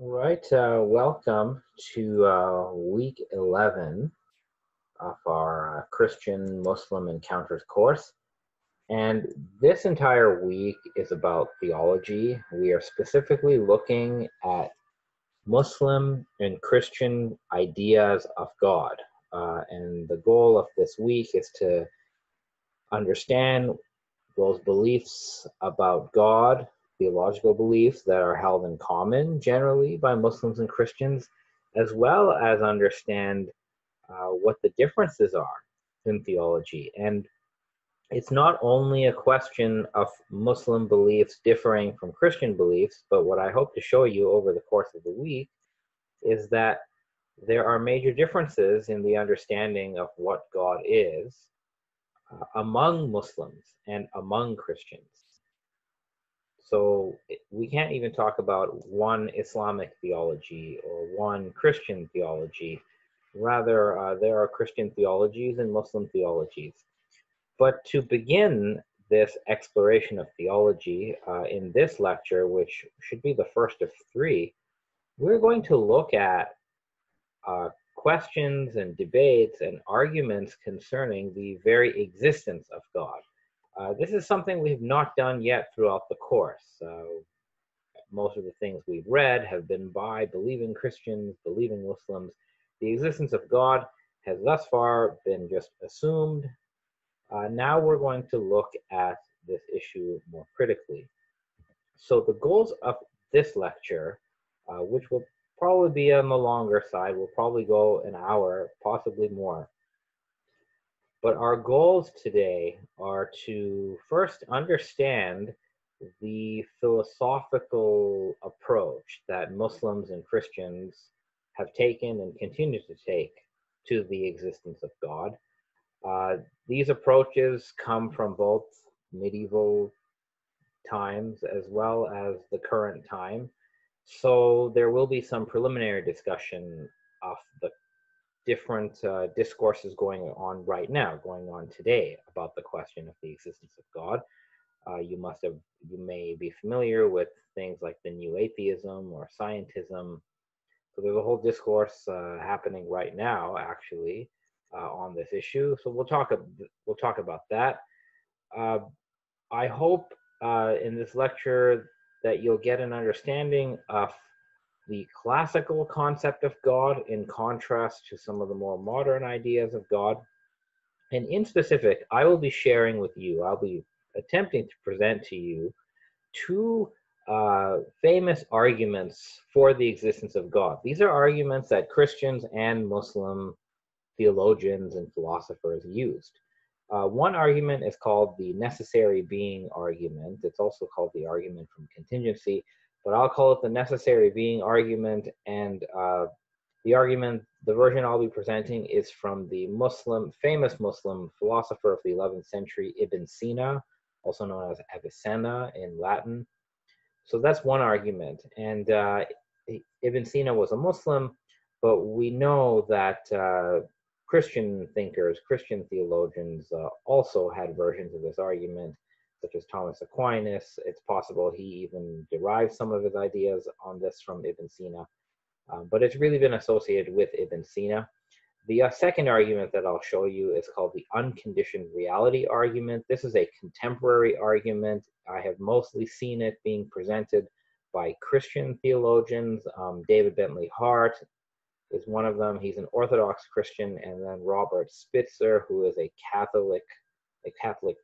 All right, welcome to week 11 of our Christian Muslim Encounters course. And this entire week is about theology. We are specifically looking at Muslim and Christian ideas of God. And the goal of this week is to understand those beliefs about God, theological beliefs that are held in common generally by Muslims and Christians, as well as understand what the differences are in theology. And it's not only a question of Muslim beliefs differing from Christian beliefs, but what I hope to show you over the course of the week is that there are major differences in the understanding of what God is among Muslims and among Christians. So we can't even talk about one Islamic theology or one Christian theology. Rather, there are Christian theologies and Muslim theologies. But to begin this exploration of theology in this lecture, which should be the first of three, we're going to look at questions and debates and arguments concerning the very existence of God. This is something we have not done yet throughout the course. Most of the things we've read have been by believing Christians, believing Muslims. The existence of God has thus far been just assumed. Now we're going to look at this issue more critically. So the goals of this lecture, which will probably be on the longer side, will probably go an hour, possibly more. But our goals today are to first understand the philosophical approach that Muslims and Christians have taken and continue to take to the existence of God. These approaches come from both medieval times as well as the current time. So there will be some preliminary discussion of the different discourses going on right now, going on today about the question of the existence of God. You may be familiar with things like the new atheism or scientism. So there's a whole discourse happening right now, actually, on this issue. So we'll talk about that. Uh, I hope in this lecture that you'll get an understanding of the classical concept of God in contrast to some of the more modern ideas of God. And in specific, I will be sharing with you, I'll be attempting to present to you two famous arguments for the existence of God. These are arguments that Christians and Muslim theologians and philosophers used. One argument is called the necessary being argument. It's also called the argument from contingency, but I'll call it the necessary being argument. And the version I'll be presenting is from the famous Muslim philosopher of the 11th century, Ibn Sina, also known as Avicenna in Latin. So that's one argument. And Ibn Sina was a Muslim, but we know that Christian thinkers, Christian theologians also had versions of this argument, such as Thomas Aquinas. It's possible he even derived some of his ideas on this from Ibn Sina, but it's really been associated with Ibn Sina. The second argument that I'll show you is called the unconditioned reality argument. This is a contemporary argument. I have mostly seen it being presented by Christian theologians. David Bentley Hart is one of them. He's an Orthodox Christian, and then Robert Spitzer, who is a Catholic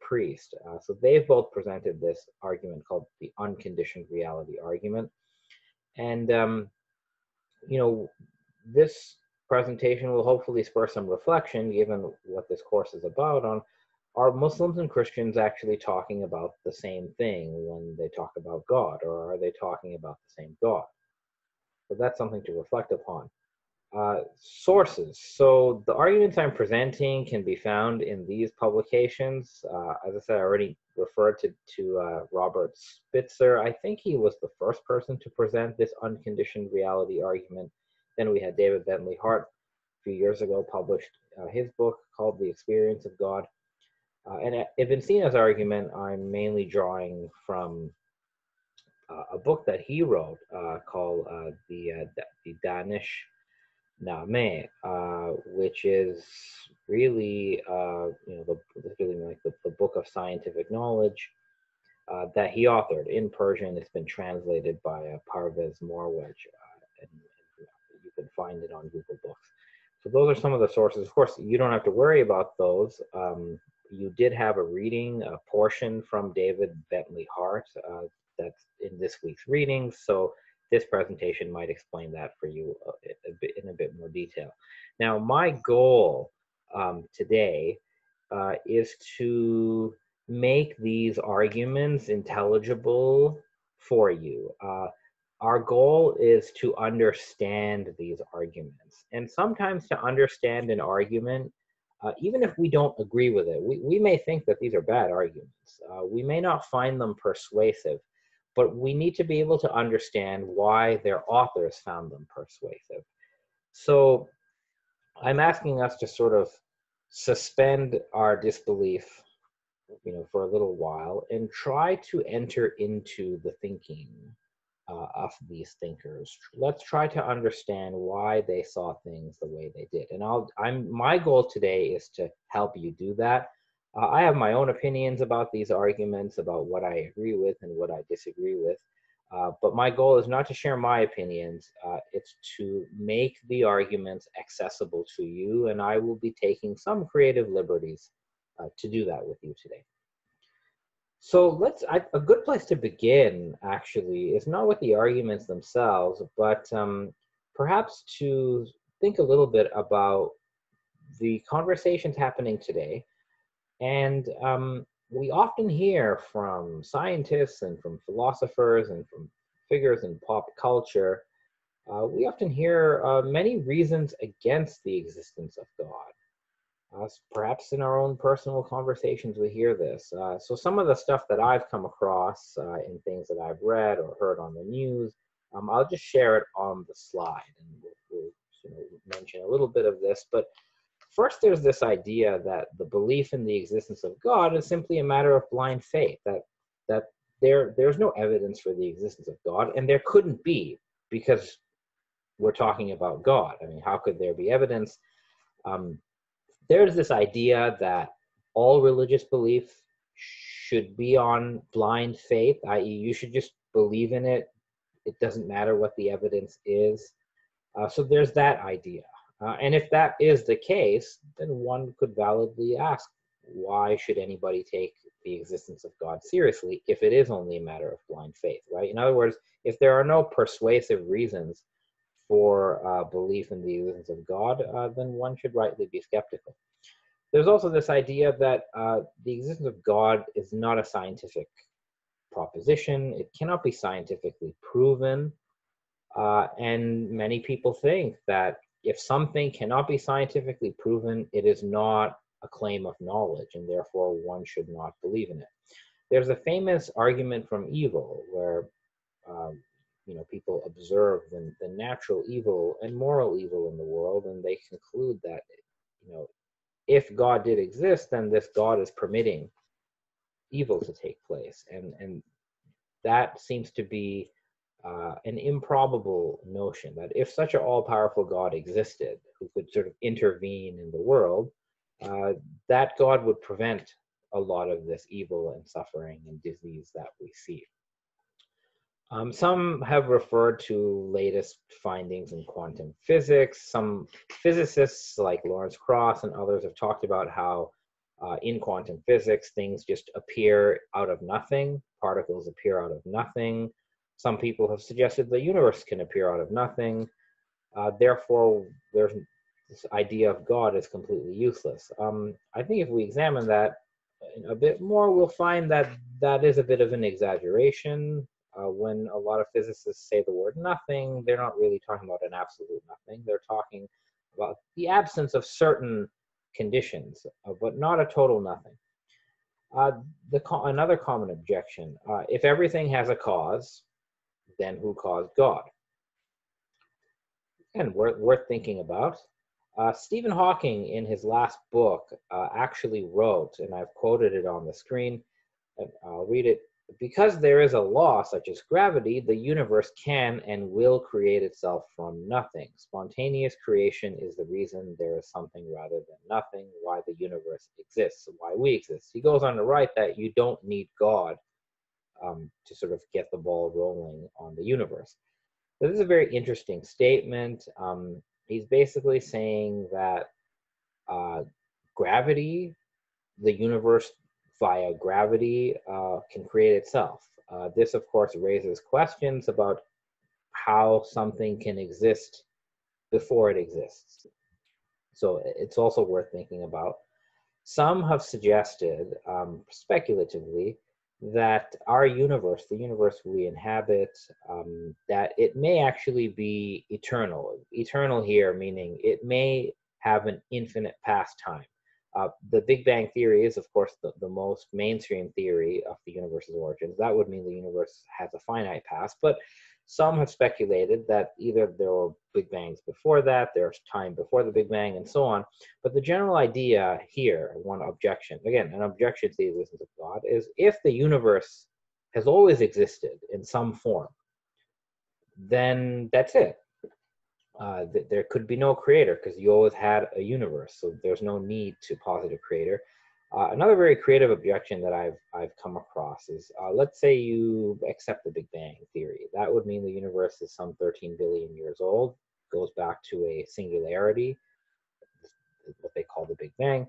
priest. So they've both presented this argument called the unconditioned reality argument. And this presentation will hopefully spur some reflection, given what this course is about, on are Muslims and Christians actually talking about the same thing when they talk about God, or are they talking about the same God? So that's something to reflect upon. Sources. So the arguments I'm presenting can be found in these publications. As I said, I already referred to Robert Spitzer. I think he was the first person to present this unconditioned reality argument. Then we had David Bentley Hart a few years ago published his book called The Experience of God. And Ibn Sina's argument, I'm mainly drawing from a book that he wrote called the Danish Name, which is really really like the book of scientific knowledge that he authored in Persian. It's been translated by Parvez Morwaj, and you can find it on Google Books. So those are some of the sources. Of course, you don't have to worry about those. You did have a reading, a portion from David Bentley Hart that's in this week's readings. So this presentation might explain that for you in a bit more detail. Now, my goal today is to make these arguments intelligible for you. Our goal is to understand these arguments. And sometimes to understand an argument, even if we don't agree with it, we may think that these are bad arguments. We may not find them persuasive, but we need to be able to understand why their authors found them persuasive. So I'm asking us to sort of suspend our disbelief, for a little while and try to enter into the thinking of these thinkers. Let's try to understand why they saw things the way they did. And my goal today is to help you do that. I have my own opinions about these arguments, about what I agree with and what I disagree with. But my goal is not to share my opinions. It's to make the arguments accessible to you, and I will be taking some creative liberties to do that with you today. So a good place to begin, actually, is not with the arguments themselves, but perhaps to think a little bit about the conversations happening today. And we often hear from scientists and from philosophers and from figures in pop culture, we often hear many reasons against the existence of God. Perhaps in our own personal conversations, we hear this. So some of the stuff that I've come across in things that I've read or heard on the news, I'll just share it on the slide, and we'll mention a little bit of this. But first, there's this idea that the belief in the existence of God is simply a matter of blind faith, that there's no evidence for the existence of God, and there couldn't be, because we're talking about God. I mean, how could there be evidence? There's this idea that all religious belief should be on blind faith, i.e., you should just believe in it. It doesn't matter what the evidence is. So there's that idea. And if that is the case, then one could validly ask, why should anybody take the existence of God seriously if it is only a matter of blind faith, right? In other words, if there are no persuasive reasons for belief in the existence of God, then one should rightly be skeptical. There's also this idea that the existence of God is not a scientific proposition. It cannot be scientifically proven. And many people think that if something cannot be scientifically proven, it is not a claim of knowledge, and therefore one should not believe in it. There's a famous argument from evil where people observe the natural evil and moral evil in the world, and they conclude that if God did exist, then this God is permitting evil to take place, and that seems to be an improbable notion, that if such an all-powerful God existed who could sort of intervene in the world, that God would prevent a lot of this evil and suffering and disease that we see. Some have referred to latest findings in quantum physics. Some physicists like Lawrence Krauss and others have talked about how in quantum physics, things just appear out of nothing. Particles appear out of nothing. Some people have suggested the universe can appear out of nothing. Therefore, there's this idea of God is completely useless. I think if we examine that a bit more, we'll find that that is a bit of an exaggeration. When a lot of physicists say the word nothing, they're not really talking about an absolute nothing. They're talking about the absence of certain conditions, but not a total nothing. Another common objection, if everything has a cause, then who caused God? And worth thinking about. Stephen Hawking, in his last book, actually wrote, and I've quoted it on the screen, and I'll read it Because there is a law such as gravity, the universe can and will create itself from nothing. Spontaneous creation is the reason there is something rather than nothing, why the universe exists, why we exist. He goes on to write that you don't need God to sort of get the ball rolling on the universe. So this is a very interesting statement. He's basically saying that gravity, the universe via gravity, can create itself. This, of course, raises questions about how something can exist before it exists. So it's also worth thinking about. Some have suggested, speculatively, that our universe, the universe we inhabit, that it may actually be eternal. Eternal here meaning it may have an infinite past time. The Big Bang Theory is, of course, the most mainstream theory of the universe's origins. That would mean the universe has a finite past, but some have speculated that either there were Big Bangs before that, there's time before the Big Bang, and so on. But the general idea here, one objection, again, an objection to the existence of God, is if the universe has always existed in some form, then that's it. There could be no creator because you always had a universe, so there's no need to posit a creator. Another very creative objection that I've come across is, let's say you accept the Big Bang theory. That would mean the universe is some 13 billion years old, goes back to a singularity, what they call the Big Bang,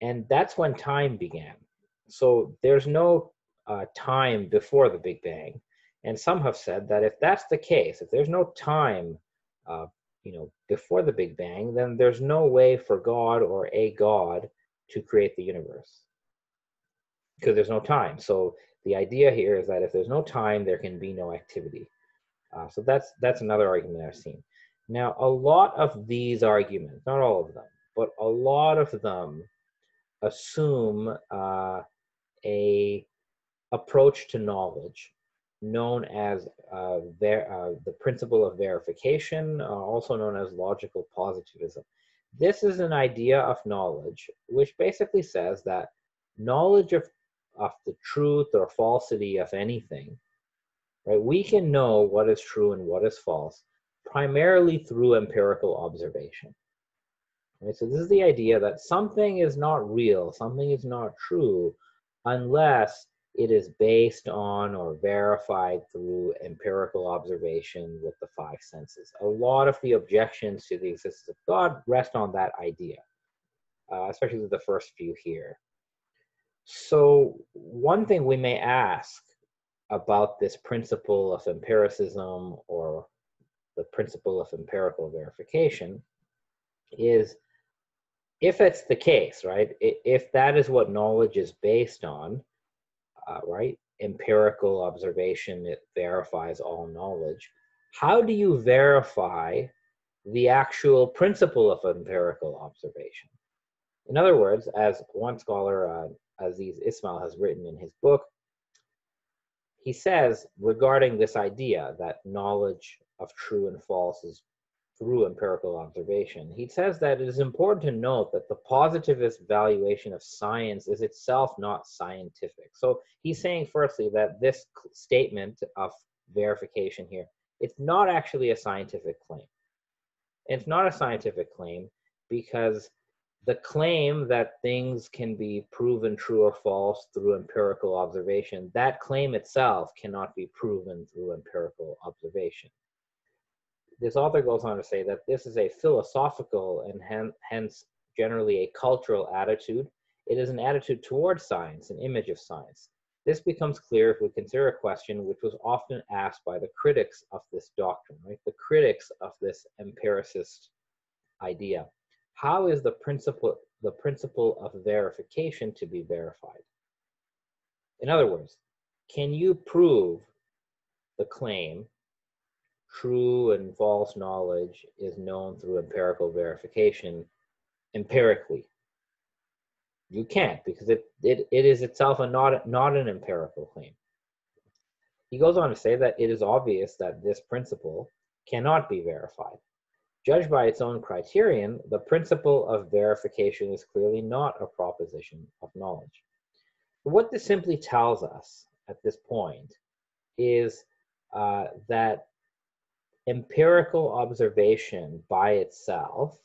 and that's when time began. So there's no time before the Big Bang, and some have said that if that's the case, if there's no time, before the Big Bang, then there's no way for God or a God to create the universe because there's no time. So the idea here is that if there's no time, there can be no activity. So that's another argument I've seen. Now, a lot of these arguments, not all of them, but a lot of them assume a approach to knowledge known as the principle of verification, also known as logical positivism. This is an idea of knowledge which basically says that knowledge of the truth or falsity of anything, right? We can know what is true and what is false primarily through empirical observation. Right? So this is the idea that something is not real, something is not true, unless it is based on or verified through empirical observation with the five senses. A lot of the objections to the existence of God rest on that idea, especially the first few here. So one thing we may ask about this principle of empiricism or the principle of empirical verification is, if it's the case, right, if that is what knowledge is based on, right, empirical observation, it verifies all knowledge, how do you verify the actual principle of empirical observation? In other words, as one scholar, Aziz Ismail, has written in his book, he says regarding this idea that knowledge of true and false is through empirical observation, he says that it is important to note that the positivist valuation of science is itself not scientific. So he's saying, firstly, that this statement of verification here, it's not actually a scientific claim. It's not a scientific claim because the claim that things can be proven true or false through empirical observation, that claim itself cannot be proven through empirical observation. This author goes on to say that this is a philosophical and hence generally a cultural attitude. It is an attitude towards science, an image of science. This becomes clear if we consider a question which was often asked by the critics of this doctrine, right? The critics of this empiricist idea. How is the principle of verification to be verified? In other words, can you prove the claim true and false knowledge is known through empirical verification empirically? You can't, because it is itself not an empirical claim. He goes on to say that it is obvious that this principle cannot be verified. Judged by its own criterion, the principle of verification is clearly not a proposition of knowledge. What this simply tells us at this point is that empirical observation by itself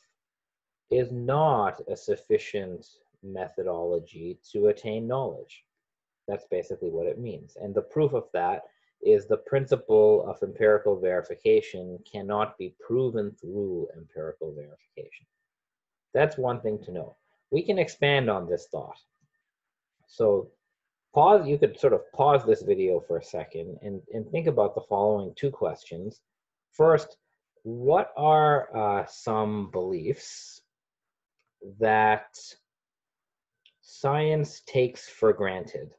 is not a sufficient methodology to attain knowledge. That's basically what it means. And the proof of that is the principle of empirical verification cannot be proven through empirical verification. That's one thing to know. We can expand on this thought. So you could sort of pause this video for a second and think about the following two questions. First, what are some beliefs that science takes for granted,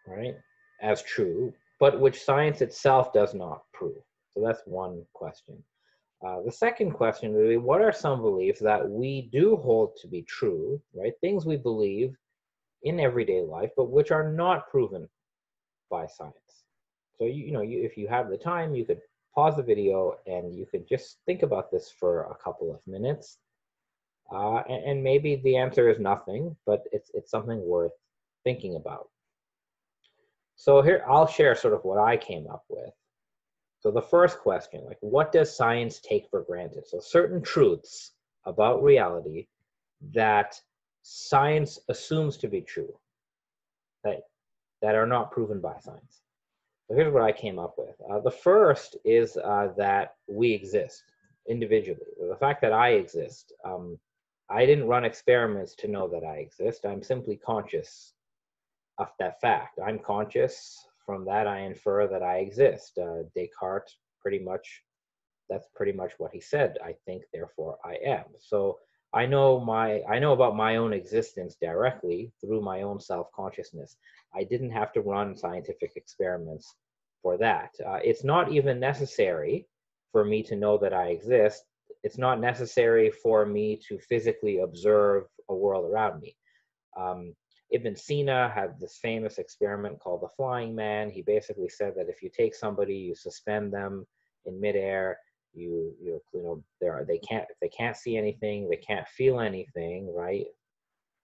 right, as true, but which science itself does not prove? So that's one question. The second question would be, what are some beliefs that we do hold to be true, right? Things we believe in everyday life, but which are not proven by science. So, if you have the time, you could pause the video and you could just think about this for a couple of minutes. And maybe the answer is nothing, but it's something worth thinking about. So here, I'll share sort of what I came up with. So the first question, like, what does science take for granted? So certain truths about reality that science assumes to be true, that are not proven by science. So here's what I came up with. The first is that we exist individually. The fact that I exist, I didn't run experiments to know that I exist. I'm simply conscious of that fact. I'm conscious. From that, I infer that I exist. Descartes that's pretty much what he said. I think, therefore I am. So I know about my own existence directly through my own self-consciousness. I didn't have to run scientific experiments for that. It's not even necessary for me to know that I exist. It's not necessary for me to physically observe a world around me. Ibn Sina had this famous experiment called the flying man. He basically said that if you take somebody, you suspend them in midair, they can't see anything, they can't feel anything, right?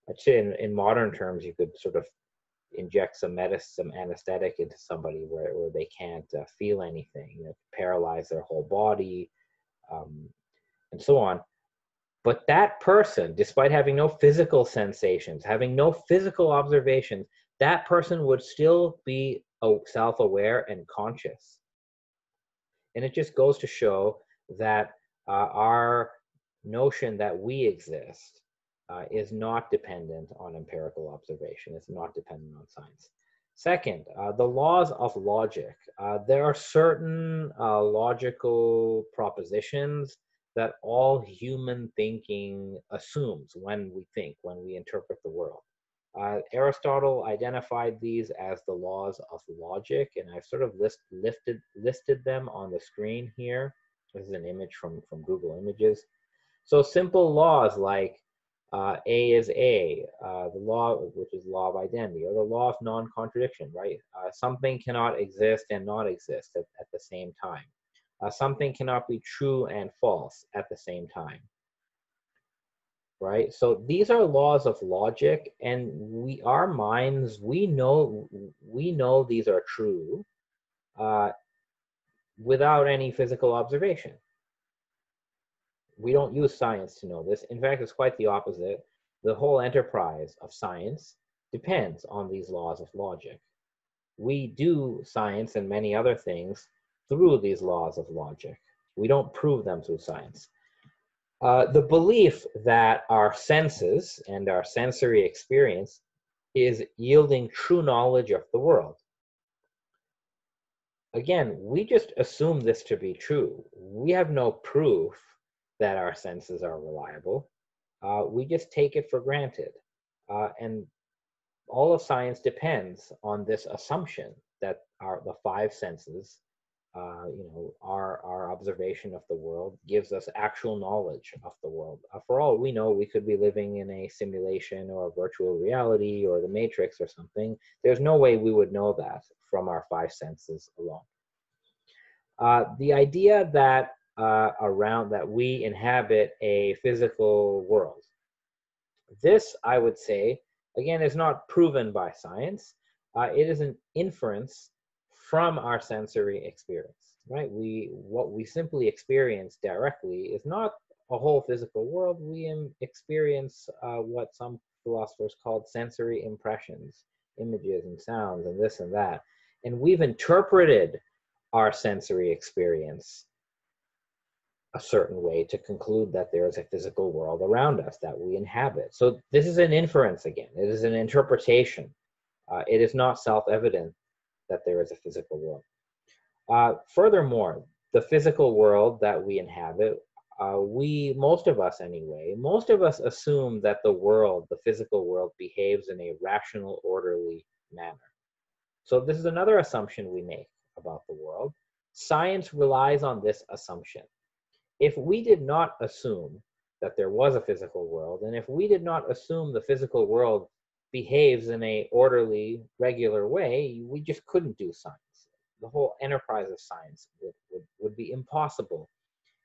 Actually, in modern terms, you could sort of inject some anesthetic into somebody where they can't feel anything, paralyze their whole body, and so on. But that person, despite having no physical sensations, having no physical observations, that person would still be self-aware and conscious. And it just goes to show that our notion that we exist is not dependent on empirical observation. It's not dependent on science. Second, the laws of logic. There are certain logical propositions that all human thinking assumes when we interpret the world. Aristotle identified these as the laws of logic, and I've sort of listed them on the screen here. This is an image from Google Images. So simple laws like A is A, the law, which is law of identity, or the law of non-contradiction, right? Something cannot exist and not exist at the same time. Something cannot be true and false at the same time, right? So these are laws of logic, and our minds, we know these are true without any physical observation. We don't use science to know this. In fact, it's quite the opposite. The whole enterprise of science depends on these laws of logic. We do science and many other things through these laws of logic. We don't prove them through science. The belief that our senses and our sensory experience is yielding true knowledge of the world. Again, we just assume this to be true. We have no proof that our senses are reliable. We just take it for granted. And all of science depends on this assumption that the five senses, our observation of the world gives us actual knowledge of the world. For all we know, we could be living in a simulation or a virtual reality or the Matrix or something. There's no way we would know that from our five senses alone. The idea that that we inhabit a physical world, this, I would say, again, is not proven by science. It is an inference from our sensory experience, right? What we simply experience directly is not a whole physical world. We experience what some philosophers called sensory impressions, images and sounds and this and that. And we've interpreted our sensory experience a certain way to conclude that there is a physical world around us that we inhabit. So this is an inference again. It is an interpretation. It is not self-evident that there is a physical world. Furthermore, the physical world that we inhabit, most of us anyway, most of us assume that the world, the physical world, behaves in a rational, orderly manner. So this is another assumption we make about the world. Science relies on this assumption. If we did not assume that there was a physical world, and if we did not assume the physical world behaves in a orderly, regular way, we just couldn't do science. The whole enterprise of science would be impossible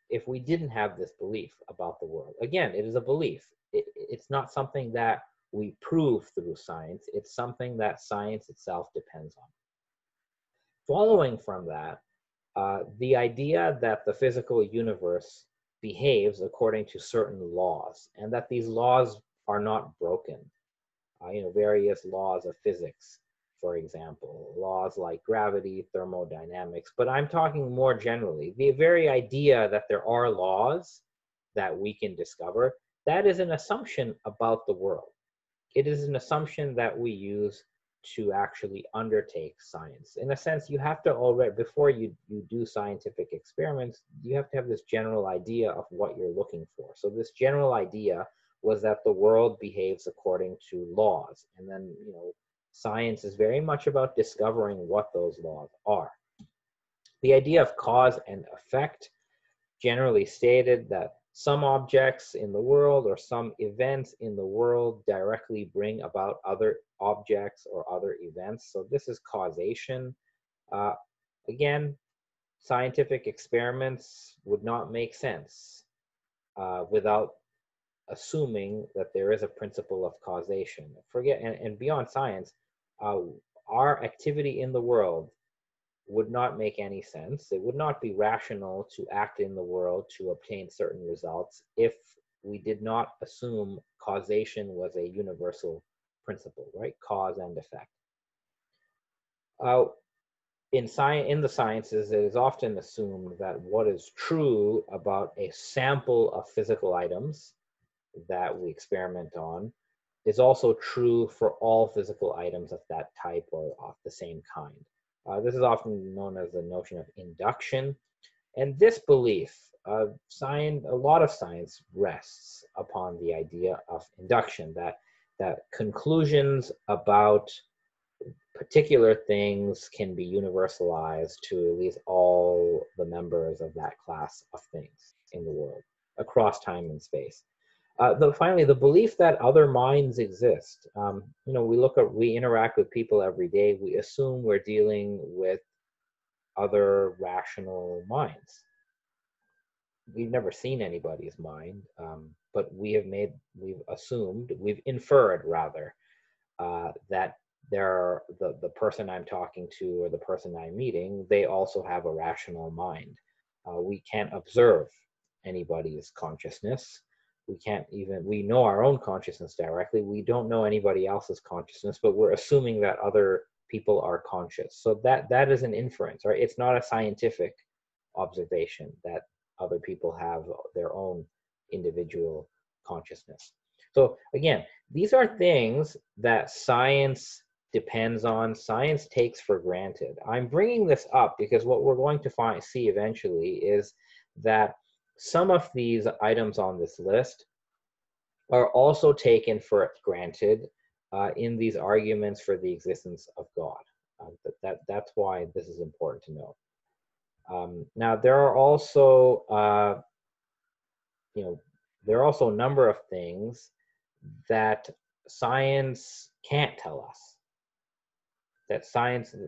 if we didn't have this belief about the world. Again, it is a belief. It's not something that we prove through science. It's something that science itself depends on. Following from that, the idea that the physical universe behaves according to certain laws and that these laws are not broken. Various laws of physics, for example, laws like gravity, thermodynamics, but I'm talking more generally. The very idea that there are laws that we can discover, that is an assumption about the world. It is an assumption that we use to actually undertake science. In a sense, you have to already, before you do scientific experiments, you have to have this general idea of what you're looking for. So this general idea was that the world behaves according to laws. And then, science is very much about discovering what those laws are. The idea of cause and effect generally stated that some objects in the world or some events in the world directly bring about other objects or other events. So this is causation. Again, scientific experiments would not make sense without assuming that there is a principle of causation. And beyond science, our activity in the world would not make any sense. It would not be rational to act in the world to obtain certain results if we did not assume causation was a universal principle, right? Cause and effect. In the sciences, it is often assumed that what is true about a sample of physical items that we experiment on is also true for all physical items of that type or of the same kind. This is often known as the notion of induction. And this belief, a lot of science rests upon the idea of induction, that conclusions about particular things can be universalized to at least all the members of that class of things in the world, across time and space. Finally, the belief that other minds exist. We interact with people every day. We assume we're dealing with other rational minds. We've never seen anybody's mind, but we've assumed, we've inferred rather, that the person I'm talking to or the person I'm meeting, they also have a rational mind. We can't observe anybody's consciousness. We know our own consciousness directly. We don't know anybody else's consciousness, but we're assuming that other people are conscious. So that is an inference, right? It's not a scientific observation that other people have their own individual consciousness. So again, these are things that science depends on, science takes for granted. I'm bringing this up because what we're going to see eventually is that some of these items on this list are also taken for granted in these arguments for the existence of God. That's why this is important to know. Now, there are also, there are also a number of things that science can't tell us. That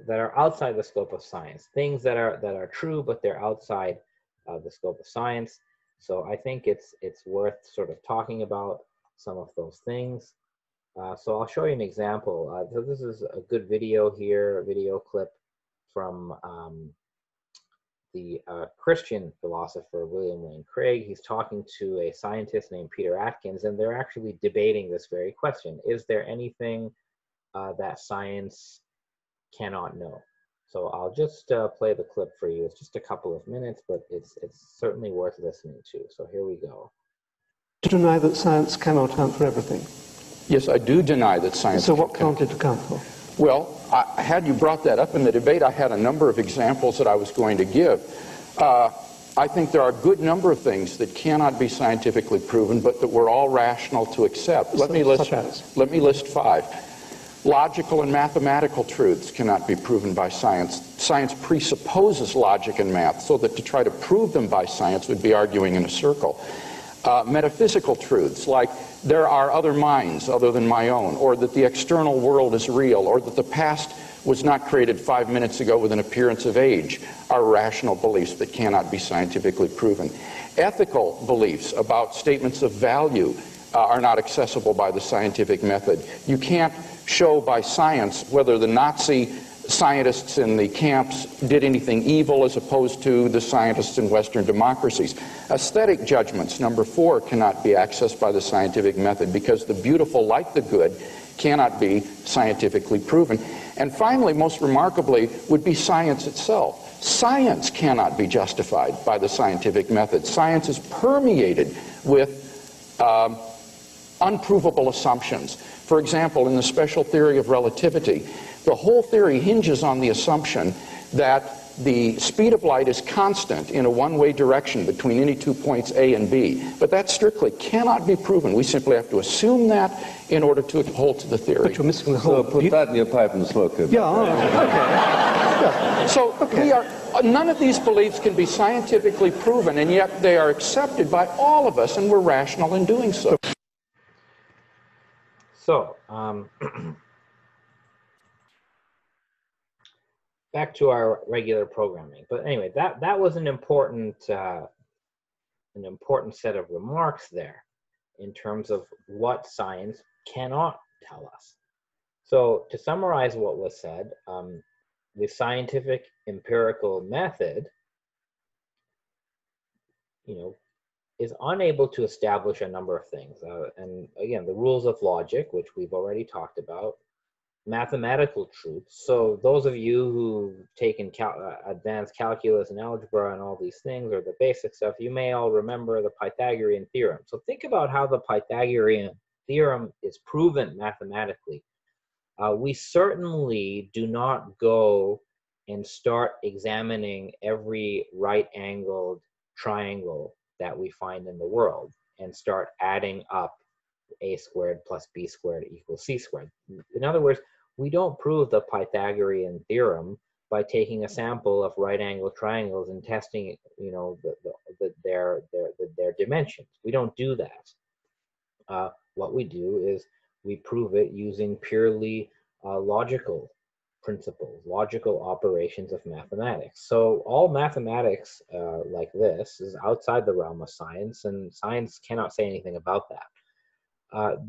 are outside the scope of science. Things that are true, but they're outside the scope of science. So I think it's worth sort of talking about some of those things. So I'll show you an example. So this is a good video here, a video clip from the Christian philosopher William Lane Craig. He's talking to a scientist named Peter Atkins, and they're actually debating this very question. Is there anything that science cannot know? So I'll just play the clip for you. It's just a couple of minutes, but it's certainly worth listening to. So here we go. To deny that science cannot account for everything. Yes, I do deny that science. So what can't it account for? Well, had you brought that up in the debate, I had a number of examples that I was going to give. I think there are a good number of things that cannot be scientifically proven, but that we're all rational to accept. Let me list 5. Logical and mathematical truths cannot be proven by science. Science presupposes logic and math, so that to try to prove them by science would be arguing in a circle. Metaphysical truths, like there are other minds other than my own, or that the external world is real, or that the past was not created 5 minutes ago with an appearance of age, are rational beliefs that cannot be scientifically proven. Ethical beliefs about statements of value are not accessible by the scientific method. You can't show by science whether the Nazi scientists in the camps did anything evil as opposed to the scientists in Western democracies. Aesthetic judgments, number 4, cannot be accessed by the scientific method because the beautiful, like the good, cannot be scientifically proven. And finally, most remarkably, would be science itself. Science cannot be justified by the scientific method. Science is permeated with unprovable assumptions. For example, in the special theory of relativity, the whole theory hinges on the assumption that the speed of light is constant in a one-way direction between any 2 points A and B. But that strictly cannot be proven. We simply have to assume that in order to hold to the theory. But you're missing the whole... So put that in your pipe and smoke it. Yeah, okay. Yeah. So none of these beliefs can be scientifically proven, and yet they are accepted by all of us, and we're rational in doing so. So, back to our regular programming. But anyway, that was an important set of remarks there in terms of what science cannot tell us. So to summarize what was said, the scientific empirical method, is unable to establish a number of things. And again, the rules of logic, which we've already talked about, mathematical truths. So those of you who've taken advanced calculus and algebra and all these things, or the basic stuff, you may all remember the Pythagorean theorem. So think about how the Pythagorean theorem is proven mathematically. We certainly do not go and start examining every right-angled triangle that we find in the world and start adding up a squared plus b squared equals c squared. In other words, we don't prove the Pythagorean theorem by taking a sample of right-angled triangles and testing, their dimensions. We don't do that. What we do is we prove it using purely logical principles, logical operations of mathematics. So all mathematics like this is outside the realm of science, and science cannot say anything about that.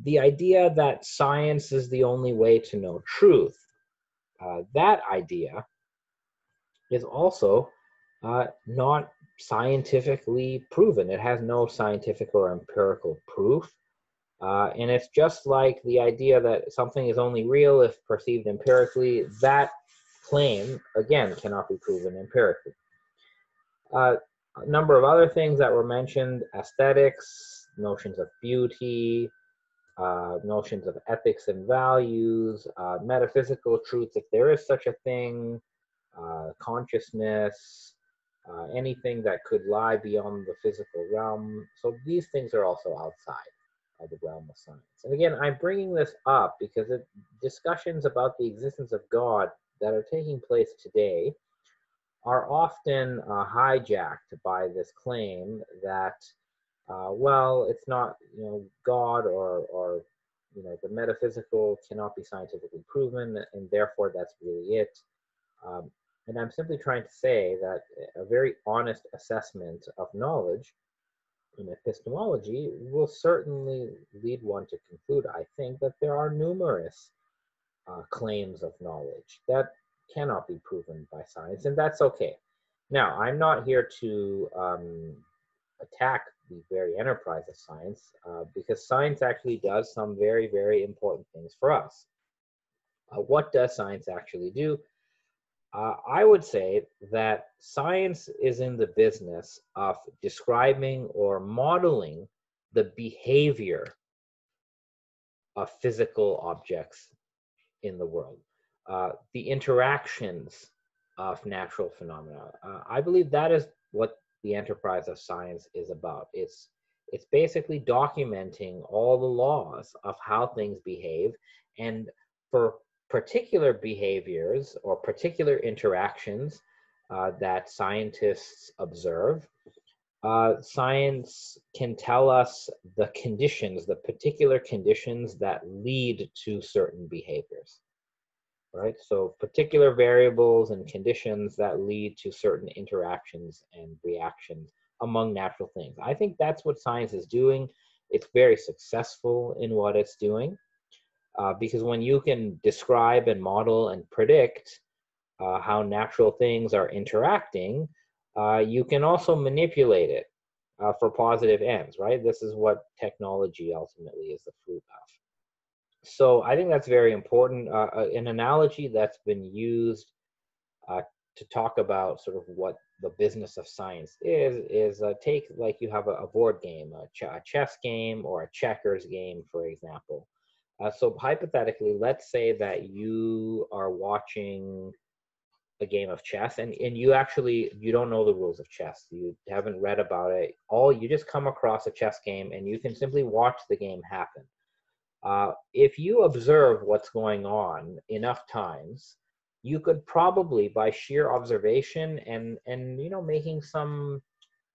The idea that science is the only way to know truth, that idea is also not scientifically proven. It has no scientific or empirical proof. And it's just like the idea that something is only real if perceived empirically. That claim, again, cannot be proven empirically. A number of other things that were mentioned: aesthetics, notions of beauty, notions of ethics and values, metaphysical truths, if there is such a thing, consciousness, anything that could lie beyond the physical realm. So these things are also outside of the realm of science. And again, I'm bringing this up because discussions about the existence of God that are taking place today are often hijacked by this claim that, well, it's not, God or the metaphysical cannot be scientifically proven, and therefore that's really it. And I'm simply trying to say that a very honest assessment of knowledge in epistemology will certainly lead one to conclude, I think, that there are numerous claims of knowledge that cannot be proven by science, and that's okay. Now, I'm not here to attack the very enterprise of science because science actually does some very, very important things for us. What does science actually do? I would say that science is in the business of describing or modeling the behavior of physical objects in the world, the interactions of natural phenomena. I believe that is what the enterprise of science is about. It's basically documenting all the laws of how things behave, and for particular behaviors or particular interactions that scientists observe, science can tell us the conditions, the particular conditions that lead to certain behaviors, right? So particular variables and conditions that lead to certain interactions and reactions among natural things. I think that's what science is doing. It's very successful in what it's doing because when you can describe and model and predict how natural things are interacting, you can also manipulate it for positive ends, right? This is what technology ultimately is the fruit of. So I think that's very important. An analogy that's been used to talk about sort of what the business of science is take like you have a board game, a chess game or a checkers game, for example. So hypothetically, let's say that you are watching a game of chess and you don't know the rules of chess, you haven't read about it, you just come across a chess game and you can simply watch the game happen. If you observe what's going on enough times, you could probably, by sheer observation and making some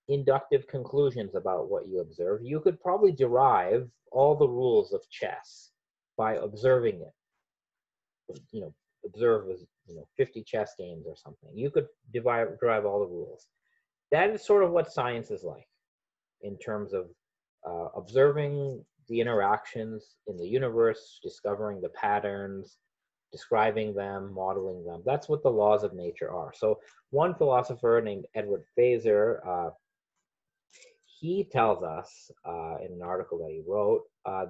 inductive conclusions about what you observe, you could probably derive all the rules of chess by observing it. Observe 50 chess games or something. You could derive all the rules. That is sort of what science is like in terms of observing the interactions in the universe, discovering the patterns, describing them, modeling them. That's what the laws of nature are. So one philosopher named Edward Feser, he tells us in an article that he wrote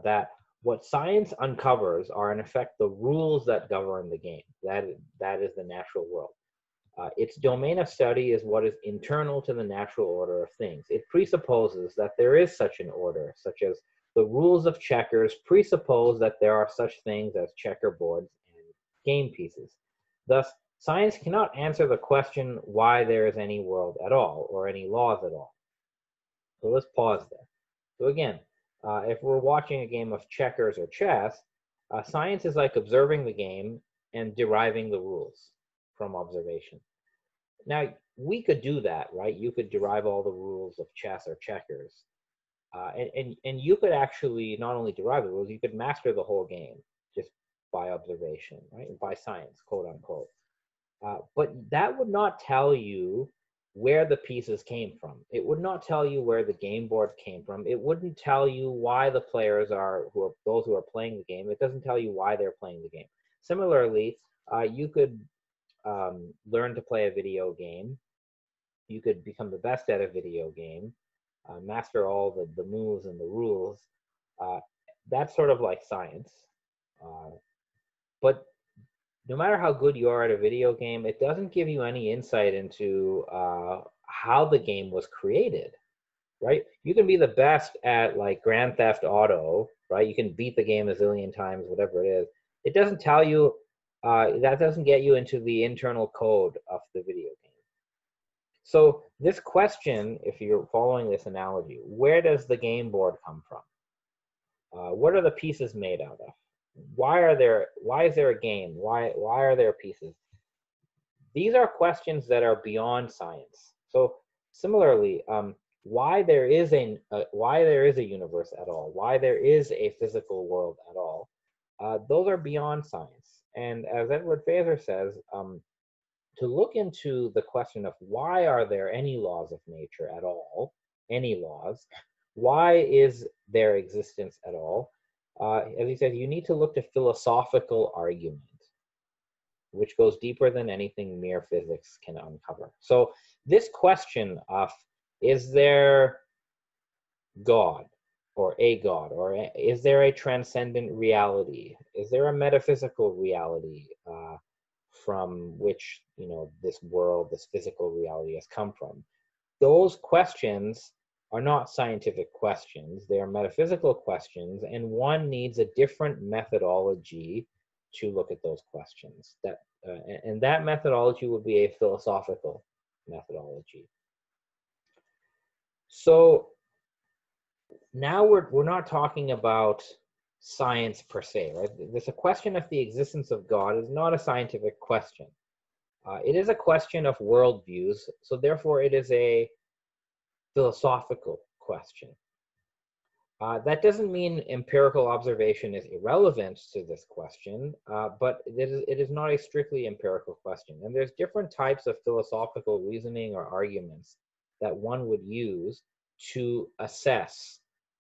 that what science uncovers are in effect the rules that govern the game. That is the natural world. Its domain of study is what is internal to the natural order of things. It presupposes that there is such an order, such as the rules of checkers presuppose that there are such things as checkerboards and game pieces. Thus, science cannot answer the question why there is any world at all or any laws at all. So let's pause there. So again, if we're watching a game of checkers or chess, science is like observing the game and deriving the rules from observation. Now, we could do that, right? You could derive all the rules of chess or checkers. And you could actually not only derive the rules, you could master the whole game just by observation, right? By science, quote unquote. But that would not tell you where the pieces came from. It would not tell you where the game board came from. It wouldn't tell you why the players are, those who are playing the game. It doesn't tell you why they're playing the game. Similarly, you could learn to play a video game. You could become the best at a video game, master all the moves and the rules. That's sort of like science. But no matter how good you are at a video game, it doesn't give you any insight into how the game was created, right? You can be the best at like Grand Theft Auto, right? You can beat the game a zillion times, whatever it is. It doesn't tell you, that doesn't get you into the internal code of the video game. So this question, if you're following this analogy, where does the game board come from? What are the pieces made out of? Why is there a game? Why are there pieces? These are questions that are beyond science. So similarly, why there is a universe at all, why there is a physical world at all, those are beyond science. And as Edward Feser says, to look into the question of why are there any laws of nature at all, any laws, Why is there existence at all? As he said, you need to look to philosophical argument, which goes deeper than anything mere physics can uncover. So this question of, is there God, or a God, or is there a transcendent reality? Is there a metaphysical reality from which, you know, this world, this physical reality has come from? Those questions are not scientific questions. They are metaphysical questions, and one needs a different methodology to look at those questions. And that methodology would be a philosophical methodology. So now we're not talking about science per se, right? There's a question of the existence of God is not a scientific question. It is a question of worldviews, so therefore it is a philosophical question. That doesn't mean empirical observation is irrelevant to this question, but it is not a strictly empirical question. And there's different types of philosophical reasoning or arguments that one would use to assess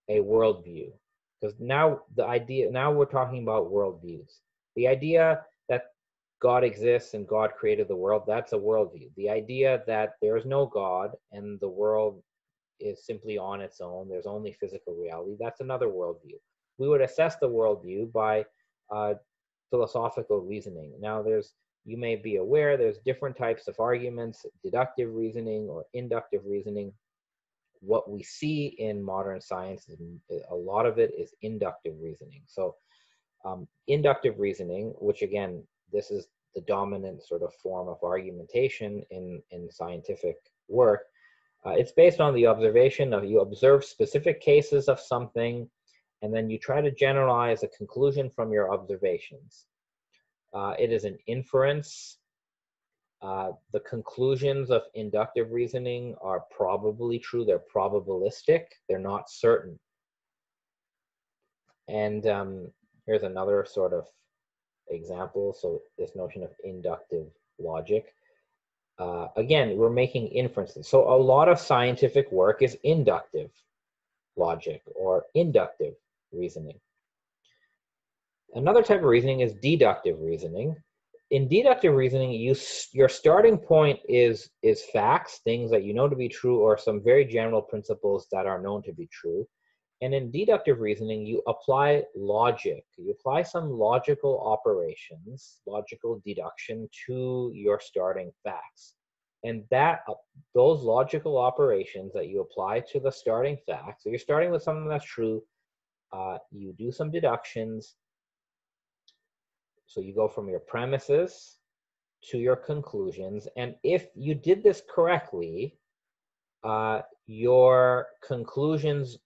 a worldview. Because now we're talking about worldviews. The idea that God exists and God created the world, that's a worldview. The idea that there is no God and the world is simply on its own, there's only physical reality, that's another worldview. We would assess the worldview by philosophical reasoning. Now you may be aware there's different types of arguments, deductive reasoning or inductive reasoning. What we see in modern science, a lot of it is inductive reasoning. So inductive reasoning, which again, this is the dominant sort of form of argumentation in scientific work. It's based on the observation of, you observe specific cases of something, and then you try to generalize a conclusion from your observations. It is an inference. The conclusions of inductive reasoning are probably true. They're probabilistic. They're not certain. And here's another sort of example. So this notion of inductive logic. Again, we're making inferences. So a lot of scientific work is inductive logic or inductive reasoning. Another type of reasoning is deductive reasoning. In deductive reasoning, your starting point is facts, things that you know to be true, or some very general principles that are known to be true. And in deductive reasoning, you apply logic. You apply some logical operations, logical deduction to your starting facts. And those logical operations that you apply to the starting facts, so you're starting with something that's true, you do some deductions. So you go from your premises to your conclusions. And if you did this correctly, your conclusions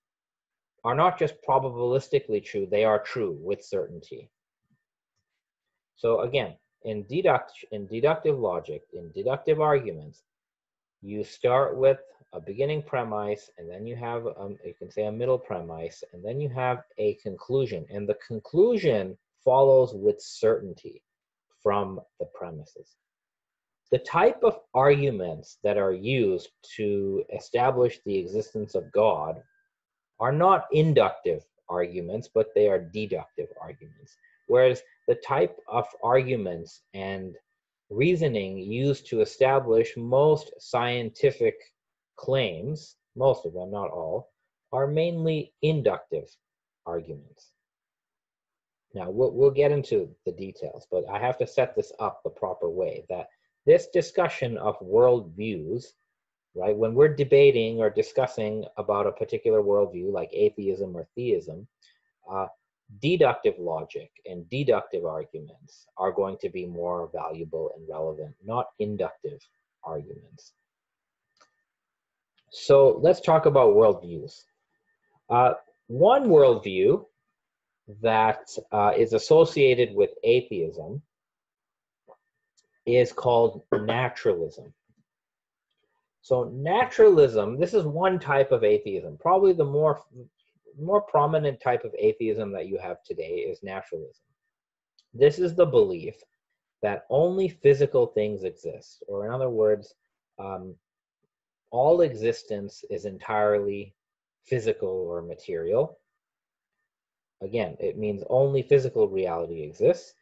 are not just probabilistically true, they are true with certainty. So again, in deductive logic, in deductive arguments, you start with a beginning premise, and then you have, you can say a middle premise, and then you have a conclusion. And the conclusion follows with certainty from the premises. The type of arguments that are used to establish the existence of God are not inductive arguments, but they are deductive arguments. Whereas the type of arguments and reasoning used to establish most scientific claims, most of them, not all, are mainly inductive arguments. Now, we'll get into the details, but I have to set this up the proper way, that this discussion of worldviews, right? When we're debating or discussing about a particular worldview, like atheism or theism, deductive logic and deductive arguments are going to be more valuable and relevant, not inductive arguments. So let's talk about worldviews. One worldview that is associated with atheism is called naturalism. So naturalism, this is one type of atheism. Probably the more prominent type of atheism that you have today is naturalism. This is the belief that only physical things exist, or in other words, all existence is entirely physical or material. Again, it means only physical reality exists.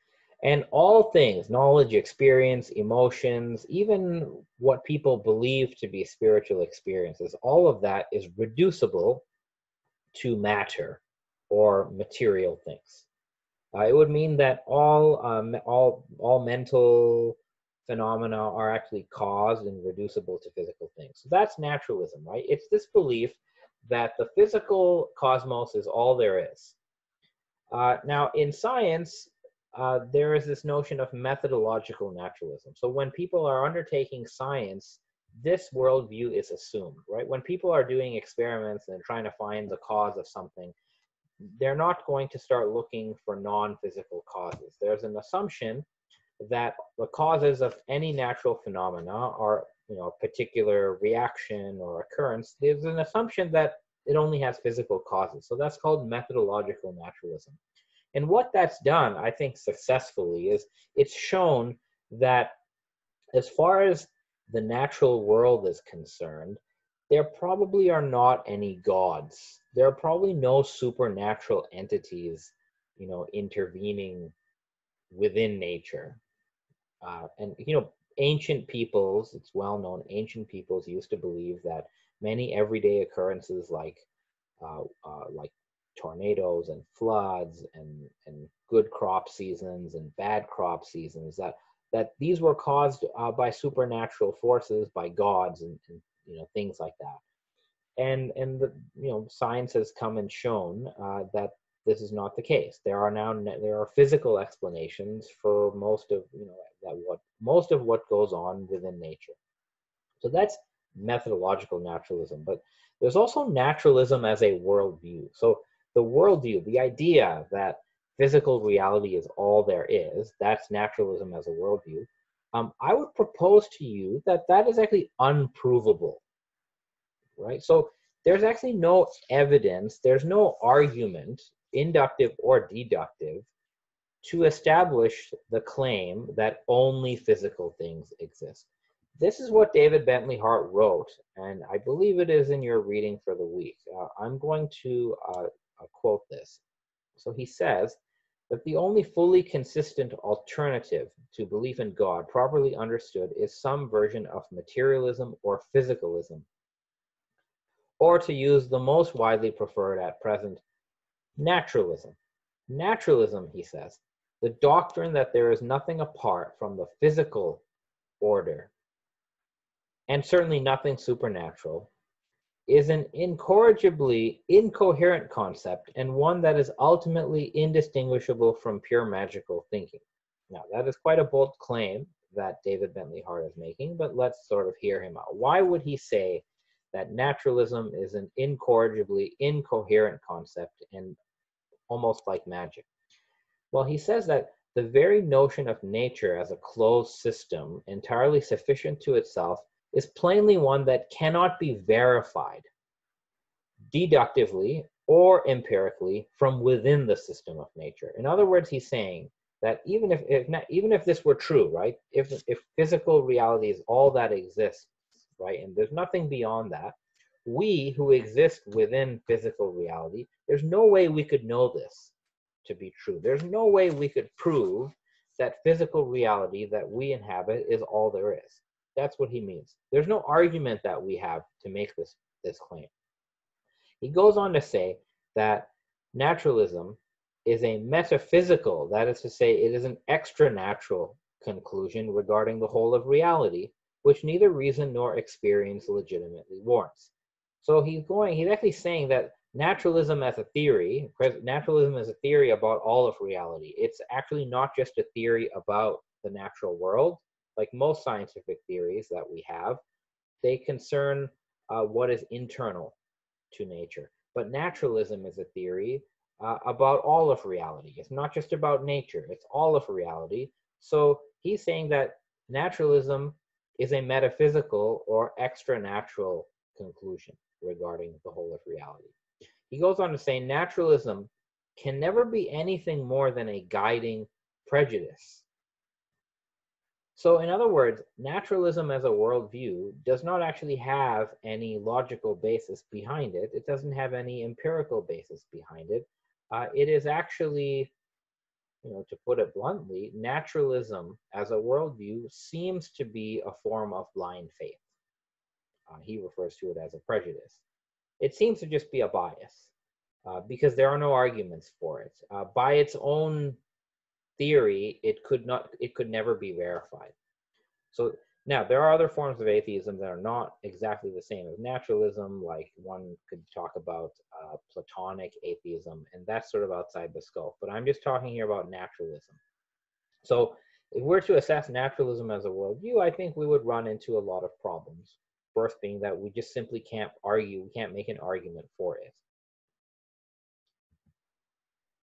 And all things, knowledge, experience, emotions, even what people believe to be spiritual experiences, all of that is reducible to matter or material things. It would mean that all mental phenomena are actually caused and reducible to physical things. So that's naturalism, right? It's this belief that the physical cosmos is all there is. Now, in science, there is this notion of methodological naturalism. So when people are undertaking science, this worldview is assumed, right? When people are doing experiments and trying to find the cause of something, they're not going to start looking for non-physical causes. There's an assumption that the causes of any natural phenomena are, a particular reaction or occurrence. There's an assumption that it only has physical causes. So that's called methodological naturalism. And what that's done, I think successfully, is it's shown that as far as the natural world is concerned, there probably are not any gods. There are probably no supernatural entities, intervening within nature. Ancient peoples, it's well known, ancient peoples used to believe that many everyday occurrences like tornadoes and floods and good crop seasons and bad crop seasons, that these were caused by supernatural forces, by gods and things like that. And science has come and shown that this is not the case. There are physical explanations for most of what goes on within nature. So that's methodological naturalism. But there's also naturalism as a worldview. So the worldview, the idea that physical reality is all there is, that's naturalism as a worldview. I would propose to you that is actually unprovable, right? So there's actually no evidence, there's no argument, inductive or deductive, to establish the claim that only physical things exist. This is what David Bentley Hart wrote, and I believe it is in your reading for the week. I'm going to quote this. So he says that the only fully consistent alternative to belief in God, properly understood, is some version of materialism or physicalism, or to use the most widely preferred at present, naturalism. Naturalism, he says, the doctrine that there is nothing apart from the physical order, and certainly nothing supernatural, is an incorrigibly incoherent concept and one that is ultimately indistinguishable from pure magical thinking. Now, that is quite a bold claim that David Bentley Hart is making, but let's sort of hear him out. Why would he say that naturalism is an incorrigibly incoherent concept and almost like magic? Well, he says that the very notion of nature as a closed system, entirely sufficient to itself, is plainly one that cannot be verified deductively or empirically from within the system of nature. In other words, he's saying that even if this were true, right? If physical reality is all that exists, right, and there's nothing beyond that, we who exist within physical reality, there's no way we could know this to be true. There's no way we could prove that physical reality that we inhabit is all there is. That's what he means. There's no argument that we have to make this claim. He goes on to say that naturalism is a metaphysical, that is to say, it is an extra-natural conclusion regarding the whole of reality, which neither reason nor experience legitimately warrants. So he's actually saying that naturalism as a theory about all of reality. It's actually not just a theory about the natural world. Like most scientific theories that we have, they concern what is internal to nature. But naturalism is a theory about all of reality. It's not just about nature, it's all of reality. So he's saying that naturalism is a metaphysical or extra-natural conclusion regarding the whole of reality. He goes on to say naturalism can never be anything more than a guiding prejudice. So, in other words, naturalism as a worldview does not actually have any logical basis behind it. It doesn't have any empirical basis behind it. It is actually, to put it bluntly, naturalism as a worldview seems to be a form of blind faith. He refers to it as a prejudice. It seems to just be a bias because there are no arguments for it. By its own theory, it could never be verified. So now there are other forms of atheism that are not exactly the same as naturalism. Like one could talk about Platonic atheism, and that's sort of outside the scope. But I'm just talking here about naturalism. So if we're to assess naturalism as a worldview, I think we would run into a lot of problems. First being that we just simply can't argue, we can't make an argument for it.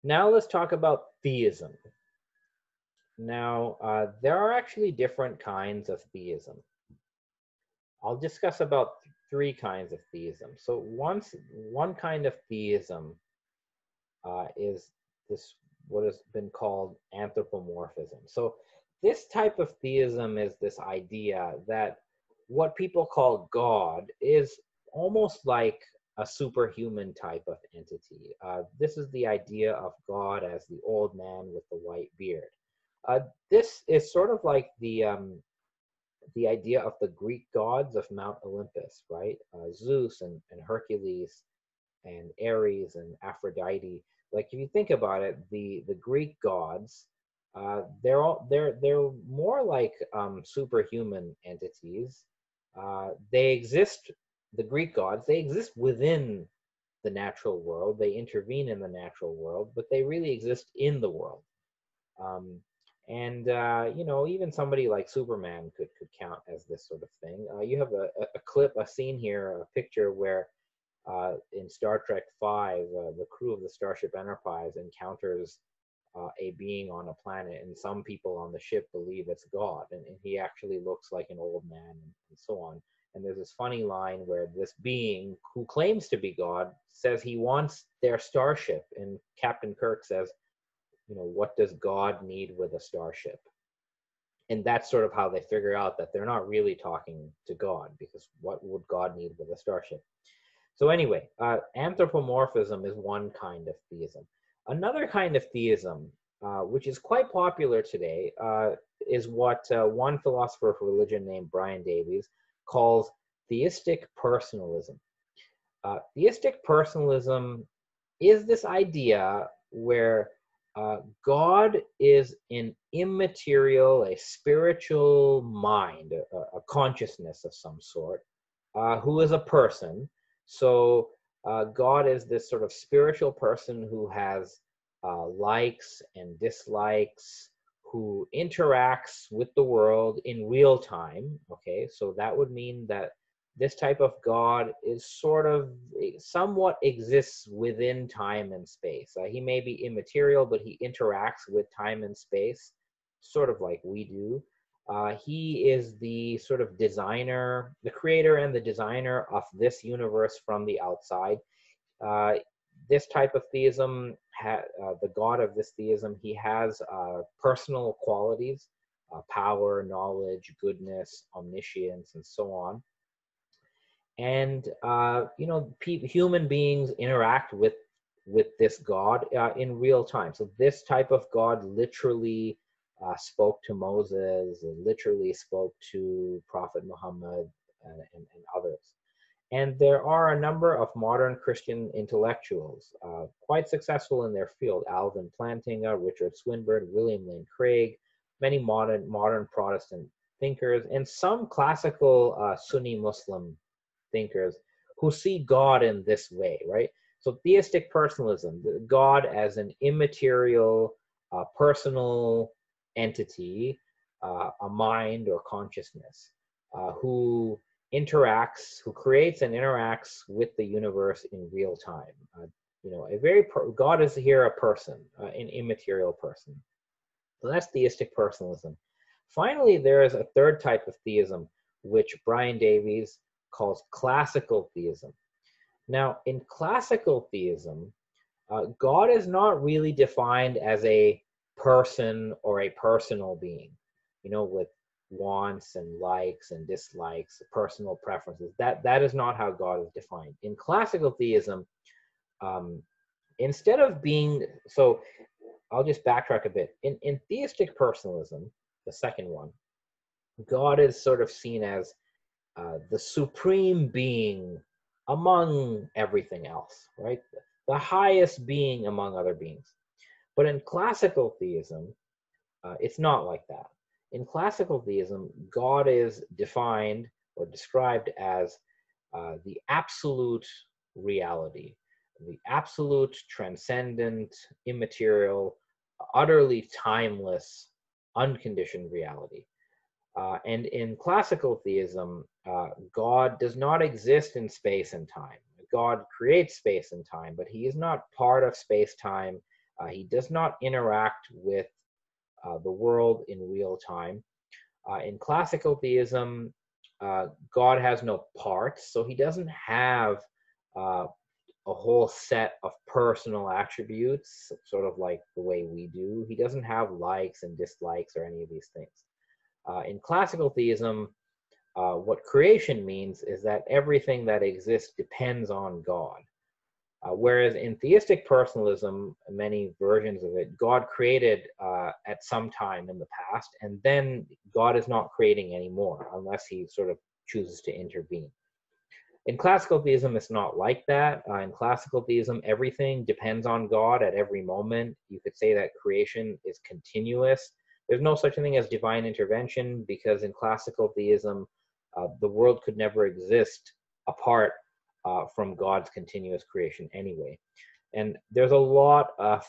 Now let's talk about theism. Now, there are actually different kinds of theism. I'll discuss about 3 kinds of theism. So one kind of theism is this, what has been called anthropomorphism. So this type of theism is this idea that what people call God is almost like a superhuman type of entity. This is the idea of God as the old man with the white beard. This is sort of like the idea of the Greek gods of Mount Olympus, right? Zeus and Hercules and Ares and Aphrodite. Like if you think about it, the Greek gods, they're more like superhuman entities. They exist. The Greek gods, they exist within the natural world. They intervene in the natural world, but they really exist in the world. Even somebody like Superman could count as this sort of thing. You have a scene here, a picture where in Star Trek V, the crew of the Starship Enterprise encounters a being on a planet, and some people on the ship believe it's God, and he actually looks like an old man and so on. And there's this funny line where this being who claims to be God says he wants their starship, and Captain Kirk says, what does God need with a starship? And that's sort of how they figure out that they're not really talking to God, because what would God need with a starship? So anyway, anthropomorphism is one kind of theism. Another kind of theism, which is quite popular today, is what one philosopher of religion named Brian Davies calls theistic personalism. Theistic personalism is this idea where God is an immaterial, a spiritual mind, a consciousness of some sort, who is a person. So God is this sort of spiritual person who has likes and dislikes, who interacts with the world in real time. Okay, so that would mean that this type of God is sort of somewhat exists within time and space. He may be immaterial, but he interacts with time and space, sort of like we do. He is the sort of designer, the creator and the designer of this universe from the outside. This type of theism, the God of this theism, he has personal qualities, power, knowledge, goodness, omniscience, and so on. And human beings interact with this God in real time. So this type of God literally spoke to Moses, literally spoke to Prophet Muhammad, and others. And there are a number of modern Christian intellectuals quite successful in their field: Alvin Plantinga, Richard Swinburne, William Lane Craig, many modern Protestant thinkers, and some classical Sunni Muslim thinkers who see God in this way, right? So theistic personalism, God as an immaterial, personal entity, a mind or consciousness, who creates and interacts with the universe in real time. God is here a person, an immaterial person. So that's theistic personalism. Finally, there is a third type of theism, which Brian Davies calls classical theism. Now, in classical theism, God is not really defined as a person or a personal being, with wants and likes and dislikes, personal preferences. That is not how God is defined. In classical theism, instead of being, so I'll just backtrack a bit. In theistic personalism, the second one, God is sort of seen as the supreme being among everything else, right? The highest being among other beings. But in classical theism, it's not like that. In classical theism, God is defined or described as the absolute reality, the absolute, transcendent, immaterial, utterly timeless, unconditioned reality. And in classical theism, God does not exist in space and time. God creates space and time, but he is not part of space-time. He does not interact with the world in real time. In classical theism, God has no parts, so he doesn't have a whole set of personal attributes, sort of like the way we do. He doesn't have likes and dislikes or any of these things. In classical theism, what creation means is that everything that exists depends on God. Whereas in theistic personalism, many versions of it, God created at some time in the past, and then God is not creating anymore unless he sort of chooses to intervene. In classical theism, it's not like that. In classical theism, everything depends on God at every moment. You could say that creation is continuous. There's no such thing as divine intervention, because in classical theism, the world could never exist apart from God's continuous creation anyway. And there's a lot of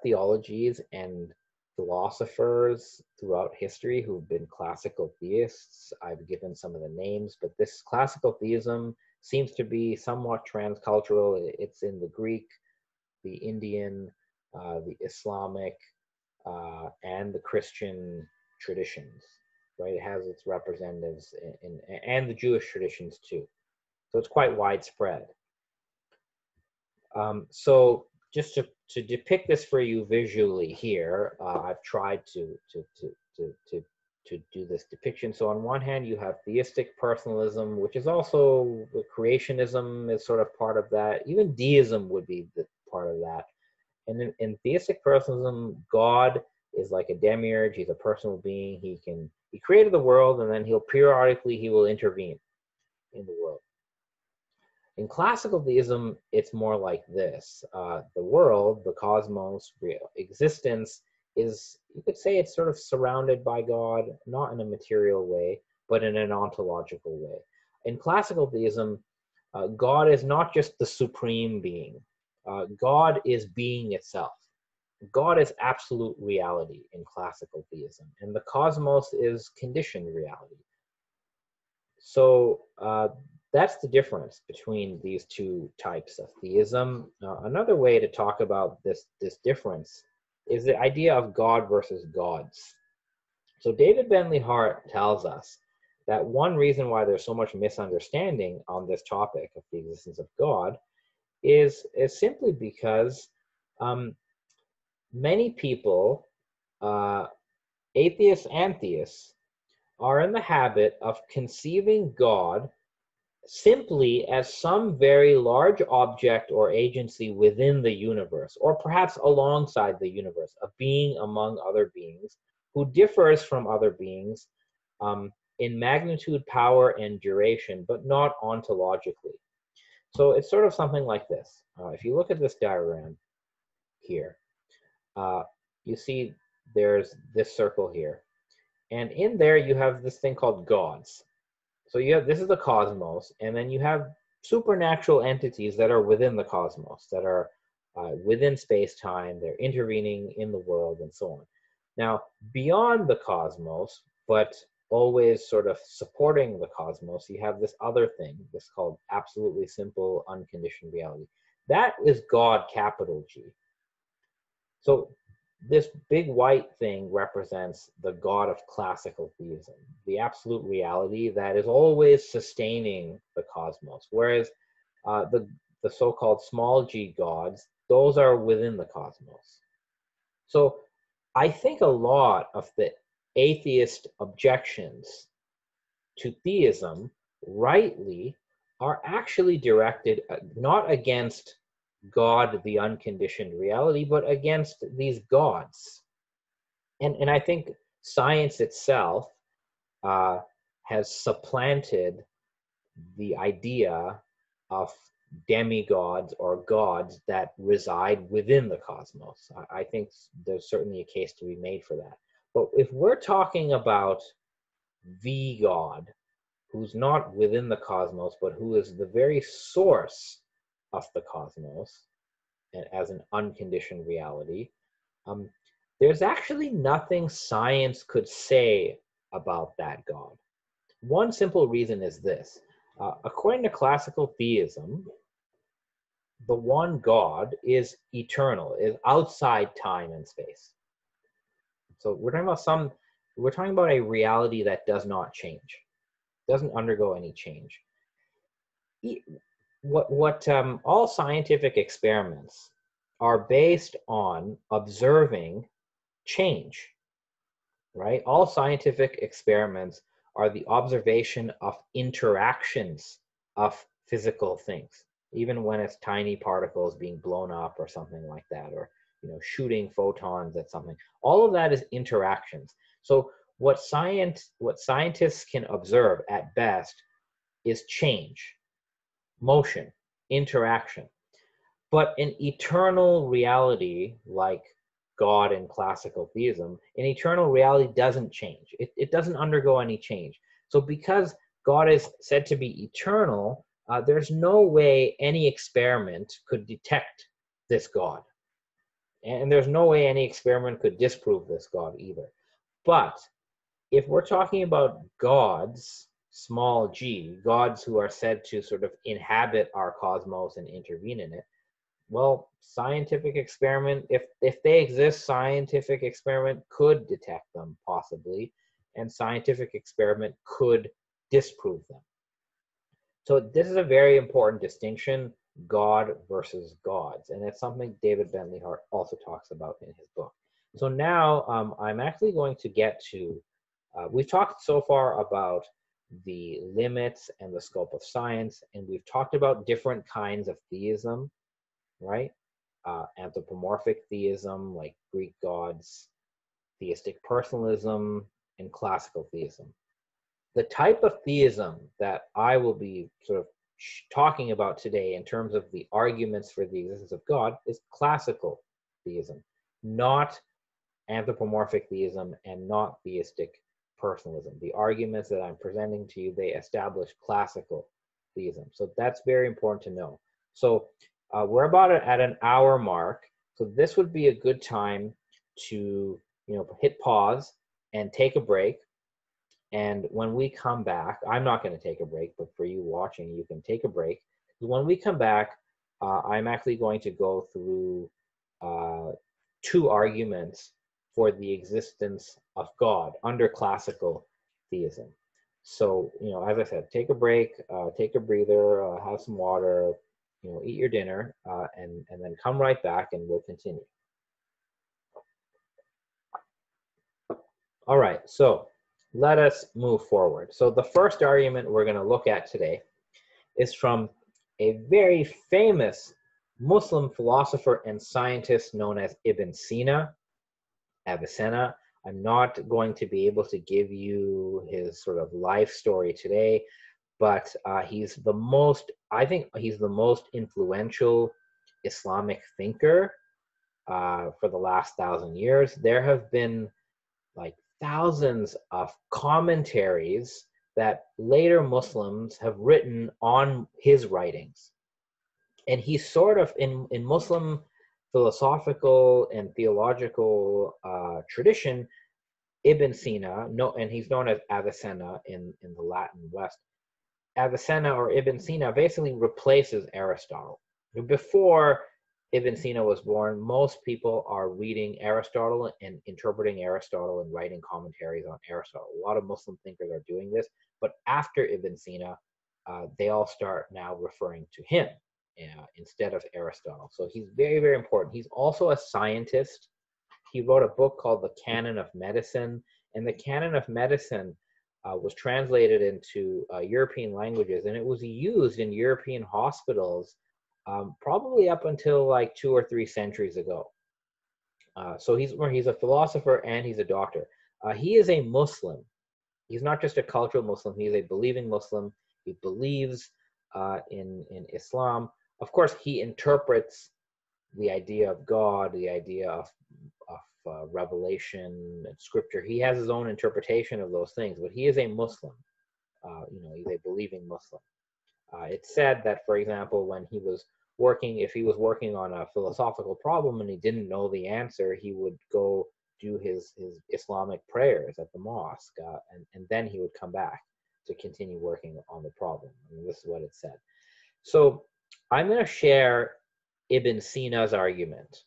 theologies and philosophers throughout history who've been classical theists. I've given some of the names, but this classical theism seems to be somewhat transcultural. It's in the Greek, the Indian, the Islamic, and the Christian traditions, right? It has its representatives and the Jewish traditions too. So it's quite widespread. So just to depict this for you visually here, I've tried to do this depiction. So on one hand, you have theistic personalism, which is also creationism is sort of part of that. Even deism would be the part of that. And in theistic personalism, God is like a demiurge. He's a personal being. He created the world, and then he will intervene in the world. In classical theism, it's more like this. The world, the cosmos, real existence is, you could say it's sort of surrounded by God, not in a material way, but in an ontological way. In classical theism, God is not just the supreme being. God is being itself. God is absolute reality in classical theism, and the cosmos is conditioned reality. So that's the difference between these two types of theism. Another way to talk about this difference is the idea of God versus gods. So David Bentley Hart tells us that one reason why there's so much misunderstanding on this topic of the existence of God is simply because many people, atheists and theists, are in the habit of conceiving God simply as some very large object or agency within the universe, or perhaps alongside the universe, a being among other beings who differs from other beings in magnitude, power, and duration, but not ontologically. So it's sort of something like this. If you look at this diagram here, you see there's this circle here. And in there you have this thing called gods. So this is the cosmos, and then you have supernatural entities that are within the cosmos, that are within space-time, they're intervening in the world, and so on. Now, beyond the cosmos, but always sort of supporting the cosmos, you have this other thing, this called absolutely simple, unconditioned reality. That is God, capital G. So this big white thing represents the God of classical theism, the absolute reality that is always sustaining the cosmos, whereas the so-called small g gods, those are within the cosmos. So I think a lot of the atheist objections to theism, rightly, are actually directed not against God, the unconditioned reality, but against these gods. And I think science itself has supplanted the idea of demigods or gods that reside within the cosmos. I think there's certainly a case to be made for that. But if we're talking about the God, who's not within the cosmos, but who is the very source of the cosmos, and as an unconditioned reality, there's actually nothing science could say about that God. One simple reason is this. According to classical theism, the one God is eternal, is outside time and space. So we're talking about a reality that does not change, doesn't undergo any change. What all scientific experiments are based on observing change, right? All scientific experiments are the observation of interactions of physical things, even when it's tiny particles being blown up or something like that, or shooting photons at something. All of that is interactions. So what scientists can observe at best is change, motion, interaction. But an eternal reality like God in classical theism, an eternal reality doesn't change. It doesn't undergo any change. So because God is said to be eternal, there's no way any experiment could detect this God. And there's no way any experiment could disprove this God either. But if we're talking about gods, small g, gods who are said to sort of inhabit our cosmos and intervene in it, well, scientific experiment, if they exist, scientific experiment could detect them, possibly, and scientific experiment could disprove them. So this is a very important distinction, God versus gods, and it's something David Bentley Hart also talks about in his book. So now I'm actually going to get to, we've talked so far about the limits and the scope of science, and we've talked about different kinds of theism, right? Anthropomorphic theism, like Greek gods, theistic personalism, and classical theism. The type of theism that I will be sort of talking about today in terms of the arguments for the existence of God is classical theism, not anthropomorphic theism and not theistic personalism. The arguments that I'm presenting to you, they establish classical theism. So that's very important to know. So we're about at an hour mark. So this would be a good time to hit pause and take a break. And when we come back, I'm not going to take a break, but for you watching, you can take a break. When we come back, I'm actually going to go through two arguments for the existence of God under classical theism. So, as I said, take a break, take a breather, have some water, eat your dinner, and then come right back and we'll continue. All right, so let us move forward. So the first argument we're going to look at today is from a very famous Muslim philosopher and scientist known as Ibn Sina, Avicenna. I'm not going to be able to give you his sort of life story today, but he's the most influential Islamic thinker for the last 1,000 years. There have been like thousands of commentaries that later Muslims have written on his writings. And he's sort of, in Muslim philosophical and theological tradition, Ibn Sina, and he's known as Avicenna in the Latin West, Avicenna or Ibn Sina basically replaces Aristotle. Before Ibn Sina was born, most people are reading Aristotle and interpreting Aristotle and writing commentaries on Aristotle. A lot of Muslim thinkers are doing this, but after Ibn Sina, they all start now referring to him instead of Aristotle. So he's very, very important. He's also a scientist. He wrote a book called The Canon of Medicine, And the canon of medicine was translated into European languages, and it was used in European hospitals probably up until like 2 or 3 centuries ago. So he's a philosopher and he's a doctor. He is a Muslim. He's not just a cultural Muslim. He's a believing Muslim. He believes in Islam. Of course, he interprets the idea of God, the idea of revelation and scripture. He has his own interpretation of those things, but he is a Muslim. He's a believing Muslim. It's said that, for example, when he was working, if he was working on a philosophical problem and he didn't know the answer, he would go do his Islamic prayers at the mosque, and then he would come back to continue working on the problem. I mean, this is what it said. So I'm going to share Ibn Sina's argument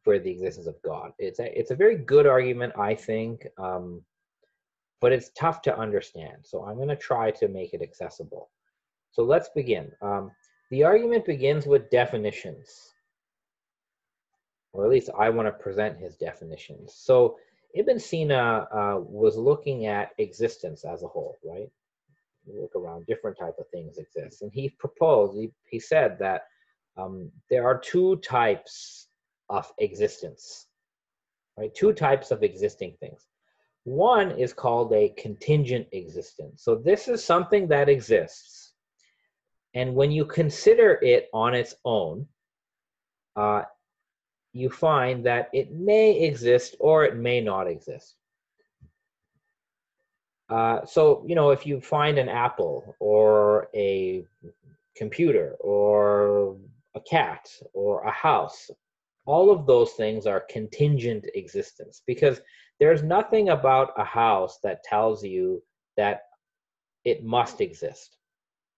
for the existence of God. It's a very good argument, I think, but it's tough to understand. So I'm going to try to make it accessible. So let's begin. The argument begins with definitions, or at least I want to present his definitions. So Ibn Sina was looking at existence as a whole, right? You look around, different type of things exist. And he proposed, he said that there are 2 types of existence, right? 2 types of existing things. One is called a contingent existence. So this is something that exists. And when you consider it on its own, you find that it may exist or it may not exist. So, if you find an apple or a computer or a cat or a house, all of those things are contingent existence, because there's nothing about a house that tells you that it must exist.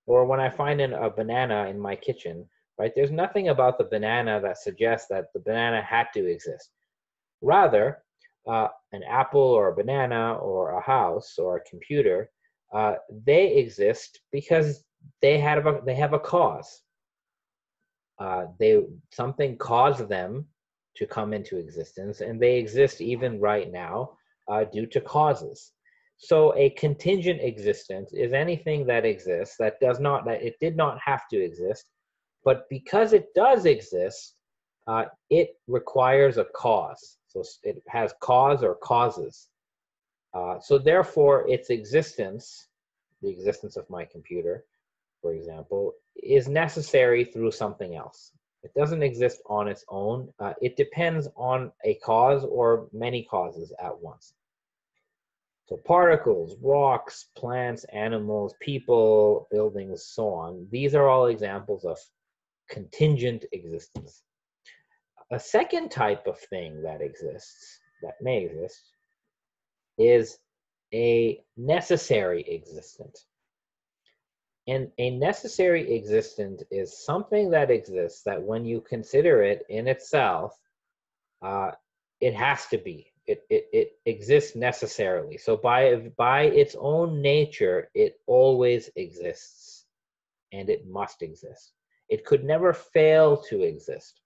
Or when I find a banana in my kitchen, right, there's nothing about the banana that suggests that the banana had to exist. Rather, an apple or a banana or a house or a computer, they exist because they have a cause. Something caused them to come into existence, and they exist even right now due to causes. So a contingent existence is anything that exists that it did not have to exist, but because it does exist, it requires a cause. So it has cause or causes. So therefore, its existence, the existence of my computer, for example, is necessary through something else. It doesn't exist on its own. It depends on a cause or many causes at once. So particles, rocks, plants, animals, people, buildings, so on. These are all examples of contingent existence. A second type of thing that exists, that may exist, is a necessary existent. And a necessary existent is something that exists that when you consider it in itself, it has to be. It exists necessarily. So by its own nature, it always exists, and it must exist. It could never fail to exist.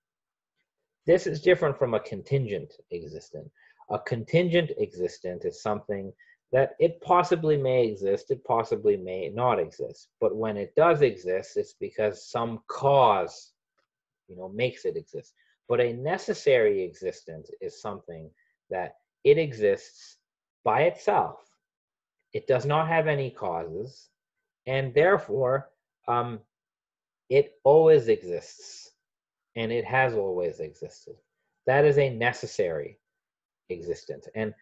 This is different from a contingent existent. A contingent existent is something that it possibly may exist, it possibly may not exist. But when it does exist, it's because some cause, makes it exist. But a necessary existence is something that it exists by itself. It does not have any causes, and therefore, it always exists, and it has always existed. That is a necessary existence. And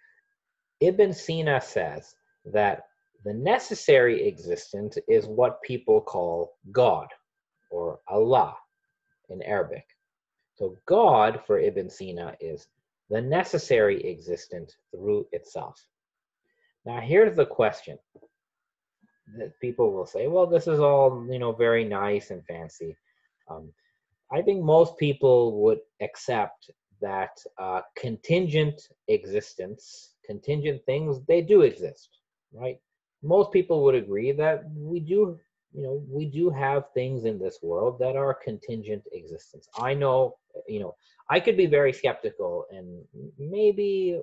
Ibn Sina says that the necessary existence is what people call God, or Allah in Arabic. So God, for Ibn Sina, is the necessary existence through itself. Now here's the question that people will say, well, this is all, very nice and fancy. I think most people would accept that contingent existence, contingent things, they do exist, right? Most people would agree that we do have things in this world that are contingent existence. I know, I could be very skeptical and maybe,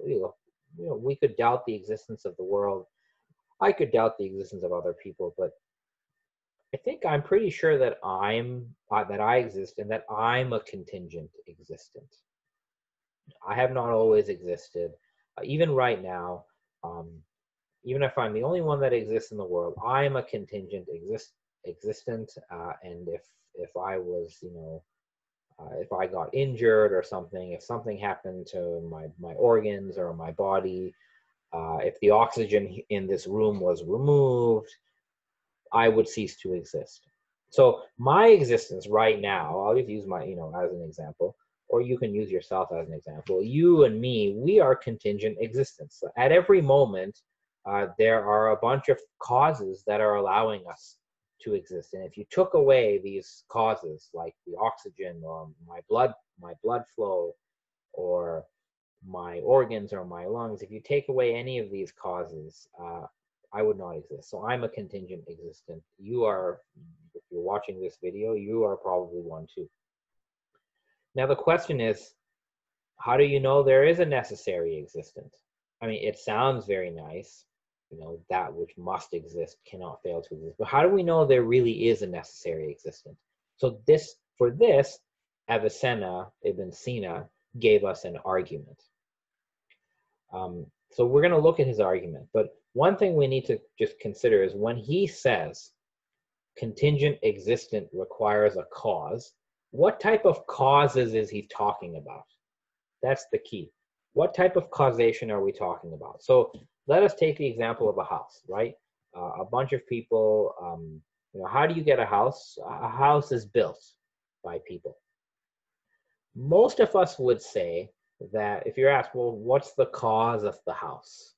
we could doubt the existence of the world. I could doubt the existence of other people, but I think I'm pretty sure that I exist and that I'm a contingent existent. I have not always existed. Even right now, um, even if I'm the only one that exists in the world, I'm a contingent existent. And if I was, if I got injured or something, if something happened to my organs or my body, if the oxygen in this room was removed, I would cease to exist. So my existence right now, I'll just use my, as an example, or you can use yourself as an example. You and me, we are contingent existence. So at every moment, there are a bunch of causes that are allowing us to exist. And if you took away these causes, like the oxygen or my blood flow, or my organs or my lungs, if you take away any of these causes, I would not exist. So I'm a contingent existent. You are, if you're watching this video, you are probably one too. Now the question is, how do you know there is a necessary existent? I mean, it sounds very nice, that which must exist cannot fail to exist. But how do we know there really is a necessary existent? So for this, Avicenna, Ibn Sina, gave us an argument. So we're going to look at his argument. But one thing we need to just consider is when he says contingent existent requires a cause, what type of causes is he talking about? That's the key. What type of causation are we talking about? So let us take the example of a house, right? A bunch of people, how do you get a house? A house is built by people. Most of us would say that if you're asked, well, what's the cause of the house,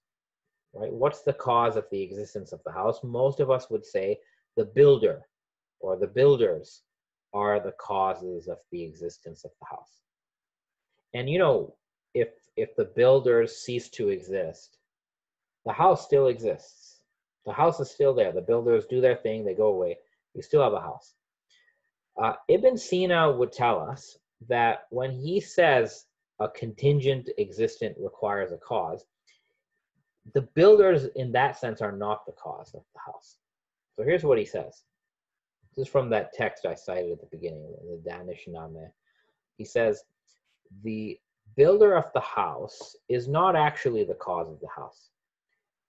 right? What's the cause of the existence of the house? Most of us would say the builder or the builders are the causes of the existence of the house. And if the builders cease to exist, the house still exists. The house is still there. The builders do their thing, they go away. You still have a house. Ibn Sina would tell us that when he says a contingent existent requires a cause, the builders in that sense are not the cause of the house. So here's what he says. This is from that text I cited at the beginning, the Danishnameh. He says, the builder of the house is not actually the cause of the house,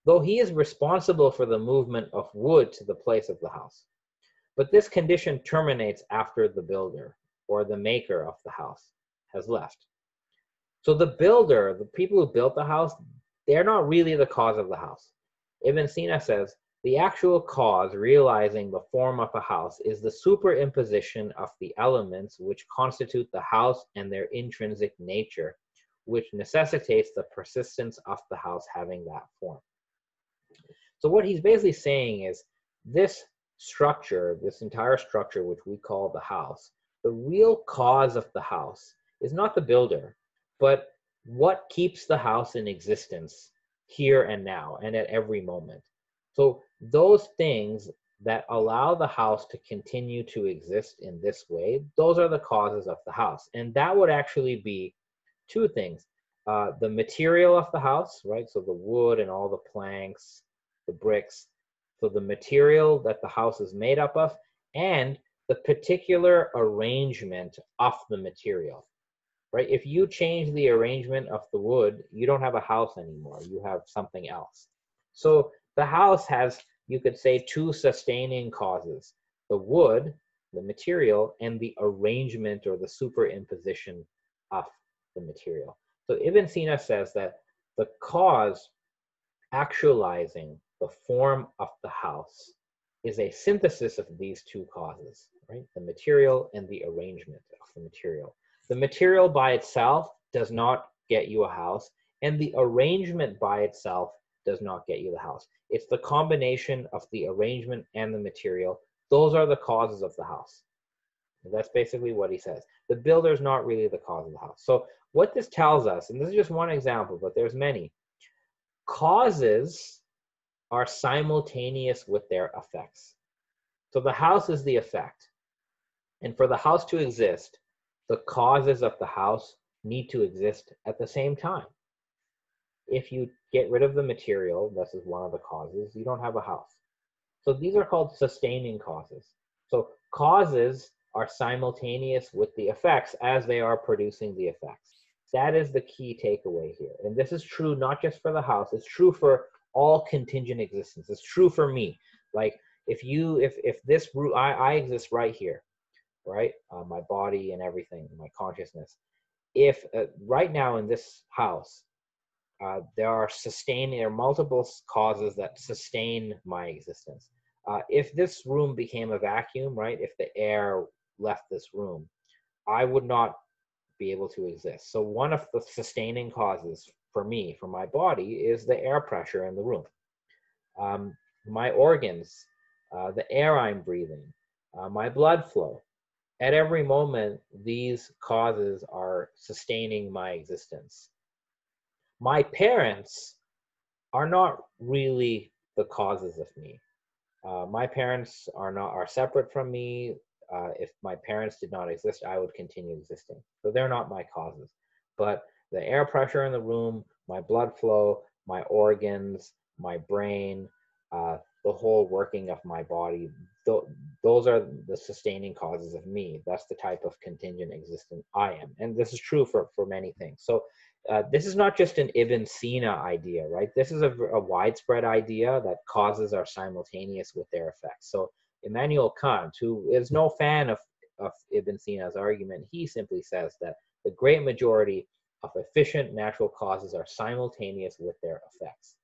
though he is responsible for the movement of wood to the place of the house. But this condition terminates after the builder or the maker of the house has left. So the builder, the people who built the house, they're not really the cause of the house. Ibn Sina says, the actual cause realizing the form of a house is the superimposition of the elements which constitute the house and their intrinsic nature, which necessitates the persistence of the house having that form. So what he's basically saying is this structure, this entire structure which we call the house, the real cause of the house is not the builder, but what keeps the house in existence here and now and at every moment. So those things that allow the house to continue to exist in this way, those are the causes of the house. And that would actually be two things. The material of the house, right? So the wood and all the planks, the bricks. So the material that the house is made up of, and the particular arrangement of the material, right? If you change the arrangement of the wood, you don't have a house anymore. You have something else. So the house has, you could say, two sustaining causes: the wood, the material, and the arrangement or the superimposition of the material. So Ibn Sina says that the cause actualizing the form of the house is a synthesis of these two causes, right? The material and the arrangement of the material. The material by itself does not get you a house, and the arrangement by itself does not get you the house. It's the combination of the arrangement and the material. Those are the causes of the house. And that's basically what he says. The builder is not really the cause of the house. So what this tells us, and this is just one example, but there's many, causes are simultaneous with their effects. So the house is the effect. And for the house to exist, the causes of the house need to exist at the same time. if you get rid of the material, this is one of the causes, you don't have a house. So these are called sustaining causes. So causes are simultaneous with the effects as they are producing the effects. That is the key takeaway here. And this is true not just for the house, it's true for all contingent existence. It's true for me. Like if this root, I exist right here, right? My body and everything, my consciousness. If right now in this house, there are multiple causes that sustain my existence. If this room became a vacuum, right? If the air left this room, I would not be able to exist. So one of the sustaining causes for me, for my body, is the air pressure in the room. My organs, the air I'm breathing, my blood flow. At every moment, these causes are sustaining my existence. My parents are not really the causes of me. My parents are separate from me. If my parents did not exist, I would continue existing. So they're not my causes. But the air pressure in the room, my blood flow, my organs, my brain, the whole working of my body, those are the sustaining causes of me. That's the type of contingent existence I am. And this is true for many things. So this is not just an Ibn Sina idea, right? This is a widespread idea that causes are simultaneous with their effects. So Immanuel Kant, who is no fan of Ibn Sina's argument, he simply says that the great majority of efficient natural causes are simultaneous with their effects.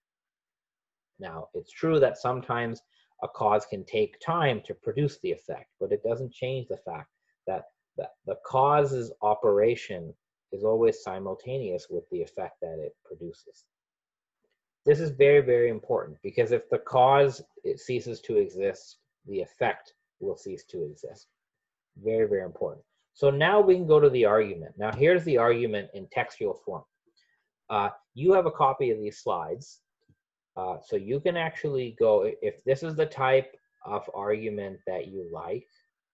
Now, it's true that sometimes a cause can take time to produce the effect, but it doesn't change the fact that the cause's operation is always simultaneous with the effect that it produces. This is very, very important, because if the cause ceases to exist, the effect will cease to exist. Very, very important. So now we can go to the argument. Now here's the argument in textual form. You have a copy of these slides. So you can actually go, if this is the type of argument that you like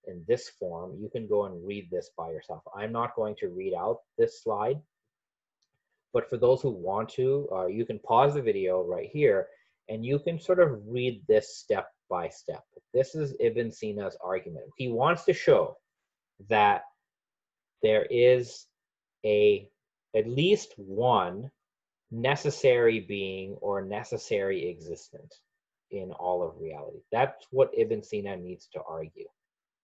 in this form, you can go and read this by yourself. I'm not going to read out this slide, but for those who want to, you can pause the video right here and you can sort of read this step by step. This is Ibn Sina's argument. He wants to show that there is at least one necessary being or necessary existent in all of reality. That's what Ibn Sina needs to argue.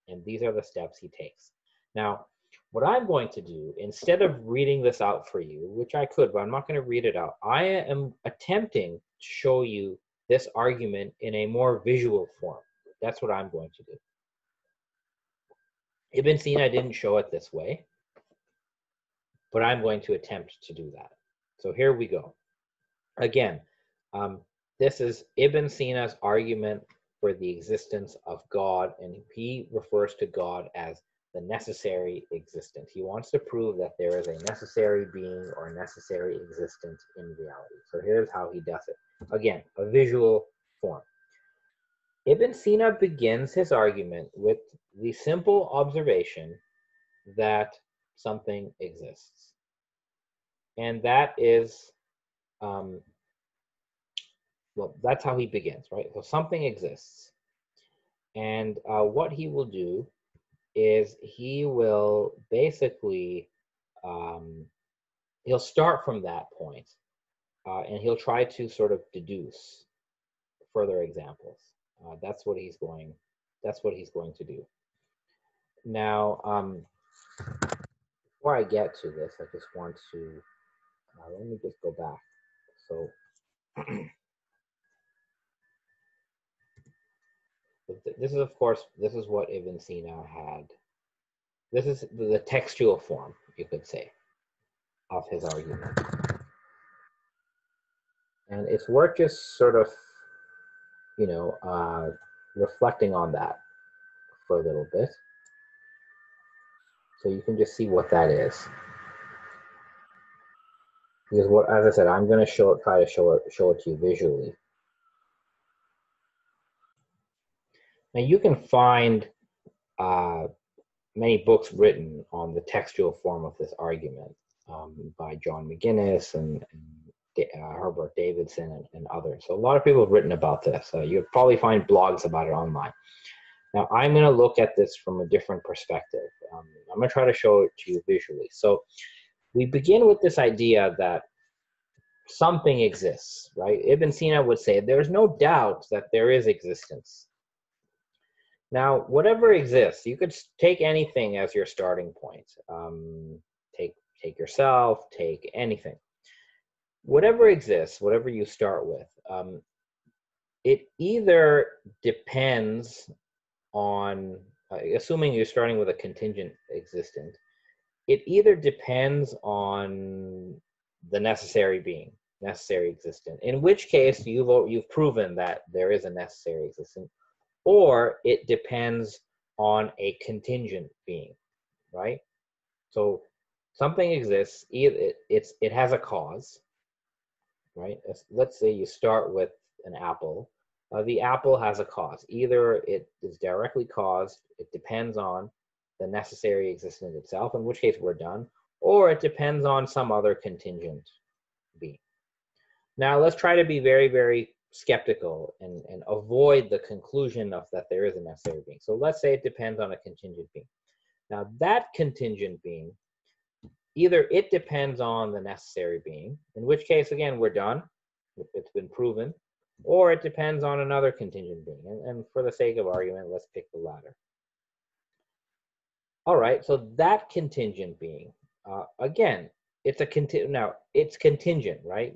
And these are the steps he takes. Now, what I'm going to do, instead of reading this out for you, which I could, but I'm not going to read it out, I am attempting to show you this argument in a more visual form. That's what I'm going to do. Ibn Sina didn't show it this way, but I'm going to attempt to do that. So here we go. Again, this is Ibn Sina's argument for the existence of God, and he refers to God as the necessary existent. He wants to prove that there is a necessary being or necessary existence in reality. So here's how he does it. Again, a visual form. Ibn Sina begins his argument with the simple observation that something exists. And that is, well, that's how he begins, right? So something exists. And what he will do is he will basically, he'll start from that point, and he'll try to sort of deduce further examples. That's what he's going to do. Now, before I get to this, I just want to, let me just go back. So, this is, of course, this is what Ibn Sina had. This is the textual form, you could say, of his argument. And it's worth just sort of, you know, reflecting on that for a little bit. So you can just see what that is. Because what, as I said, I'm going to try to show it to you visually. Now you can find many books written on the textual form of this argument by John McGinnis and Herbert Davidson and others. So a lot of people have written about this. You'll probably find blogs about it online. Now, I'm going to look at this from a different perspective. I'm going to try to show it to you visually. So we begin with this idea that something exists, right? Ibn Sina would say there's no doubt that there is existence. Now, whatever exists, you could take anything as your starting point. Take yourself, take anything. Whatever exists, whatever you start with, it either depends on, assuming you're starting with a contingent existent, it either depends on the necessary being, necessary existent, in which case you've proven that there is a necessary existent, or it depends on a contingent being, right? So something exists, it has a cause, right? Let's say you start with an apple. The apple has a cause. Either it is directly caused, it depends on the necessary existence itself, in which case we're done, or it depends on some other contingent being. Now let's try to be very, very skeptical and avoid the conclusion of that there is a necessary being. So let's say it depends on a contingent being. Now that contingent being, either it depends on the necessary being, in which case, again, we're done, it's been proven, or it depends on another contingent being. And for the sake of argument, let's pick the latter. All right, so that contingent being, again, it's contingent, right?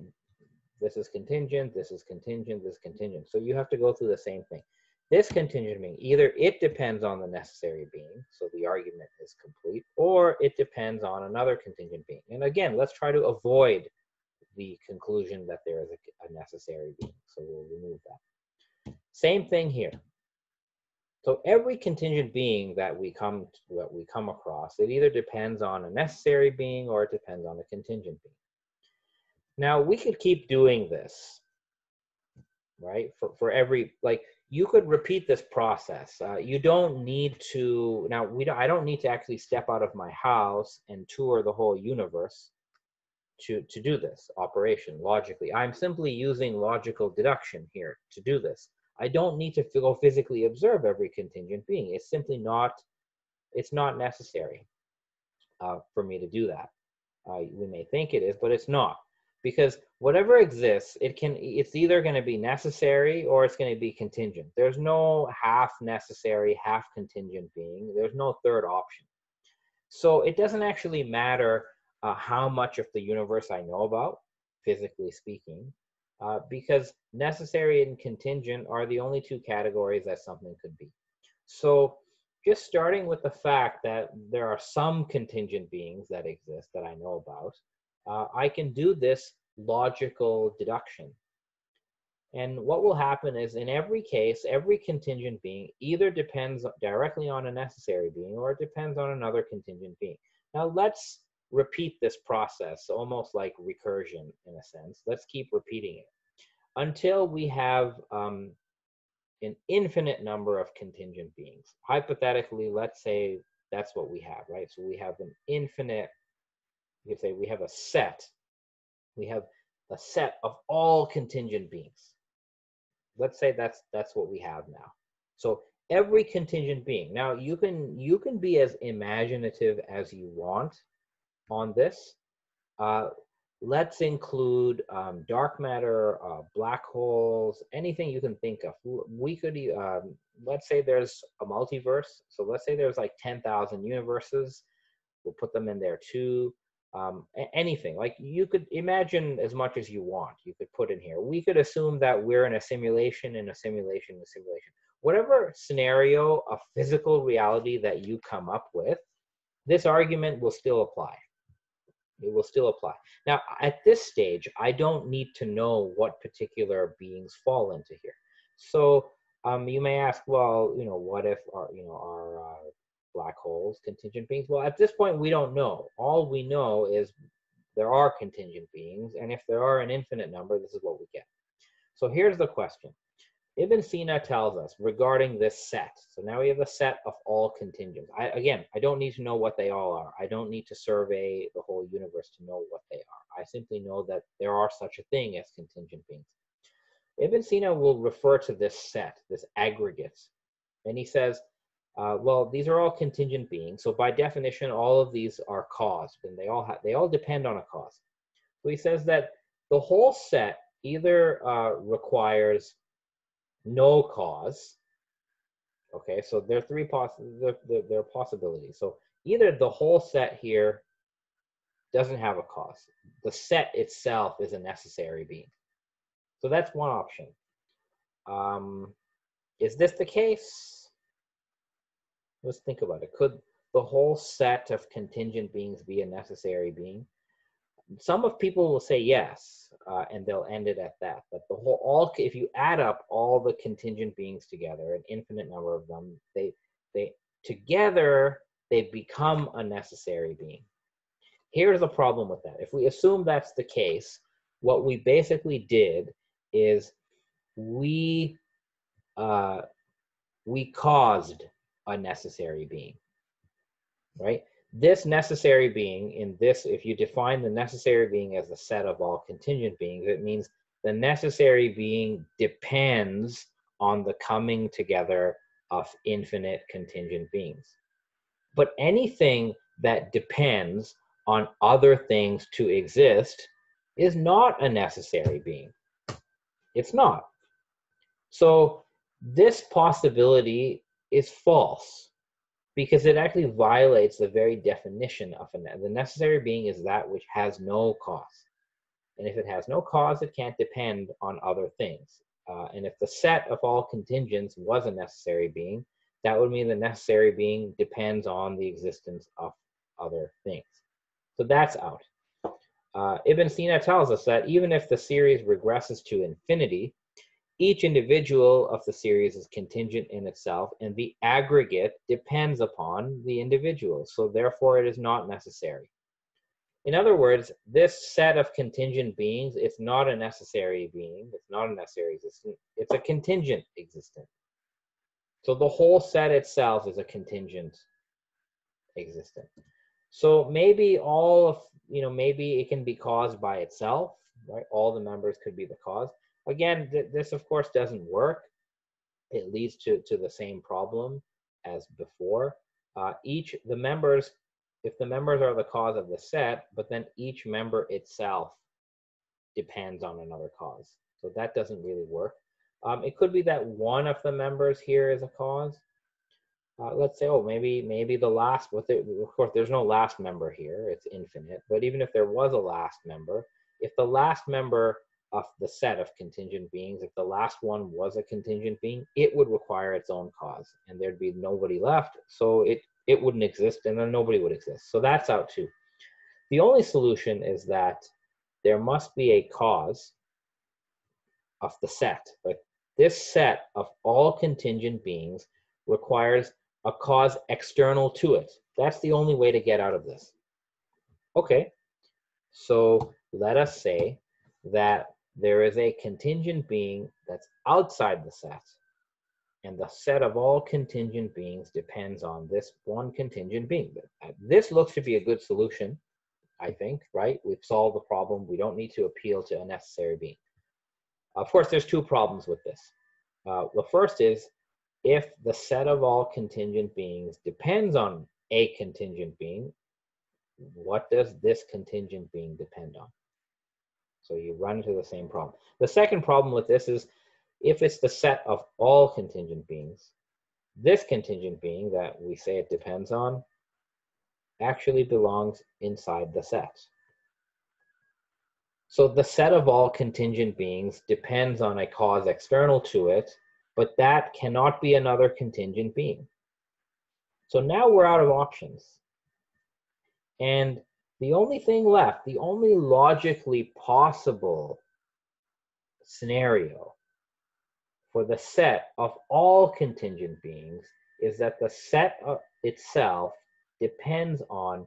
This is contingent, this is contingent, this is contingent. So you have to go through the same thing. This contingent being, either it depends on the necessary being, so the argument is complete, or it depends on another contingent being. And again, let's try to avoid the conclusion that there is a necessary being. So we'll remove that. Same thing here. So every contingent being that we come across, it either depends on a necessary being or it depends on a contingent being. Now we could keep doing this, right? For every, like, you could repeat this process. You don't need to, I don't need to actually step out of my house and tour the whole universe to do this operation logically. I'm simply using logical deduction here to do this. I don't need to go physically observe every contingent being. It's simply not, it's not necessary for me to do that. We may think it is, but it's not. Because whatever exists, it's either going to be necessary or it's going to be contingent. There's no half necessary, half contingent being. There's no third option. So it doesn't actually matter how much of the universe I know about, physically speaking, because necessary and contingent are the only two categories that something could be. So just starting with the fact that there are some contingent beings that exist that I know about, I can do this logical deduction. And what will happen is, in every case, every contingent being either depends directly on a necessary being or it depends on another contingent being. Now let's repeat this process, almost like recursion in a sense. Let's keep repeating it until we have an infinite number of contingent beings. Hypothetically, let's say that's what we have, right? So we have an infinite, you could say we have a set. We have a set of all contingent beings. Let's say that's what we have now. So every contingent being. Now you can be as imaginative as you want on this. Let's include dark matter, black holes, anything you can think of. We could, let's say there's a multiverse. So let's say there's like 10,000 universes. We'll put them in there too. Anything, like you could imagine as much as you want, you could put in here. We could assume that we're in a simulation, Whatever scenario of physical reality that you come up with, this argument will still apply. It will still apply. Now, at this stage, I don't need to know what particular beings fall into here. So you may ask, well, what if our black holes, contingent beings? Well, at this point, we don't know. All we know is there are contingent beings, and if there are an infinite number, this is what we get. So here's the question. Ibn Sina tells us regarding this set. So now we have a set of all contingents. Again, I don't need to know what they all are. I don't need to survey the whole universe to know what they are. I simply know that there are such a thing as contingent beings. Ibn Sina will refer to this set, this aggregate, and he says, well, these are all contingent beings. So by definition, all of these are caused, and they all depend on a cause. So he says that the whole set either requires no cause. Okay, so there are there are possibilities. So either the whole set here doesn't have a cause. The set itself is a necessary being. So that's one option. Is this the case? Let's think about it. Could the whole set of contingent beings be a necessary being? Some of people will say yes, and they'll end it at that. But if you add up all the contingent beings together, an infinite number of them, together they become a necessary being. Here's the problem with that. If we assume that's the case, what we basically did is we caused a necessary being, right? This necessary being if you define the necessary being as the set of all contingent beings, it means the necessary being depends on the coming together of infinite contingent beings. But anything that depends on other things to exist is not a necessary being. It's not. So this possibility is false, because it actually violates the very definition of the necessary being is that which has no cause. And if it has no cause, it can't depend on other things. And if the set of all contingents was a necessary being, that would mean the necessary being depends on the existence of other things. So that's out. Ibn Sina tells us that even if the series regresses to infinity, each individual of the series is contingent in itself, and the aggregate depends upon the individual. So therefore, it is not necessary. In other words, this set of contingent beings, it's not a necessary being. It's not a necessary existent. It's a contingent existent. So the whole set itself is a contingent existent. So maybe maybe it can be caused by itself, right? All the members could be the cause. Again, this of course doesn't work. It leads to the same problem as before. If the members are the cause of the set, but then each member itself depends on another cause. So that doesn't really work. It could be that one of the members here is a cause. Let's say, maybe the last, of course, there's no last member here, it's infinite. But even if there was a last member, if the last member of the set of contingent beings, if the last one was a contingent being, it would require its own cause, and there'd be nobody left, so it wouldn't exist, and then nobody would exist. So that's out too. The only solution is that there must be a cause of the set. But this set of all contingent beings requires a cause external to it. That's the only way to get out of this. Okay, so let us say that there is a contingent being that's outside the set, and the set of all contingent beings depends on this one contingent being. This looks to be a good solution, I think, right? We've solved the problem. We don't need to appeal to a necessary being. Of course, there's two problems with this. The first is, if the set of all contingent beings depends on a contingent being, what does this contingent being depend on? So you run into the same problem. The second problem with this is, if it's the set of all contingent beings, this contingent being that we say it depends on actually belongs inside the set. So the set of all contingent beings depends on a cause external to it, but that cannot be another contingent being. So now we're out of options. And the only thing left, the only logically possible scenario for the set of all contingent beings is that the set itself depends on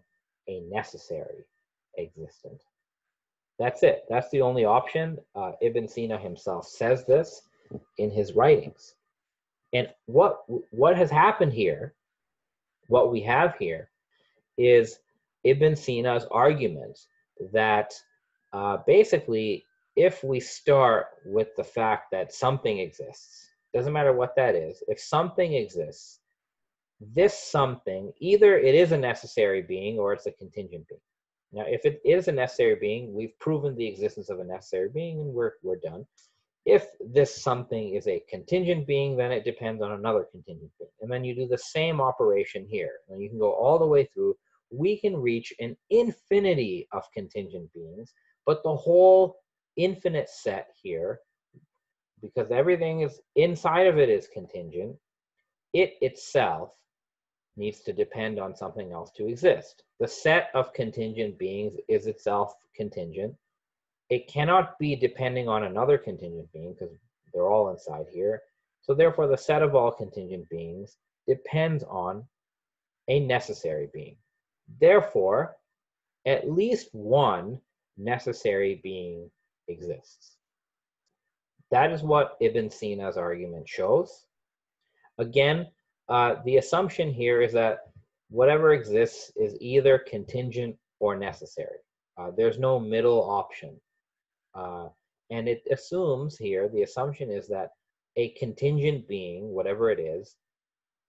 a necessary existent. That's it. That's the only option. Ibn Sina himself says this. in his writings. And what has happened here, what we have here, is Ibn Sina's argument that basically, if we start with the fact that something exists, doesn't matter what that is, if something exists, this something, either it is a necessary being or it's a contingent being. Now, if it is a necessary being, we've proven the existence of a necessary being and we're done. If this something is a contingent being, then it depends on another contingent being. And then you do the same operation here. And you can go all the way through. We can reach an infinity of contingent beings, but the whole infinite set here, because everything is inside of it is contingent, it itself needs to depend on something else to exist. The set of contingent beings is itself contingent. It cannot be depending on another contingent being because they're all inside here. So therefore, the set of all contingent beings depends on a necessary being. Therefore, at least one necessary being exists. That is what Ibn Sina's argument shows. Again, the assumption here is that whatever exists is either contingent or necessary. There's no middle option. And it assumes here, the assumption is that a contingent being, whatever it is,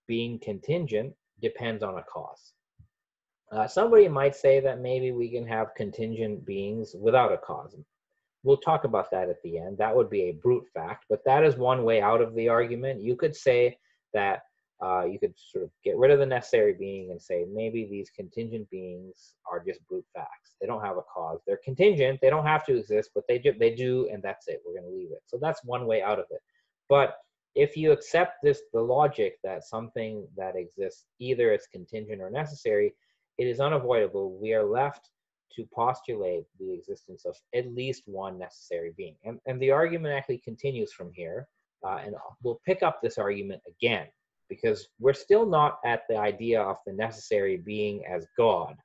being contingent depends on a cause. Somebody might say that maybe we can have contingent beings without a cause. We'll talk about that at the end. That would be a brute fact, but that is one way out of the argument. You could say that you could sort of get rid of the necessary being and say maybe these contingent beings are just brute facts. They don't have a cause. They're contingent. They don't have to exist, but they do, and that's it. We're going to leave it. So that's one way out of it. But if you accept the logic that something that exists, either it's contingent or necessary, it is unavoidable. We are left to postulate the existence of at least one necessary being. And the argument actually continues from here. And we'll pick up this argument again, because we're still not at the idea of the necessary being as God.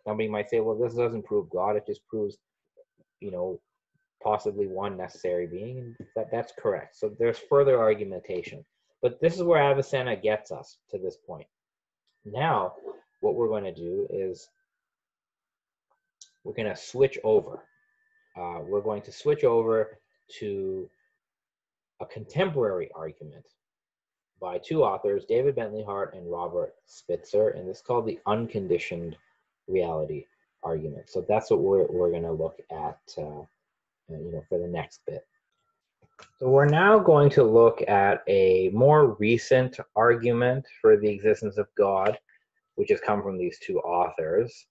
Somebody might say, well, this doesn't prove God. It just proves, possibly one necessary being. And that's correct. So there's further argumentation. But this is where Avicenna gets us to this point. Now, what we're going to do is we're going to switch over. We're going to switch over to a contemporary argument by two authors, David Bentley Hart and Robert Spitzer, and it's called the unconditioned reality argument. So that's what we're going to look at, for the next bit. So we're now going to look at a more recent argument for the existence of God, which has come from these two authors.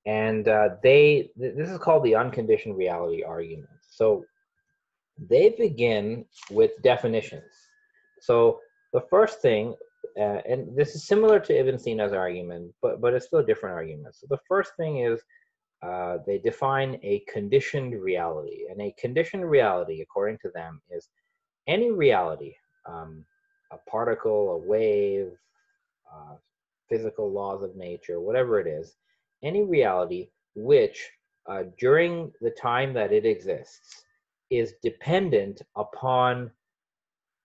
And this is called the unconditioned reality argument. So they begin with definitions. So the first thing, and this is similar to Ibn Sina's argument, but it's still a different argument. So the first thing is they define a conditioned reality. And a conditioned reality, according to them, is any reality, a particle, a wave, physical laws of nature, whatever it is, any reality which during the time that it exists is dependent upon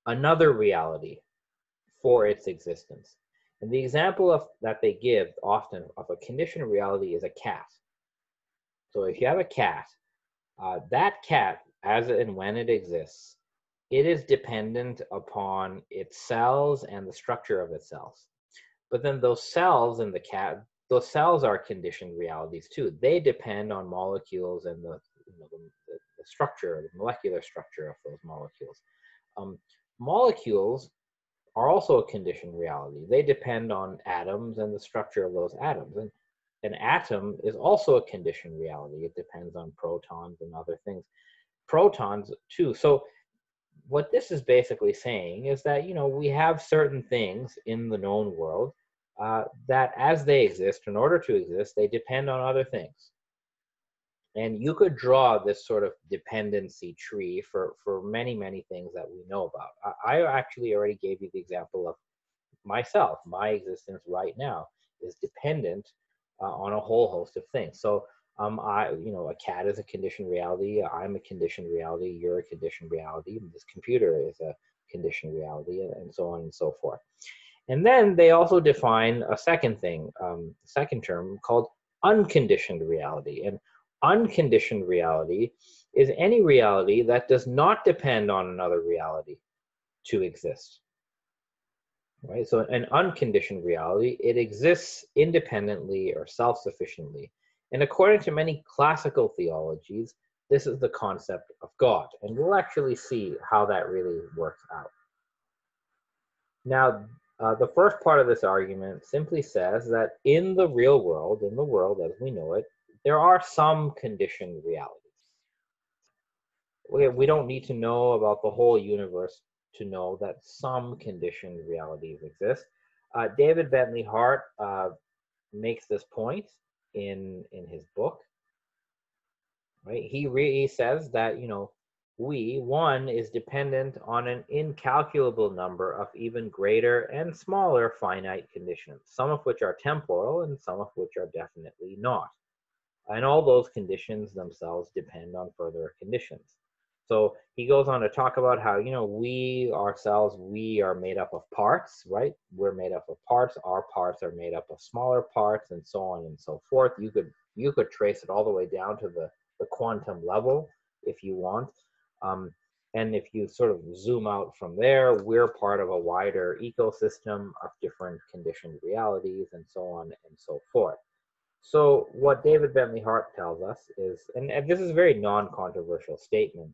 another reality for its existence. And the example that they give often of a conditioned reality is a cat. So if you have a cat, that cat, as and when it exists, it is dependent upon its cells and the structure of its cells. But then those cells in the cat, those cells are conditioned realities too. They depend on molecules and the structure, the molecular structure of those molecules. Molecules are also a conditioned reality. They depend on atoms and the structure of those atoms. And an atom is also a conditioned reality. It depends on protons and other things. Protons too. So what this is basically saying is that, we have certain things in the known world that as they exist, in order to exist, they depend on other things. And you could draw this sort of dependency tree for many, many things that we know about. I actually already gave you the example of myself. My existence right now is dependent on a whole host of things. So A cat is a conditioned reality. I'm a conditioned reality. You're a conditioned reality. This computer is a conditioned reality, and so on and so forth. And then they also define a second thing, second term called unconditioned reality. And unconditioned reality is any reality that does not depend on another reality to exist. Right? So an unconditioned reality, it exists independently or self-sufficiently. And according to many classical theologies, this is the concept of God. And we'll actually see how that really works out. Now, the first part of this argument simply says that in the real world, in the world as we know it, there are some conditioned realities. We don't need to know about the whole universe to know that some conditioned realities exist. David Bentley Hart makes this point in his book. Right? He says that one is dependent on an incalculable number of even greater and smaller finite conditions, some of which are temporal and some of which are definitely not. And all those conditions themselves depend on further conditions. So he goes on to talk about how, we ourselves, we are made up of parts, right? We're made up of parts. Our parts are made up of smaller parts, and so on and so forth. You could trace it all the way down to the quantum level if you want. And if you sort of zoom out from there, we're part of a wider ecosystem of different conditioned realities, and so on and so forth. So what David Bentley Hart tells us is, and this is a very non-controversial statement,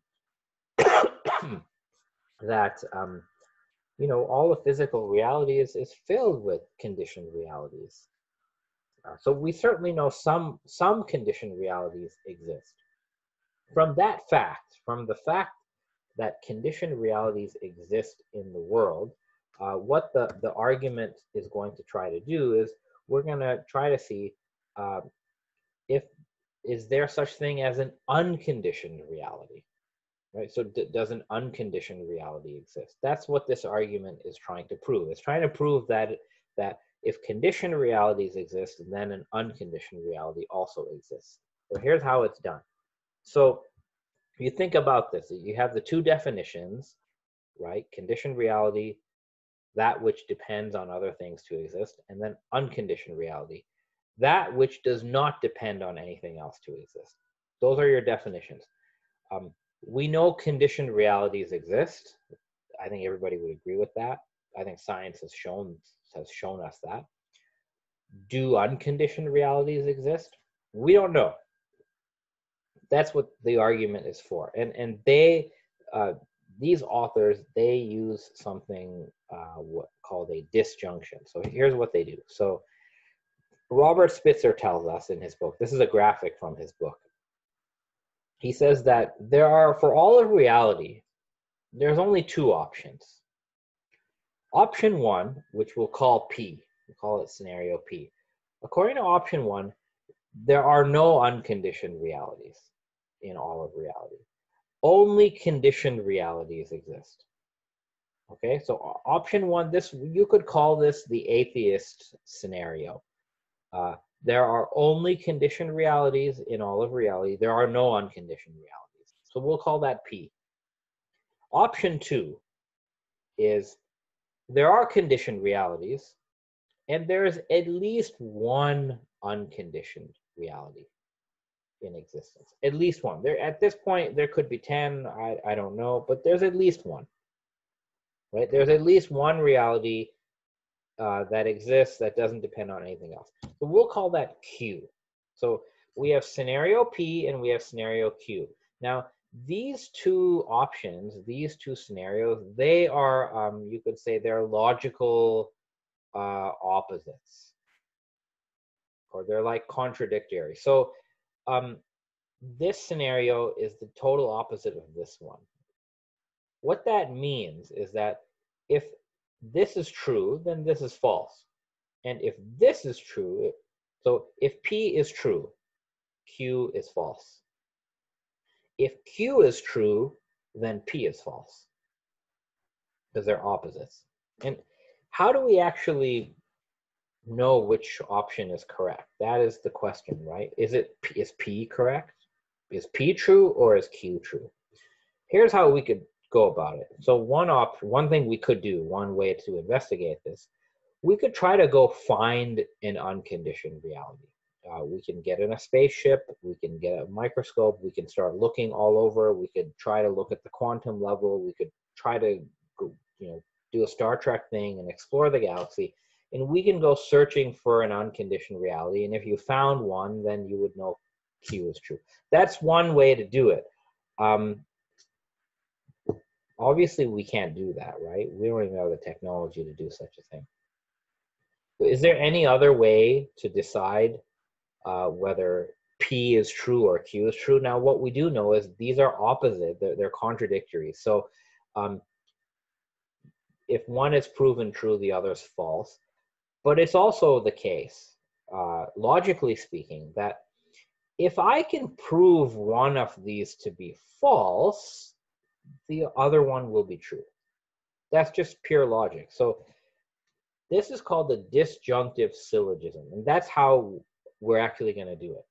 that all the physical reality is filled with conditioned realities. So we certainly know some conditioned realities exist. From the fact that conditioned realities exist in the world, what the argument is going to try to do is we're going to try to see is there such thing as an unconditioned reality, right? So does an unconditioned reality exist? That's what this argument is trying to prove. It's trying to prove that if conditioned realities exist, then an unconditioned reality also exists. So here's how it's done. So if you think about this, you have the two definitions, right? Conditioned reality, that which depends on other things to exist, and then unconditioned reality, that which does not depend on anything else to exist. Those are your definitions. We know conditioned realities exist. I think everybody would agree with that. I think science has shown us that. Do unconditioned realities exist? We don't know. That's what the argument is for. And they, these authors, they use something called a disjunction. So here's what they do. So Robert Spitzer tells us in his book, this is a graphic from his book. He says that there are, for all of reality, there's only two options. Option one, which we'll call P, we'll call it scenario P. According to option one, there are no unconditioned realities in all of reality. Only conditioned realities exist. Okay, so option one, you could call this the atheist scenario. There are only conditioned realities in all of reality. There are no unconditioned realities. So we'll call that P. Option two is there are conditioned realities, and there is at least one unconditioned reality in existence. At least one. There, at this point, there could be 10, I don't know, but there's at least one. Right? There's at least one reality that exists that doesn't depend on anything else. So we'll call that Q. So we have scenario P and we have scenario Q. Now, these two options, these two scenarios, they are, you could say they're logical opposites, or they're like contradictory. So this scenario is the total opposite of this one. What that means is that if this is true, then this is false. And if this is true, so if P is true, Q is false. If Q is true, then P is false, because they're opposites. And how do we actually know which option is correct. That is the question, right? Is P correct? Is P true or is Q true? Here's how we could go about it. So one thing we could do, one way to investigate this, we could try to go find an unconditioned reality. We can get in a spaceship, we can get a microscope, we can start looking all over, we could try to look at the quantum level, we could try to do a Star Trek thing and explore the galaxy, and we can go searching for an unconditioned reality, and if you found one, then you would know Q is true. That's one way to do it. Obviously, we can't do that, right? We don't even have the technology to do such a thing. Is there any other way to decide whether P is true or Q is true? Now, what we do know is these are opposite, they're contradictory. So if one is proven true, the other is false. But it's also the case, logically speaking, that if I can prove one of these to be false, the other one will be true. That's just pure logic. So this is called the disjunctive syllogism, and that's how we're actually going to do it.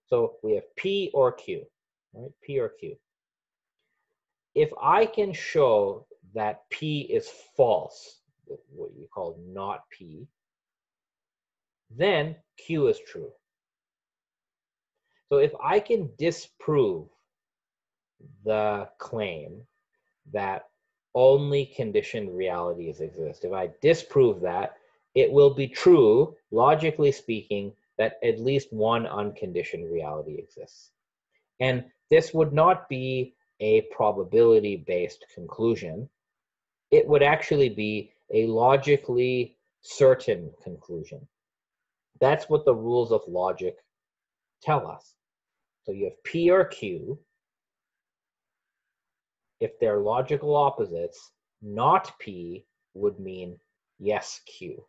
So we have P or Q, right? P or Q. If I can show that P is false, what you call not P, then Q is true. So if I can disprove the claim that only conditioned realities exist, if I disprove that, it will be true, logically speaking, that at least one unconditioned reality exists. And this would not be a probability-based conclusion. It would actually be a logically certain conclusion. That's what the rules of logic tell us. So you have P or Q. If they're logical opposites, not P would mean yes Q.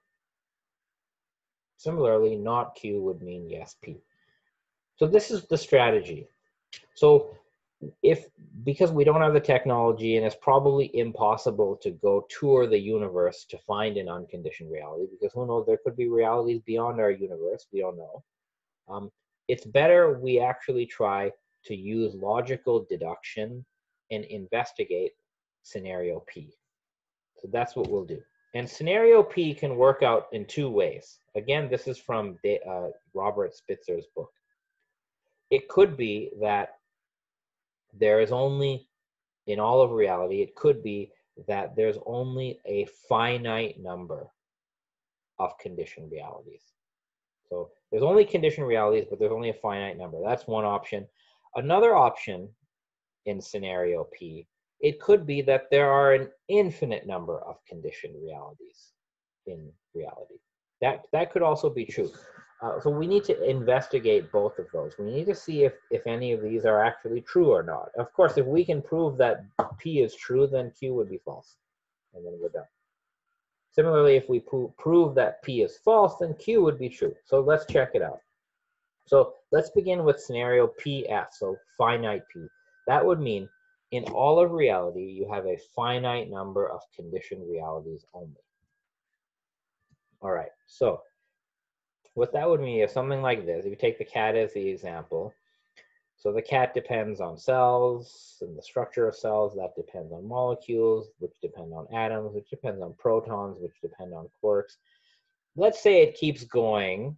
Similarly, not Q would mean yes P. So this is the strategy. So because we don't have the technology and it's probably impossible to go tour the universe to find an unconditioned reality, because who knows, there could be realities beyond our universe, we don't know. It's better we actually try to use logical deduction and investigate scenario P. So that's what we'll do. And scenario P can work out in two ways. Again, this is from Robert Spitzer's book. It could be that there is only, in all of reality, it could be that there's only a finite number of conditioned realities. So there's only conditioned realities, but there's only a finite number. That's one option. Another option in scenario P, it could be that there are an infinite number of conditioned realities in reality. That could also be true. So we need to investigate both of those. We need to see if any of these are actually true or not. Of course, if we can prove that P is true, then Q would be false, and then we're done. Similarly, if we prove that P is false, then Q would be true. So let's check it out. So let's begin with scenario PF, so finite P. That would mean in all of reality, you have a finite number of conditioned realities only. All right, so what that would mean is something like this. If you take the cat as the example, so the cat depends on cells and the structure of cells, that depends on molecules, which depend on atoms, which depends on protons, which depend on quarks. Let's say it keeps going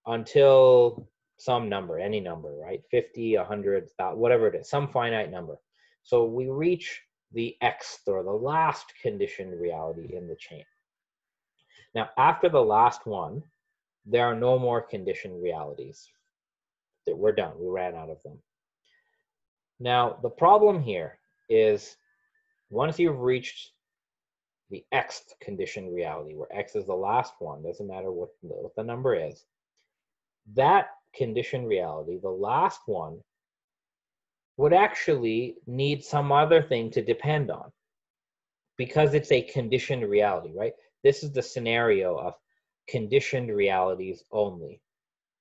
until some number, any number, right? 50, 100, whatever it is, some finite number. So we reach the Xth, or the last conditioned reality in the chain. Now, after the last one, there are no more conditioned realities. We're done. We ran out of them. Now, the problem here is once you've reached the Xth conditioned reality, where X is the last one, doesn't matter what the number is, that conditioned reality, the last one, would actually need some other thing to depend on, because it's a conditioned reality, right? This is the scenario of conditioned realities only.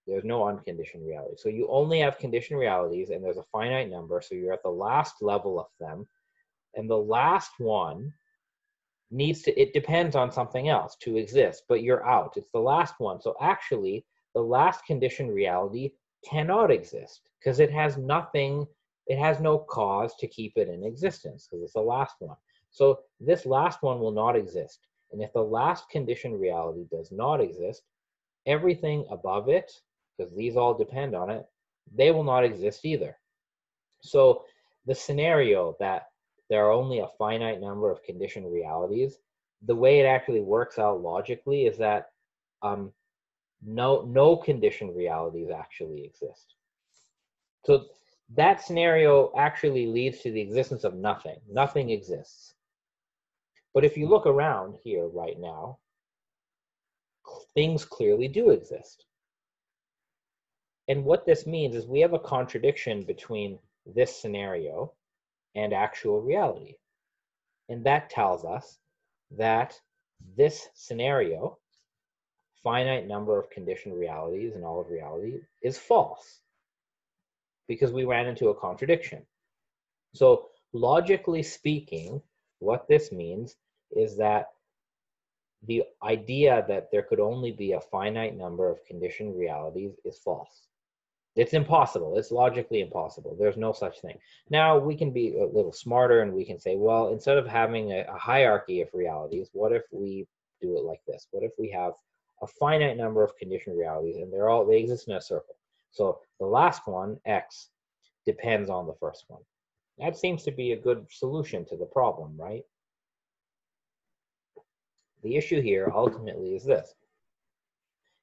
There's no unconditioned reality. So you only have conditioned realities, and there's a finite number, so you're at the last level of them. And the last one it depends on something else to exist, but you're out. It's the last one. So actually, the last conditioned reality cannot exist because it has nothing, it has no cause to keep it in existence because it's the last one. So this last one will not exist. And if the last conditioned reality does not exist, everything above it, because these all depend on it, they will not exist either. So the scenario that there are only a finite number of conditioned realities, the way it actually works out logically is that no conditioned realities actually exist. So that scenario actually leads to the existence of nothing. Nothing exists. But if you look around here right now, things clearly do exist. And what this means is we have a contradiction between this scenario and actual reality. And that tells us that this scenario, finite number of conditioned realities in all of reality, is false because we ran into a contradiction. So logically speaking, what this means is that the idea that there could only be a finite number of conditioned realities is false. It's impossible. It's logically impossible. There's no such thing. Now, we can be a little smarter and we can say, well, instead of having a hierarchy of realities, what if we do it like this? What if we have a finite number of conditioned realities and they exist in a circle? So the last one, X, depends on the first one. That seems to be a good solution to the problem, right? The issue here ultimately is this.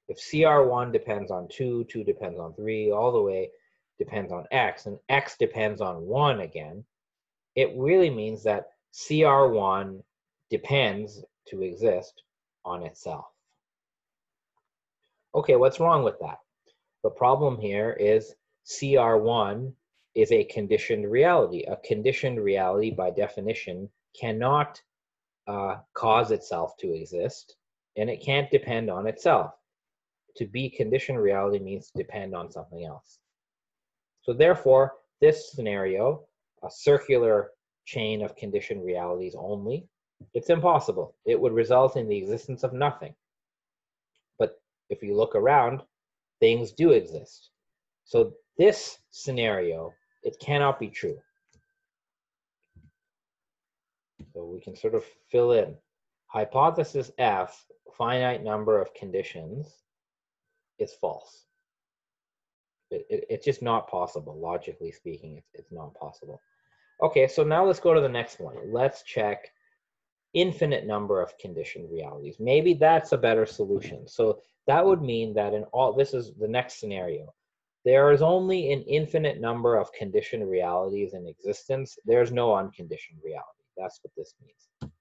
If CR1 depends on 2, 2 depends on 3, all the way depends on X, and X depends on 1 again, it really means that CR1 depends to exist on itself. Okay, what's wrong with that? The problem here is CR1 is a conditioned reality. A conditioned reality, by definition, cannot cause itself to exist, and it can't depend on itself. To be conditioned reality means to depend on something else. So therefore, this scenario, a circular chain of conditioned realities only, it's impossible. It would result in the existence of nothing. But if you look around, things do exist. So this scenario, it cannot be true. So we can sort of fill in. Hypothesis F, finite number of conditions, is false. It's just not possible. Logically speaking, it's not possible. Okay, so now let's go to the next one. Let's check infinite number of conditioned realities. Maybe that's a better solution. So that would mean that in all, this is the next scenario. There is only an infinite number of conditioned realities in existence. There's no unconditioned reality. That's what this means.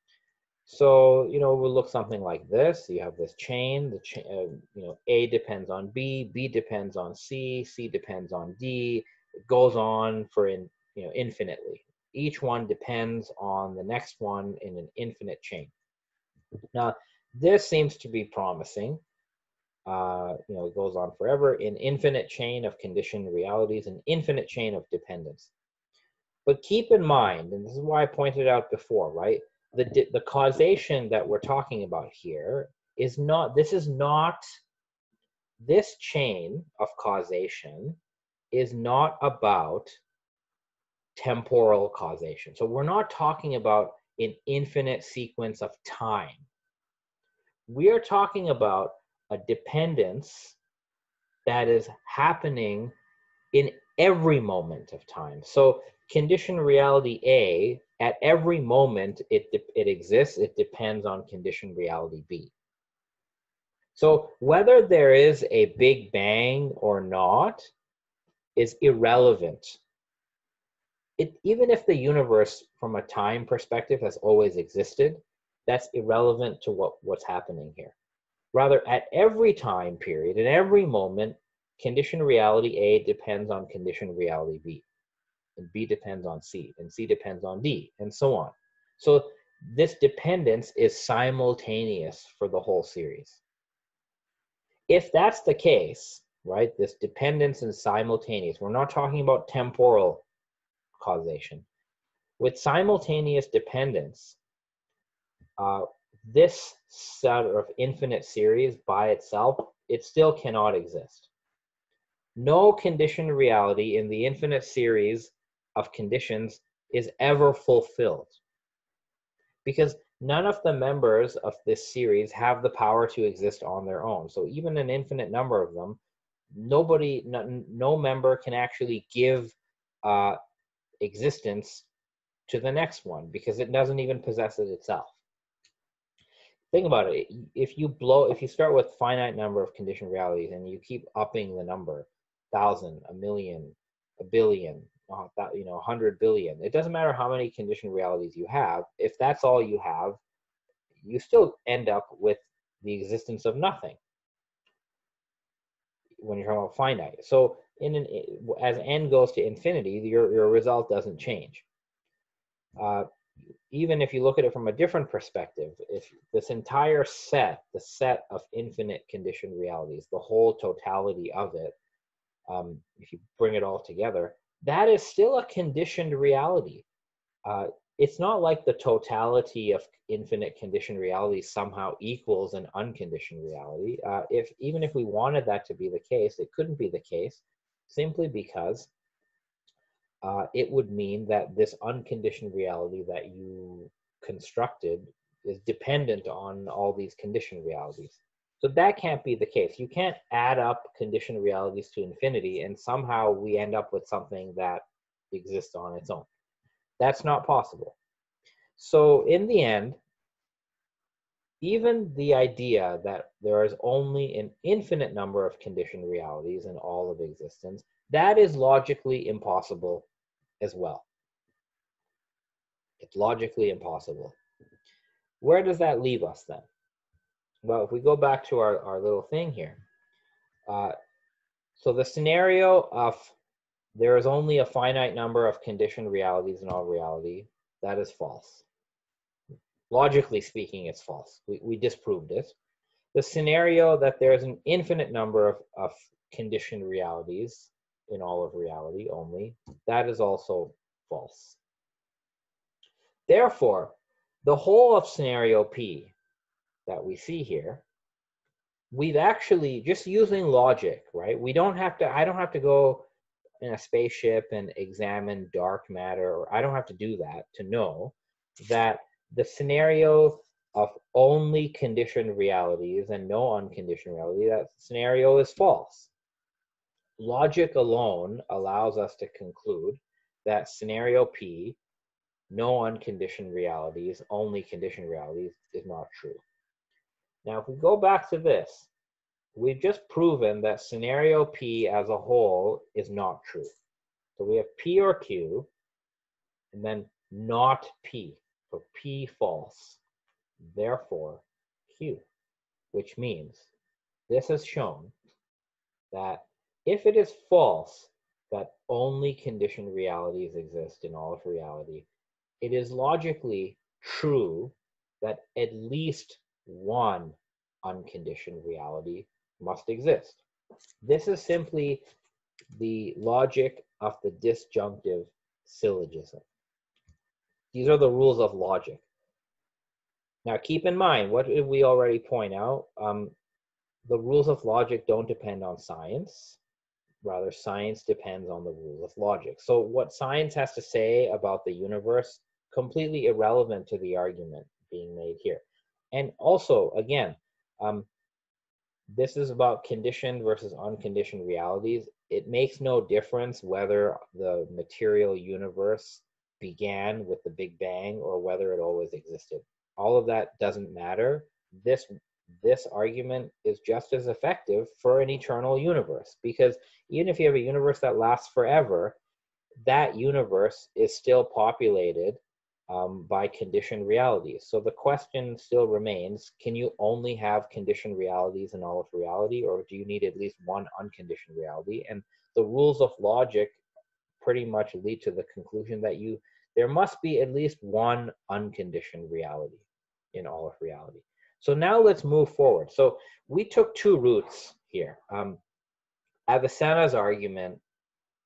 So, we'll look something like this. You have this chain, A depends on B, B depends on C, C depends on D. It goes on for, infinitely. Each one depends on the next one in an infinite chain. Now, this seems to be promising. It goes on forever. An infinite chain of conditioned realities, an infinite chain of dependence. But keep in mind, and this is why I pointed out before, right? The causation that we're talking about here is not, this chain of causation is not about temporal causation. So we're not talking about an infinite sequence of time. We are talking about a dependence that is happening in every moment of time. So conditioned reality A, at every moment it exists, it depends on conditioned reality B. So whether there is a Big Bang or not is irrelevant. Even if the universe from a time perspective has always existed, that's irrelevant to what's happening here. Rather, at every time period, in every moment, conditioned reality A depends on conditioned reality B, and B depends on C, and C depends on D, and so on. So this dependence is simultaneous for the whole series. If that's the case, right, this dependence is simultaneous. We're not talking about temporal causation. With simultaneous dependence, this set of infinite series by itself, it still cannot exist. No conditioned reality in the infinite series of conditions is ever fulfilled, because none of the members of this series have the power to exist on their own. So even an infinite number of them, no member can actually give existence to the next one, because it doesn't even possess it itself. Think about it. If you start with finite number of conditioned realities and you keep upping the number, 1,000, 1,000,000, a billion, 100 billion. It doesn't matter how many conditioned realities you have. If that's all you have, you still end up with the existence of nothing when you're talking about finite. So as n goes to infinity, your result doesn't change. Even if you look at it from a different perspective, if this entire set, the set of infinite conditioned realities, the whole totality of it, if you bring it all together, that is still a conditioned reality. It's not like the totality of infinite conditioned realities somehow equals an unconditioned reality. Even if we wanted that to be the case, it couldn't be the case, simply because it would mean that this unconditioned reality that you constructed is dependent on all these conditioned realities. So that can't be the case. You can't add up conditioned realities to infinity and somehow we end up with something that exists on its own. That's not possible. So in the end, even the idea that there is only an infinite number of conditioned realities in all of existence, that is logically impossible as well. It's logically impossible. Where does that leave us then? Well, if we go back to our little thing here, so the scenario of there is only a finite number of conditioned realities in all reality, that is false. Logically speaking, it's false. We disproved it. The scenario that there is an infinite number of conditioned realities in all of reality only, that is also false. Therefore, the whole of scenario P that we see here, we've actually, just using logic, right? I don't have to go in a spaceship and examine dark matter, or I don't have to do that to know that the scenario of only conditioned realities and no unconditioned reality, that scenario is false. Logic alone allows us to conclude that scenario P, no unconditioned realities, only conditioned realities, is not true. Now, if we go back to this, we've just proven that scenario P as a whole is not true. So we have P or Q, and then not P. So P false, therefore Q, which means this has shown that if it is false that only conditioned realities exist in all of reality, it is logically true that at least one unconditioned reality must exist. This is simply the logic of the disjunctive syllogism. These are the rules of logic. Now keep in mind, what did we already point out? The rules of logic don't depend on science. Rather, science depends on the rules of logic. So what science has to say about the universe, completely irrelevant to the argument being made here. And also, again, this is about conditioned versus unconditioned realities. It makes no difference whether the material universe began with the Big Bang or whether it always existed. All of that doesn't matter. This argument is just as effective for an eternal universe, because even if you have a universe that lasts forever, that universe is still populated by conditioned realities. So the question still remains, can you only have conditioned realities in all of reality, or do you need at least one unconditioned reality? And the rules of logic pretty much lead to the conclusion that there must be at least one unconditioned reality in all of reality. So now let's move forward. So we took two routes here. Avicenna's argument,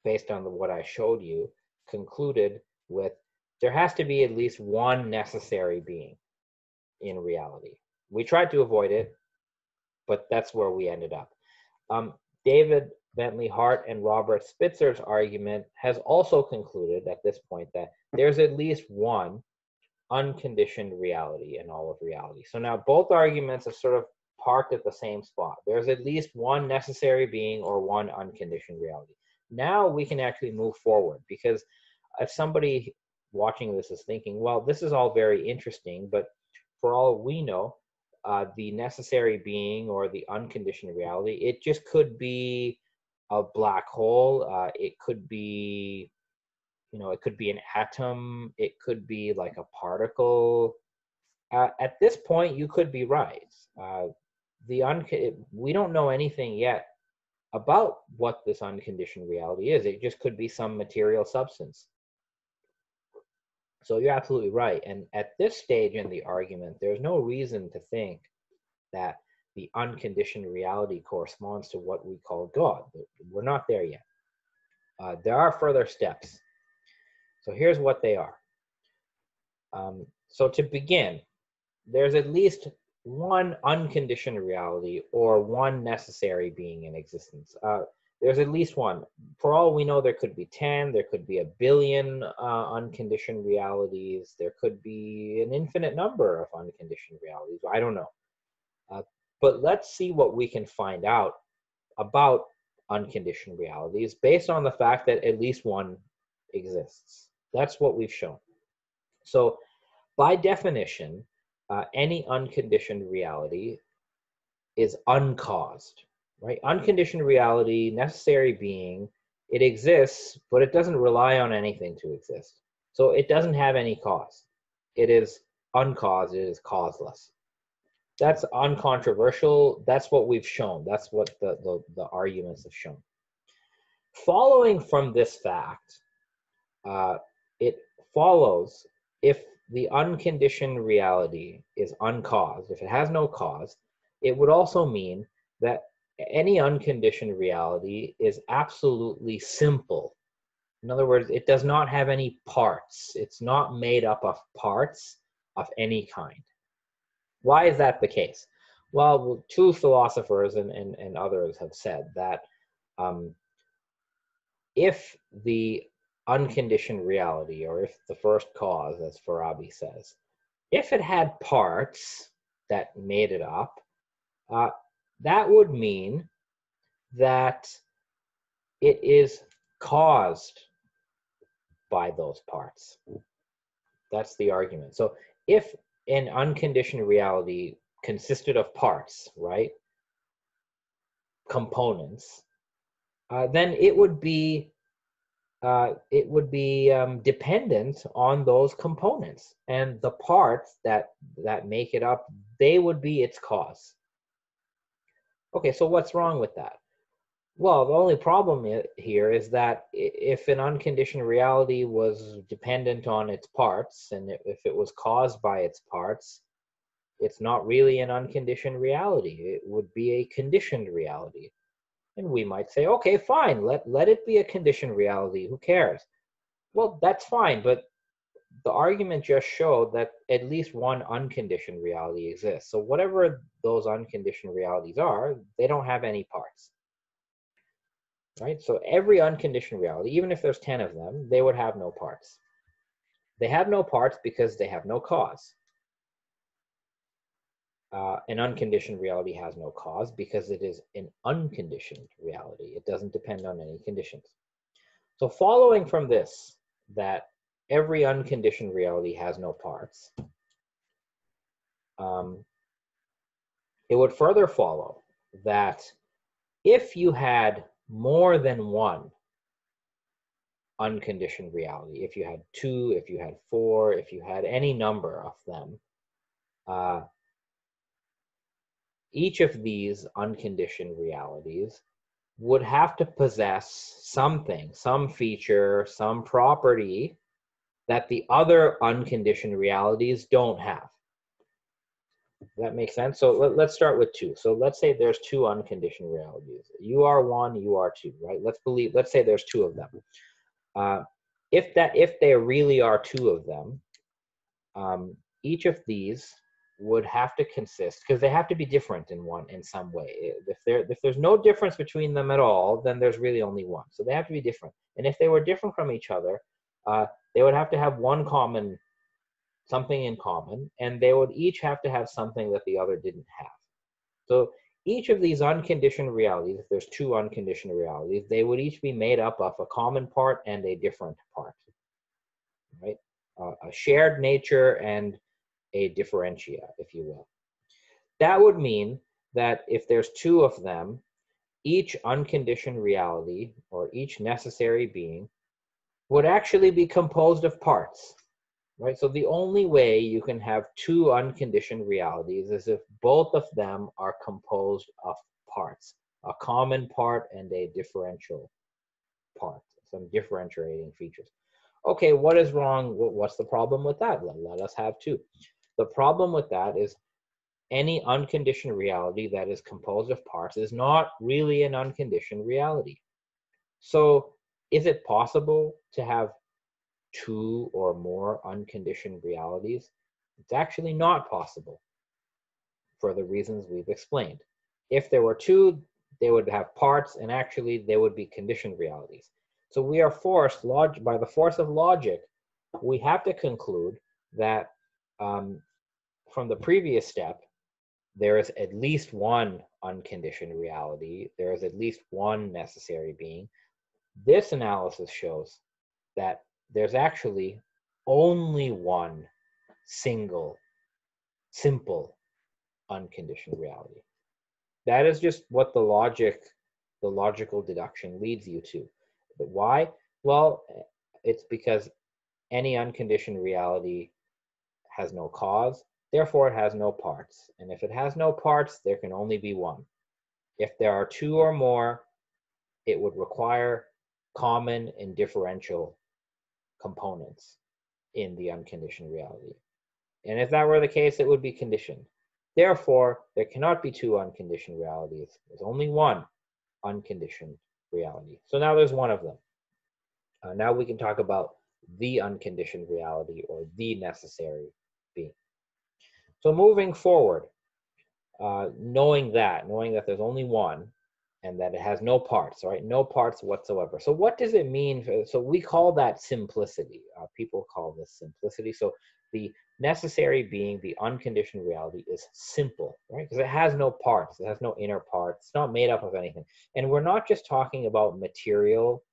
based on what I showed you, concluded with there has to be at least one necessary being. in reality. We tried to avoid it, but that's where we ended up. David Bentley Hart and Robert Spitzer's argument has also concluded at this point that there's at least one unconditioned reality in all of reality. So now both arguments are sort of parked at the same spot. There's at least one necessary being or one unconditioned reality. Now we can actually move forward, because if somebody watching this is thinking, well, this is all very interesting, but for all we know, the necessary being or the unconditioned reality, it just could be a black hole. It could be, it could be an atom. It could be like a particle. At this point, you could be right. We don't know anything yet about what this unconditioned reality is. It just could be some material substance. So you're absolutely right. And at this stage in the argument, there's no reason to think that the unconditioned reality corresponds to what we call God. We're not there yet. There are further steps. So here's what they are. So to begin, there's at least one unconditioned reality or one necessary being in existence. There's at least one. For all we know, there could be 10, there could be a billion unconditioned realities, there could be an infinite number of unconditioned realities. I don't know. But let's see what we can find out about unconditioned realities based on the fact that at least one exists. That's what we've shown. So by definition, any unconditioned reality is uncaused, right? Unconditioned reality, necessary being, it exists, but it doesn't rely on anything to exist. So it doesn't have any cause. It is uncaused, it is causeless. That's uncontroversial. That's what we've shown. That's what the arguments have shown. Following from this fact, it follows, if the unconditioned reality is uncaused, if it has no cause, it would also mean that any unconditioned reality is absolutely simple. In other words, it does not have any parts. It's not made up of parts of any kind. Why is that the case? Well, two philosophers and others have said that if the unconditioned reality, or if the first cause, as Farabi says, if it had parts that made it up, that would mean that it is caused by those parts. That's the argument. So if an unconditioned reality consisted of parts, right, components, then it would be dependent on those components, and the parts that make it up, they would be its cause. Okay, so what's wrong with that? Well, the only problem here is that if an unconditioned reality was dependent on its parts, and if it was caused by its parts, it's not really an unconditioned reality. It would be a conditioned reality. And we might say, okay, fine, let it be a conditioned reality. Who cares? Well, that's fine, but the argument just showed that at least one unconditioned reality exists. So whatever those unconditioned realities are, they don't have any parts. Right? So every unconditioned reality, even if there's 10 of them, they would have no parts. They have no parts because they have no cause. An unconditioned reality has no cause because it is an unconditioned reality. It doesn't depend on any conditions. So following from this, that every unconditioned reality has no parts, it would further follow that if you had more than one unconditioned reality, if you had 2, if you had 4, if you had any number of them, each of these unconditioned realities would have to possess something, some feature, some property that the other unconditioned realities don't have. Does that make sense? So let's start with 2. So let's say there's 2 unconditioned realities. You are 1, you are 2, right? Let's say there's 2 of them. If there really are 2 of them, each of these would have to consist, because they have to be different in some way. If there's no difference between them at all, then there's really only one. So they have to be different. And if they were different from each other, they would have to have something in common, and they would each have to have something that the other didn't have. So each of these unconditioned realities, if there's two unconditioned realities, they would each be made up of a common part and a different part, right? A shared nature and a differentia, if you will. That would mean that if there's two of them, each unconditioned reality or each necessary being would actually be composed of parts, right? So the only way you can have two unconditioned realities is if both of them are composed of parts, a common part and a differential part, some differentiating features. Okay, what is wrong? What's the problem with that? Let us have two. The problem with that is any unconditioned reality that is composed of parts is not really an unconditioned reality. So is it possible to have two or more unconditioned realities? It's actually not possible for the reasons we've explained. If there were two, they would have parts, and actually they would be conditioned realities. So we are forced, by the force of logic, we have to conclude that from the previous step, there is at least one unconditioned reality. There is at least one necessary being. This analysis shows that there's actually only one single, simple, unconditioned reality. That is just what the logical deduction leads you to. But why? Well, it's because any unconditioned reality has no cause, therefore it has no parts. And if it has no parts, there can only be one. If there are two or more, it would require common and differential components in the unconditioned reality. And if that were the case, it would be conditioned. Therefore, there cannot be two unconditioned realities. There's only one unconditioned reality. So now there's one of them. Now we can talk about the unconditioned reality or the necessary being. So moving forward, knowing that there's only one and that it has no parts, right? No parts whatsoever. So what does it mean? So we call that simplicity. People call this simplicity. So the necessary being, the unconditioned reality, is simple, right? Because it has no parts. It has no inner parts. It's not made up of anything. And we're not just talking about material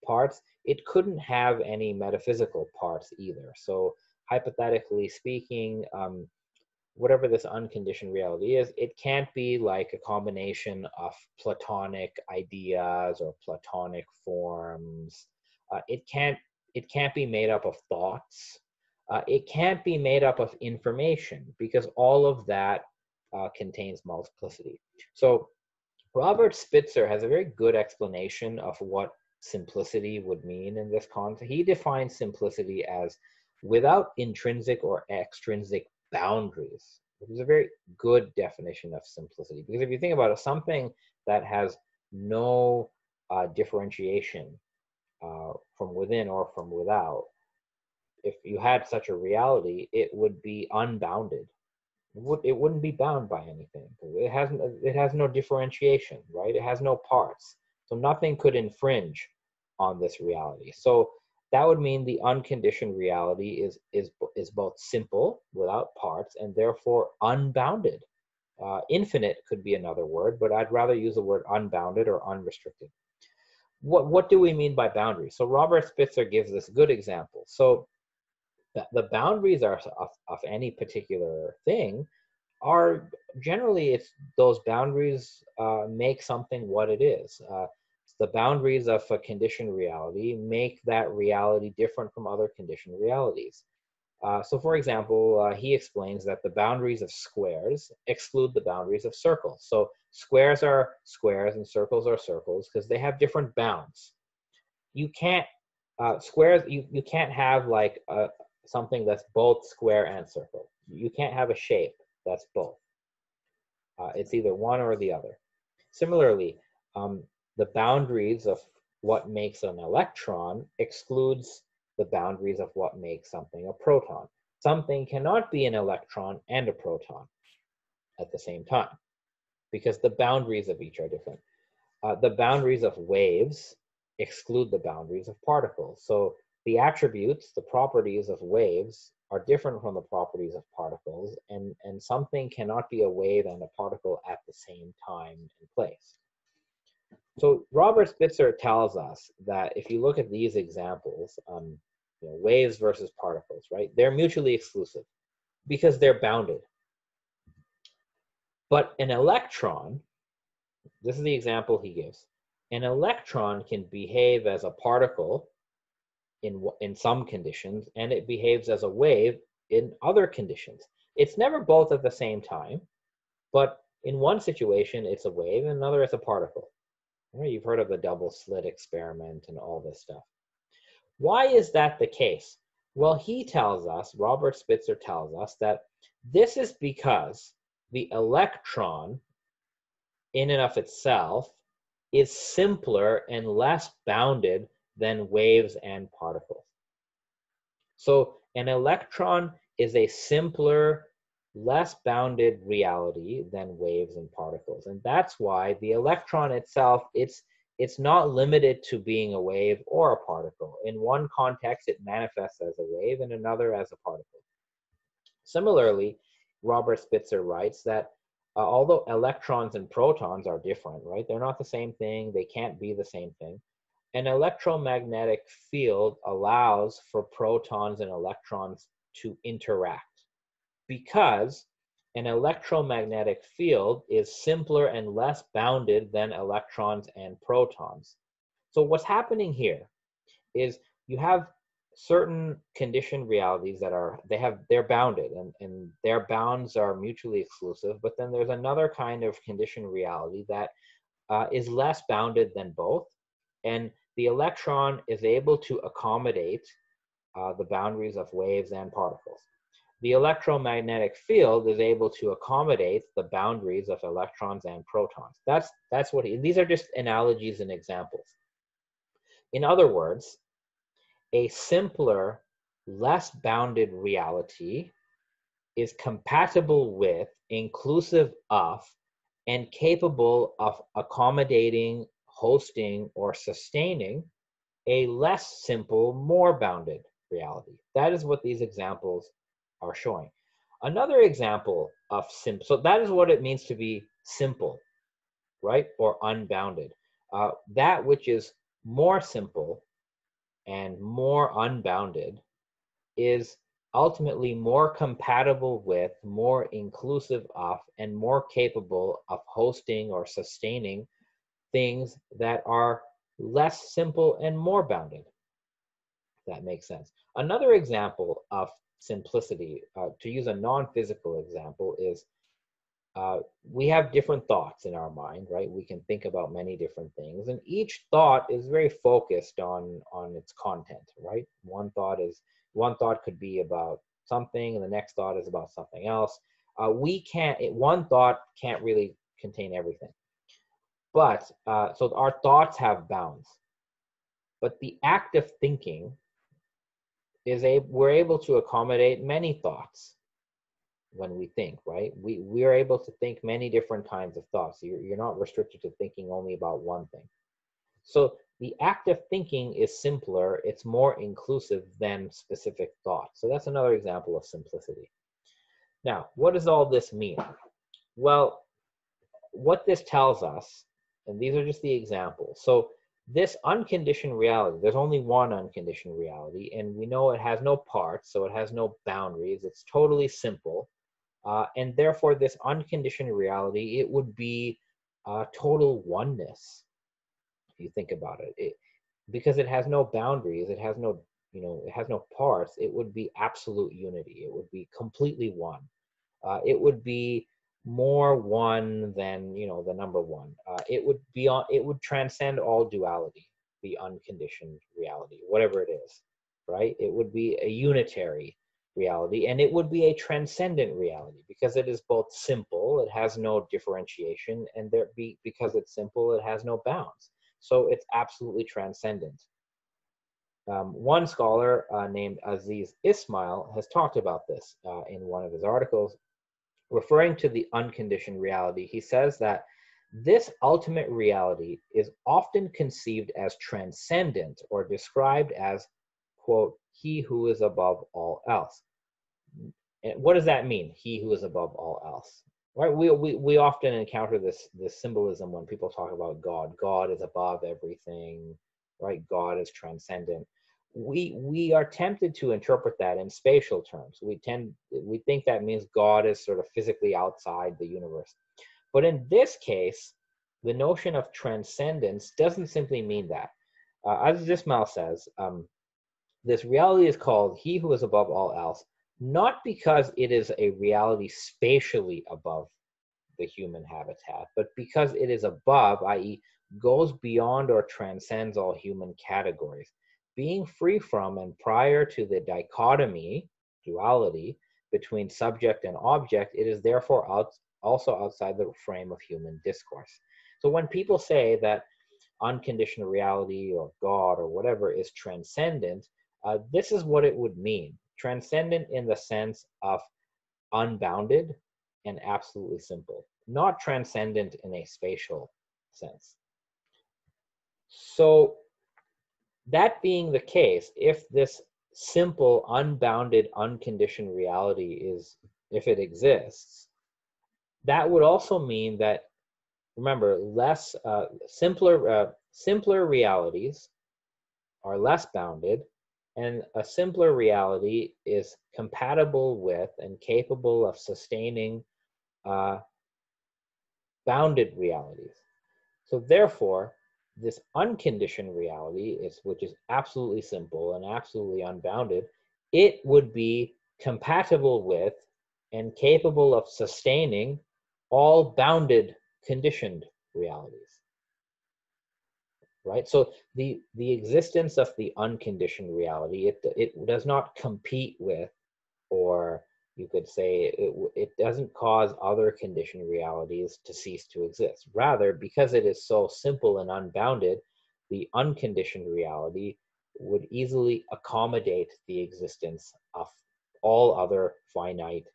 parts. It couldn't have any metaphysical parts either. So hypothetically speaking, whatever this unconditioned reality is, it can't be like a combination of Platonic ideas or Platonic forms. It can't be made up of thoughts. It can't be made up of information, because all of that contains multiplicity. So Robert Spitzer has a very good explanation of what simplicity would mean in this context. He defines simplicity as without intrinsic or extrinsic boundaries, which is a very good definition of simplicity. Because if you think about it, something that has no differentiation from within or from without, if you had such a reality, it would be unbounded. It wouldn't be bound by anything. It has no differentiation, right? It has no parts. So nothing could infringe on this reality. So that would mean the unconditioned reality is both simple, without parts, and therefore unbounded. Infinite could be another word, but I'd rather use the word unbounded or unrestricted. What do we mean by boundaries? So Robert Spitzer gives this good example. So the boundaries are of any particular thing are generally, it's those boundaries make something what it is. The boundaries of a conditioned reality make that reality different from other conditioned realities. So for example, he explains that the boundaries of squares exclude the boundaries of circles. So squares are squares and circles are circles because they have different bounds. You can't, squares, you can't have like something that's both square and circle. You can't have a shape that's both. It's either one or the other. Similarly, the boundaries of what makes an electron excludes the boundaries of what makes something a proton. something cannot be an electron and a proton at the same time because the boundaries of each are different. The boundaries of waves exclude the boundaries of particles. So the attributes, the properties of waves are different from the properties of particles, and something cannot be a wave and a particle at the same time and place. So Robert Spitzer tells us that if you look at these examples, waves versus particles, right? They're mutually exclusive because they're bounded. But an electron, this is the example he gives, an electron can behave as a particle in some conditions, and it behaves as a wave in other conditions. It's never both at the same time, but in one situation, it's a wave, in another, it's a particle. You've heard of the double slit experiment and all this stuff. Why is that the case? Well, he tells us, Robert Spitzer tells us, that this is because the electron, in and of itself, is simpler and less bounded than waves and particles. So an electron is a simpler, less bounded reality than waves and particles. And that's why the electron itself, it's not limited to being a wave or a particle. In one context, it manifests as a wave, in another as a particle. Similarly, Robert Spitzer writes that although electrons and protons are different, right? They're not the same thing. They can't be the same thing. An electromagnetic field allows for protons and electrons to interact because an electromagnetic field is simpler and less bounded than electrons and protons. So what's happening here is you have certain conditioned realities that they're bounded and their bounds are mutually exclusive, but then there's another kind of conditioned reality that is less bounded than both, and the electron is able to accommodate the boundaries of waves and particles. The electromagnetic field is able to accommodate the boundaries of electrons and protons. That's what these are just analogies and examples. In other words, a simpler, less bounded reality is compatible with, inclusive of, and capable of accommodating, hosting, or sustaining a less simple, more bounded reality. That is what these examples are showing. Another example of simple, so that is what it means to be simple, right? Or unbounded. That which is more simple and more unbounded is ultimately more compatible with, more inclusive of, and more capable of hosting or sustaining things that are less simple and more bounded. If that makes sense. Another example of simplicity, to use a non-physical example, is we have different thoughts in our mind, right? We can think about many different things, and each thought is very focused on its content, right? One thought could be about something, and the next thought is about something else. One thought can't really contain everything. But so our thoughts have bounds. But the act of thinking we're able to accommodate many thoughts when we think, right? We are able to think many different kinds of thoughts. You're not restricted to thinking only about one thing. So the act of thinking is simpler, it's more inclusive than specific thought. So that's another example of simplicity. Now, what does all this mean? Well, what this tells us, and these are just the examples. So this unconditioned reality, there's only one unconditioned reality, and we know it has no parts, so it has no boundaries. It's totally simple. And therefore, this unconditioned reality, it would be total oneness, if you think about it. Because it has no boundaries, it has no, it has no parts, it would be absolute unity. It would be completely one. It would be more one than the number one. It would transcend all duality, the unconditioned reality, whatever it is, right? It would be a unitary reality, and it would be a transcendent reality because it is both simple, it has no differentiation, and because it's simple, it has no bounds. So it's absolutely transcendent. One scholar named Aziz Ismail has talked about this in one of his articles, referring to the unconditioned reality. He says that this ultimate reality is often conceived as transcendent or described as, quote, he who is above all else. And what does that mean, he who is above all else? Right? We often encounter this symbolism when people talk about God. God is above everything, right? God is transcendent. We are tempted to interpret that in spatial terms. We think that means God is sort of physically outside the universe. But in this case, the notion of transcendence doesn't simply mean that. As Ismail says, this reality is called he who is above all else, not because it is a reality spatially above the human habitat, but because it is above, i.e., goes beyond or transcends all human categories. Being free from and prior to the dichotomy, duality, between subject and object, it is therefore also outside the frame of human discourse. So when people say that unconditional reality or God or whatever is transcendent, this is what it would mean. Transcendent in the sense of unbounded and absolutely simple, not transcendent in a spatial sense. So that being the case, if this simple, unbounded, unconditioned reality if it exists, that would also mean that, remember, simpler realities are less bounded, and a simpler reality is compatible with and capable of sustaining bounded realities. So therefore, this unconditioned reality, which is absolutely simple and absolutely unbounded, it would be compatible with and capable of sustaining all bounded conditioned realities. Right? So the existence of the unconditioned reality, it does not compete with, or you could say it doesn't cause other conditioned realities to cease to exist. Rather, because it is so simple and unbounded, the unconditioned reality would easily accommodate the existence of all other finite,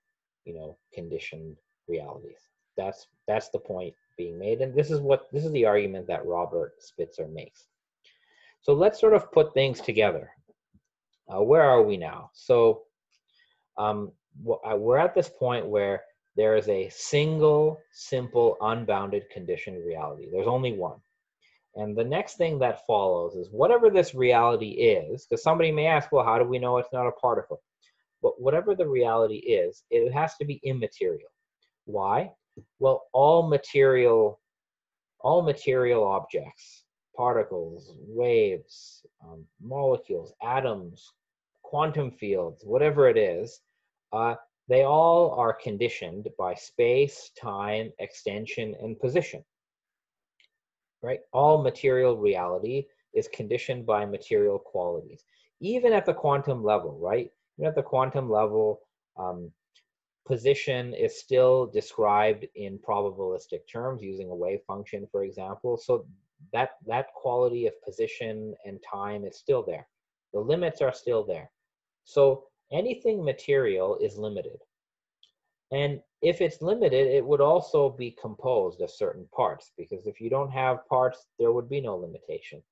conditioned realities. That's the point being made, and this is the argument that Robert Spitzer makes. So let's sort of put things together. Where are we now? So we're at this point where there is a single, simple, unbounded conditioned reality. There's only one. And the next thing that follows is whatever this reality is, because somebody may ask, well, how do we know it's not a particle? But whatever the reality is, it has to be immaterial. Why? Well, all material objects, particles, waves, molecules, atoms, quantum fields, whatever it is, they all are conditioned by space, time, extension, and position. Right? All material reality is conditioned by material qualities, even at the quantum level, right? Even at the quantum level, position is still described in probabilistic terms using a wave function, for example. So that quality of position and time is still there. The limits are still there. So anything material is limited. And if it's limited, it would also be composed of certain parts, because if you don't have parts, there would be no limitation.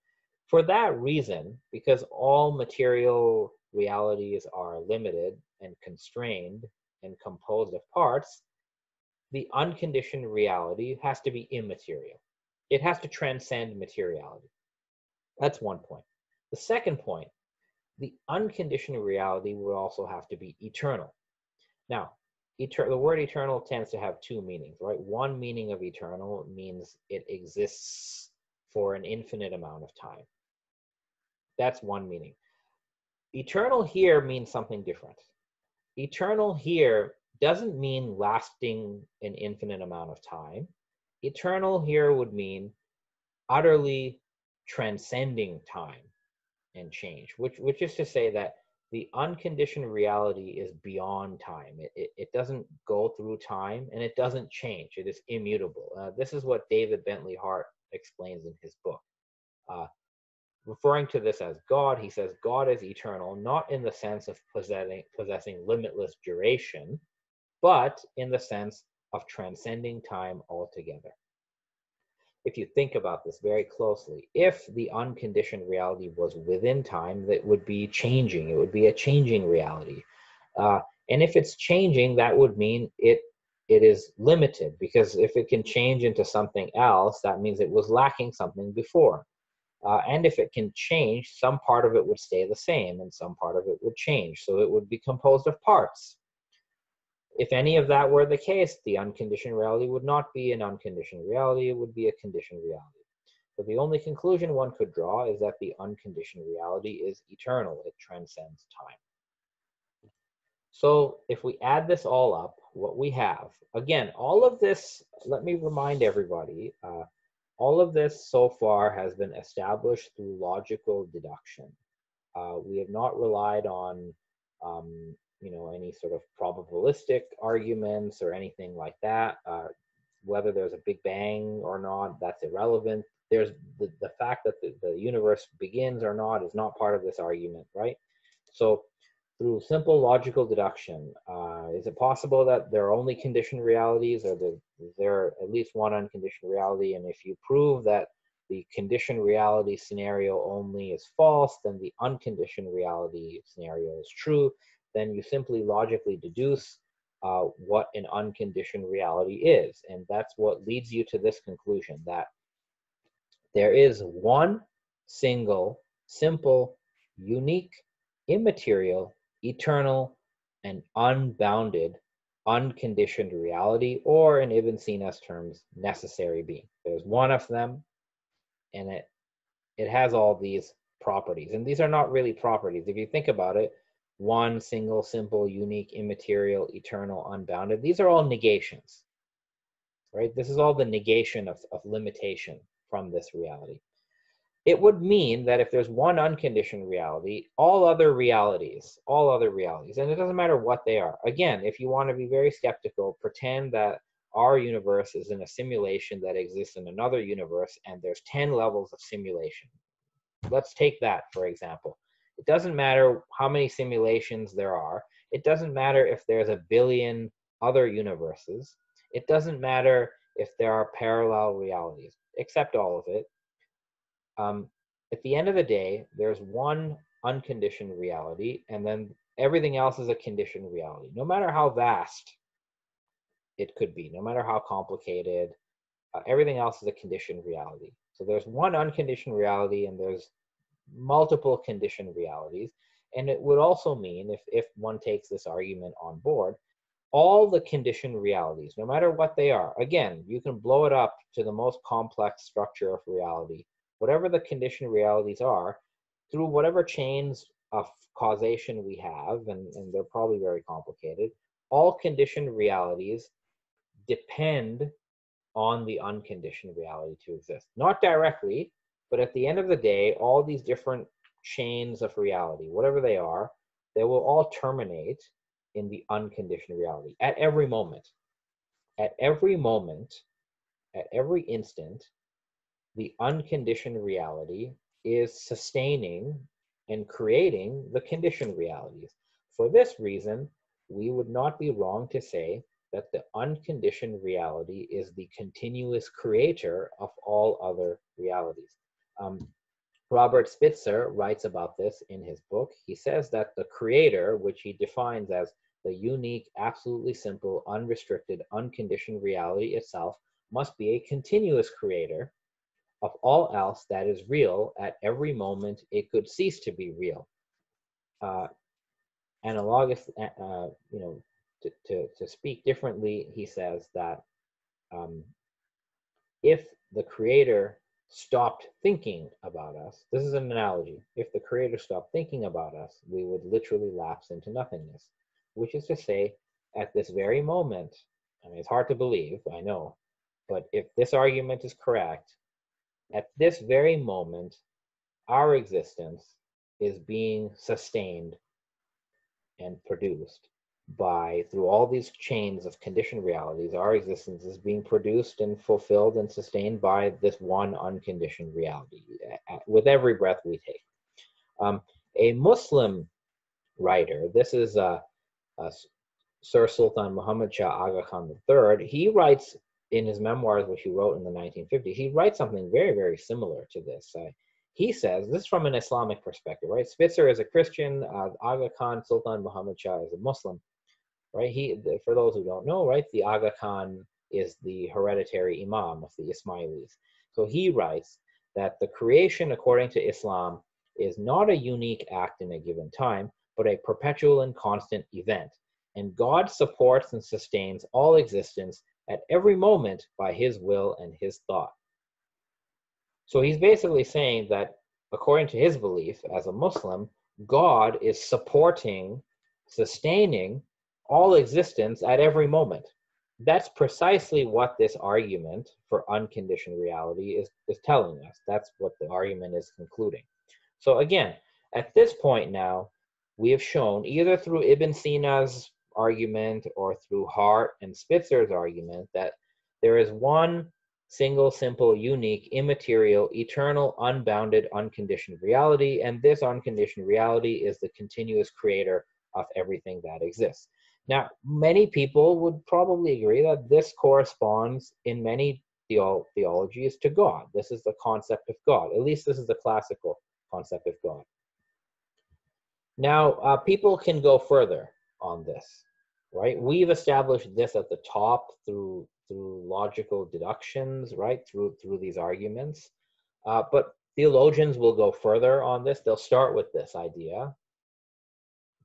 For that reason, because all material realities are limited and constrained and composed of parts, the unconditioned reality has to be immaterial. It has to transcend materiality. That's one point. The second point, the unconditioned reality will also have to be eternal. Now, the word eternal tends to have two meanings, right? One meaning of eternal means it exists for an infinite amount of time. That's one meaning. Eternal here means something different. Eternal here doesn't mean lasting an infinite amount of time. Eternal here would mean utterly transcending time and change, which is to say that the unconditioned reality is beyond time. It doesn't go through time, and it doesn't change. It is immutable. This is what David Bentley Hart explains in his book. referring to this as God, he says God is eternal, not in the sense of possessing limitless duration, but in the sense of transcending time altogether. If you think about this very closely, if the unconditioned reality was within time, that would be changing. It would be a changing reality. And if it's changing, that would mean it is limited, because if it can change into something else, that means it was lacking something before. And if it can change, some part of it would stay the same and some part of it would change. So it would be composed of parts. If any of that were the case, the unconditioned reality would not be an unconditioned reality, it would be a conditioned reality. So the only conclusion one could draw is that the unconditioned reality is eternal, it transcends time. So if we add this all up, what we have, again, all of this, let me remind everybody, all of this so far has been established through logical deduction. We have not relied on any sort of probabilistic arguments or anything like that. Whether there's a Big Bang or not, that's irrelevant. There's the fact that the universe begins or not is not part of this argument, right? So through simple logical deduction, is it possible that there are only conditioned realities, or is there at least one unconditioned reality? And if you prove that the conditioned reality scenario only is false, then the unconditioned reality scenario is true. Then you simply logically deduce what an unconditioned reality is. And that's what leads you to this conclusion, that there is one single, simple, unique, immaterial, eternal, and unbounded, unconditioned reality, or in Ibn Sina's terms, necessary being. There's one of them, and it has all these properties. And these are not really properties. If you think about it, one single, simple, unique, immaterial, eternal, unbounded, these are all negations, right? This is all the negation of limitation from this reality. It would mean that if there's one unconditioned reality, all other realities, and it doesn't matter what they are. Again, if you want to be very skeptical, pretend that our universe is in a simulation that exists in another universe, and there's 10 levels of simulation. Let's take that, for example. It doesn't matter how many simulations there are. It doesn't matter if there's a billion other universes. It doesn't matter if there are parallel realities. Accept all of it. At the end of the day, there's one unconditioned reality, and then everything else is a conditioned reality. No matter how vast it could be, no matter how complicated, everything else is a conditioned reality. So there's one unconditioned reality, and there's multiple conditioned realities. And it would also mean, if one takes this argument on board, all the conditioned realities, no matter what they are, again, you can blow it up to the most complex structure of reality. Whatever the conditioned realities are, through whatever chains of causation we have, and they're probably very complicated, all conditioned realities depend on the unconditioned reality to exist. Not directly, but at the end of the day, all these different chains of reality, whatever they are, they will all terminate in the unconditioned reality at every moment. At every moment, at every instant, the unconditioned reality is sustaining and creating the conditioned realities. For this reason, we would not be wrong to say that the unconditioned reality is the continuous creator of all other realities. Robert Spitzer writes about this in his book. He says that the creator, which he defines as the unique, absolutely simple, unrestricted, unconditioned reality itself, must be a continuous creator of all else that is real at every moment it could cease to be real. Analogous, to speak differently, he says that if the creator stopped thinking about us, this is an analogy, if the creator stopped thinking about us, we would literally lapse into nothingness, which is to say, at this very moment, I mean, it's hard to believe, I know, but if this argument is correct, at this very moment, our existence is being sustained and produced through all these chains of conditioned realities, our existence is being produced and fulfilled and sustained by this one unconditioned reality with every breath we take. A Muslim writer, this is Sir Sultan Muhammad Shah Aga Khan III, he writes in his memoirs, which he wrote in the 1950s, he writes something very, very similar to this. He says, this is from an Islamic perspective, right? Spitzer is a Christian, Aga Khan, Sultan Muhammad Shah is a Muslim, right? For those who don't know, right, the Aga Khan is the hereditary imam of the Ismailis. So he writes that the creation, according to Islam, is not a unique act in a given time, but a perpetual and constant event. And God supports and sustains all existence at every moment by his will and his thought. So he's basically saying that, according to his belief as a Muslim, God is supporting, sustaining all existence at every moment. That's precisely what this argument for unconditioned reality is telling us. That's what the argument is concluding. So again, at this point now, we have shown, either through Ibn Sina's argument or through Hart and Spitzer's argument, that there is one single, simple, unique, immaterial, eternal, unbounded, unconditioned reality, and this unconditioned reality is the continuous creator of everything that exists. Now, many people would probably agree that this corresponds in many theologies to God. This is the concept of God. At least this is the classical concept of God. Now, people can go further on this, right? We've established this at the top through logical deductions, right? Through these arguments. But theologians will go further on this. They'll start with this idea,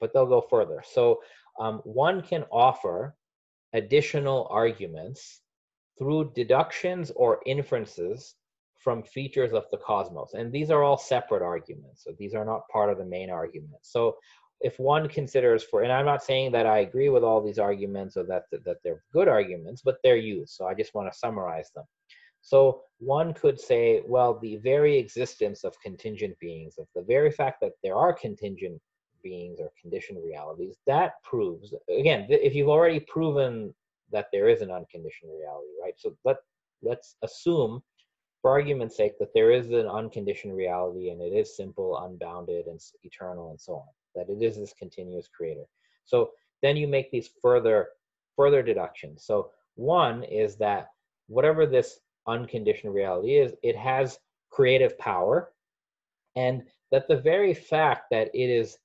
but they'll go further. So one can offer additional arguments through deductions or inferences from features of the cosmos. And these are all separate arguments. So these are not part of the main argument. So if one considers and I'm not saying that I agree with all these arguments or that they're good arguments, but they're used. So I just want to summarize them. So one could say, well, the very existence of contingent beings, of the very fact that there are contingent beings or conditioned realities, that proves, again, if you've already proven that there is an unconditioned reality, right? So let's assume, for argument's sake, that there is an unconditioned reality and it is simple, unbounded, and eternal, and so on, that it is this continuous creator. So then you make these further deductions. So one is that whatever this unconditioned reality is, it has creative power, and that the very fact that it is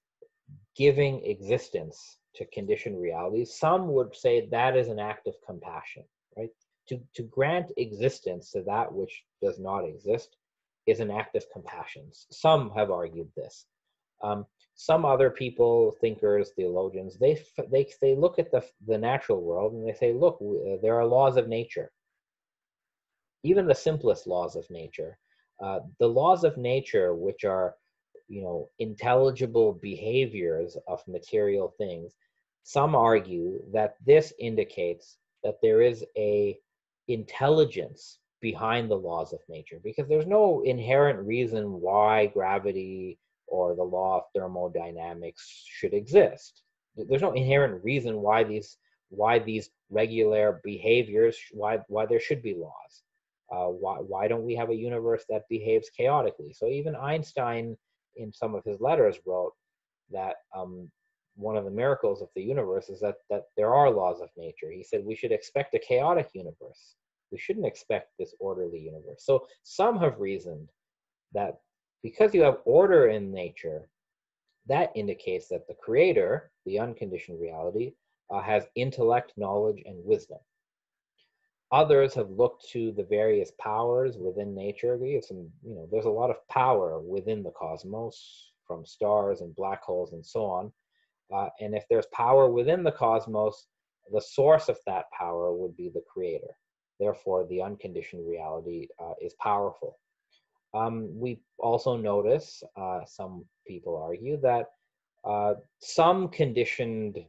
giving existence to conditioned realities, some would say that is an act of compassion, right? To grant existence to that which does not exist is an act of compassion. Some have argued this. Some other people, thinkers, theologians, they look at the natural world and they say, look, there are laws of nature. Even the simplest laws of nature. The laws of nature, which are, intelligible behaviors of material things, some argue that this indicates that there is a intelligence behind the laws of nature, because there's no inherent reason why gravity or the law of thermodynamics should exist. There's no inherent reason why these regular behaviors, why there should be laws. Why don't we have a universe that behaves chaotically? So even Einstein, in some of his letters, wrote that one of the miracles of the universe is that there are laws of nature. He said we should expect a chaotic universe. We shouldn't expect this orderly universe. So some have reasoned that because you have order in nature, that indicates that the creator, the unconditioned reality, has intellect, knowledge, and wisdom. Others have looked to the various powers within nature. We have there's a lot of power within the cosmos, from stars and black holes and so on. And if there's power within the cosmos, the source of that power would be the creator. Therefore, the unconditioned reality is powerful. We also notice, some people argue, that some conditioned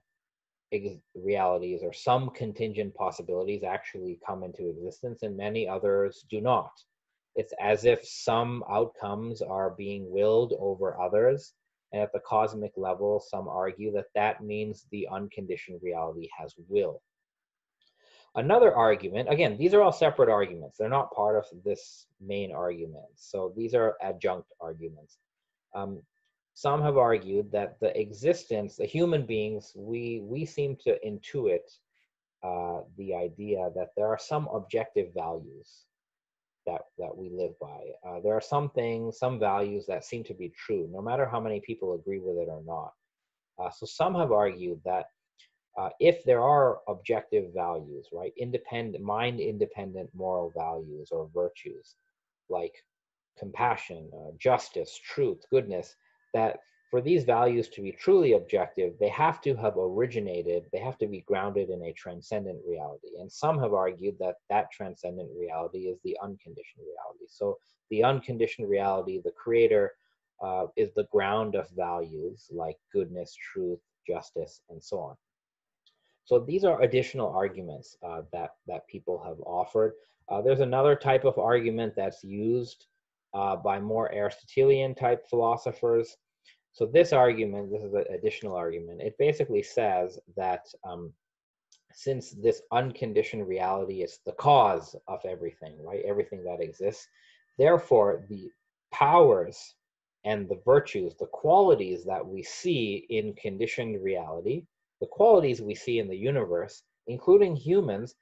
realities or some contingent possibilities actually come into existence and many others do not. It's as if some outcomes are being willed over others, And at the cosmic level, some argue that that means the unconditioned reality has will. Another argument, again, these are all separate arguments. They're not part of this main argument. So these are adjunct arguments. Some have argued that the existence, the human beings, we seem to intuit the idea that there are some objective values that we live by. There are some things, some values that seem to be true, no matter how many people agree with it or not. So some have argued that if there are objective values, right, mind-independent moral values or virtues like compassion, justice, truth, goodness, that for these values to be truly objective, they have to have originated, they have to be grounded in a transcendent reality. And some have argued that that transcendent reality is the unconditioned reality. So the unconditioned reality, the creator, is the ground of values like goodness, truth, justice, and so on. So these are additional arguments that people have offered. There's another type of argument that's used by more Aristotelian type philosophers. So this argument, this is an additional argument, it basically says that since this unconditioned reality is the cause of everything, right, everything that exists, therefore the powers and the virtues, the qualities that we see in conditioned reality, the qualities we see in the universe, including humans,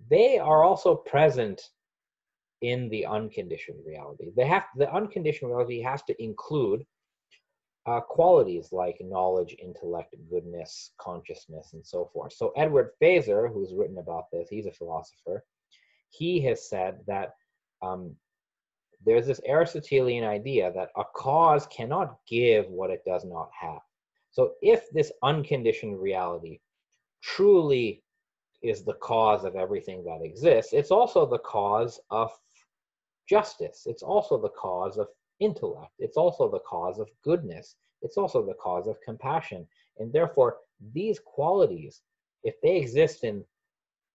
they are also present in the unconditioned reality. The unconditioned reality has to include qualities like knowledge, intellect, goodness, consciousness, and so forth. So Edward Feser, who's written about this, he's a philosopher, he has said that there's this Aristotelian idea that a cause cannot give what it does not have. So if this unconditioned reality truly is the cause of everything that exists, it's also the cause of justice. It's also the cause of intellect. It's also the cause of goodness. It's also the cause of compassion. And therefore, these qualities, if they exist in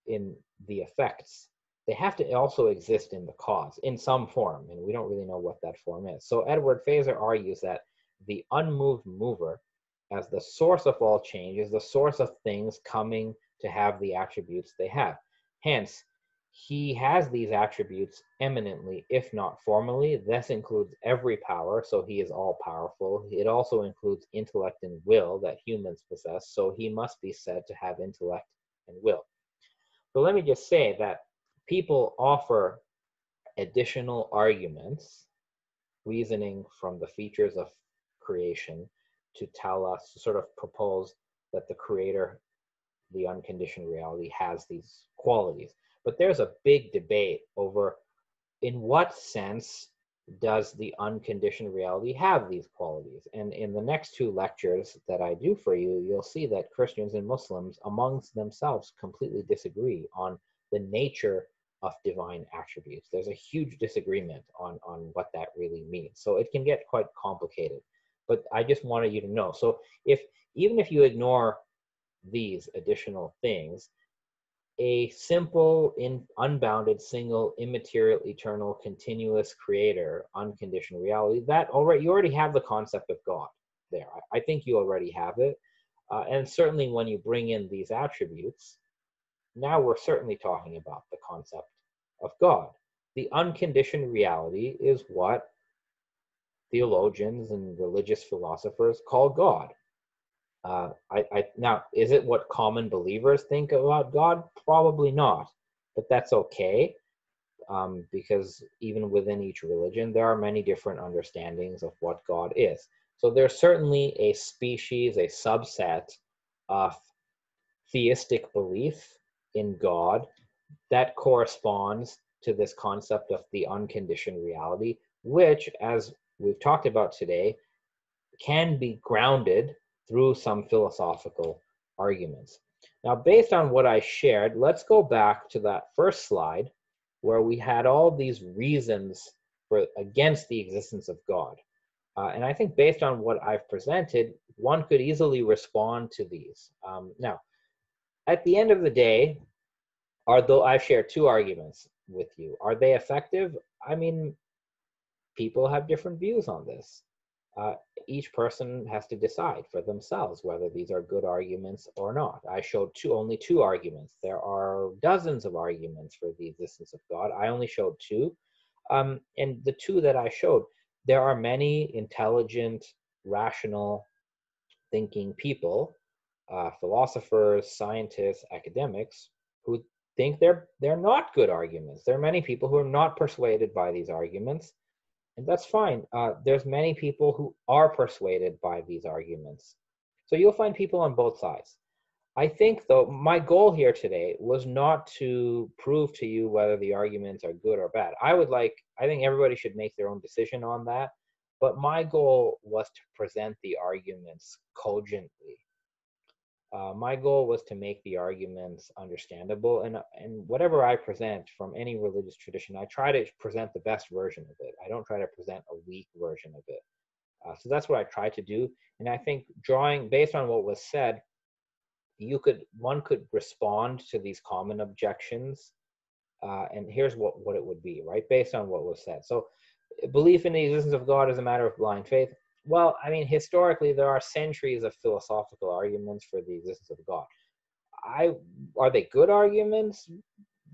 the effects, they have to also exist in the cause in some form. And we don't really know what that form is. So Edward Feser argues that the unmoved mover, as the source of all change, is the source of things coming to have the attributes they have. Hence, he has these attributes eminently, if not formally. This includes every power, so he is all powerful. It also includes intellect and will that humans possess, so he must be said to have intellect and will. So let me just say that people offer additional arguments, reasoning from the features of creation, to tell us, to sort of propose that the creator, the unconditioned reality, has these qualities. But there's a big debate over in what sense does the unconditioned reality have these qualities. And in the next two lectures that I do for you, you'll see that Christians and Muslims amongst themselves completely disagree on the nature of divine attributes. There's a huge disagreement on what that really means. So it can get quite complicated. But I just wanted you to know. So even if you ignore these additional things, a simple, unbounded, single, immaterial, eternal, continuous creator, unconditioned reality, you already have the concept of God there. I think you already have it. And certainly when you bring in these attributes, now we're certainly talking about the concept of God. The unconditioned reality is what theologians and religious philosophers call God. Now, is it what common believers think about God? Probably not, but that's okay, because even within each religion, there are many different understandings of what God is. So there's certainly a species, a subset of theistic belief in God that corresponds to this concept of the unconditioned reality, which, as we've talked about today, can be grounded through some philosophical arguments. Now, based on what I shared, let's go back to that first slide where we had all these reasons against the existence of God. And I think based on what I've presented, one could easily respond to these. Now, at the end of the day, I've shared two arguments with you. Are they effective? I mean, people have different views on this. Uh, each person has to decide for themselves whether these are good arguments or not. I showed only two arguments. There are dozens of arguments for the existence of God. I only showed two. And the two that I showed, there are many intelligent, rational, thinking people, philosophers, scientists, academics, who think they're not good arguments. There are many people who are not persuaded by these arguments, and that's fine. There's many people who are persuaded by these arguments. So you'll find people on both sides. I think, though, my goal here today was not to prove to you whether the arguments are good or bad. I think everybody should make their own decision on that. But my goal was to present the arguments cogently. My goal was to make the arguments understandable, and whatever I present from any religious tradition, I try to present the best version of it. I don't try to present a weak version of it. So that's what I try to do, and I think drawing based on what was said, one could respond to these common objections, and here's what it would be, right, based on what was said. So, belief in the existence of God is a matter of blind faith. Well, I mean, historically, there are centuries of philosophical arguments for the existence of God. Are they good arguments?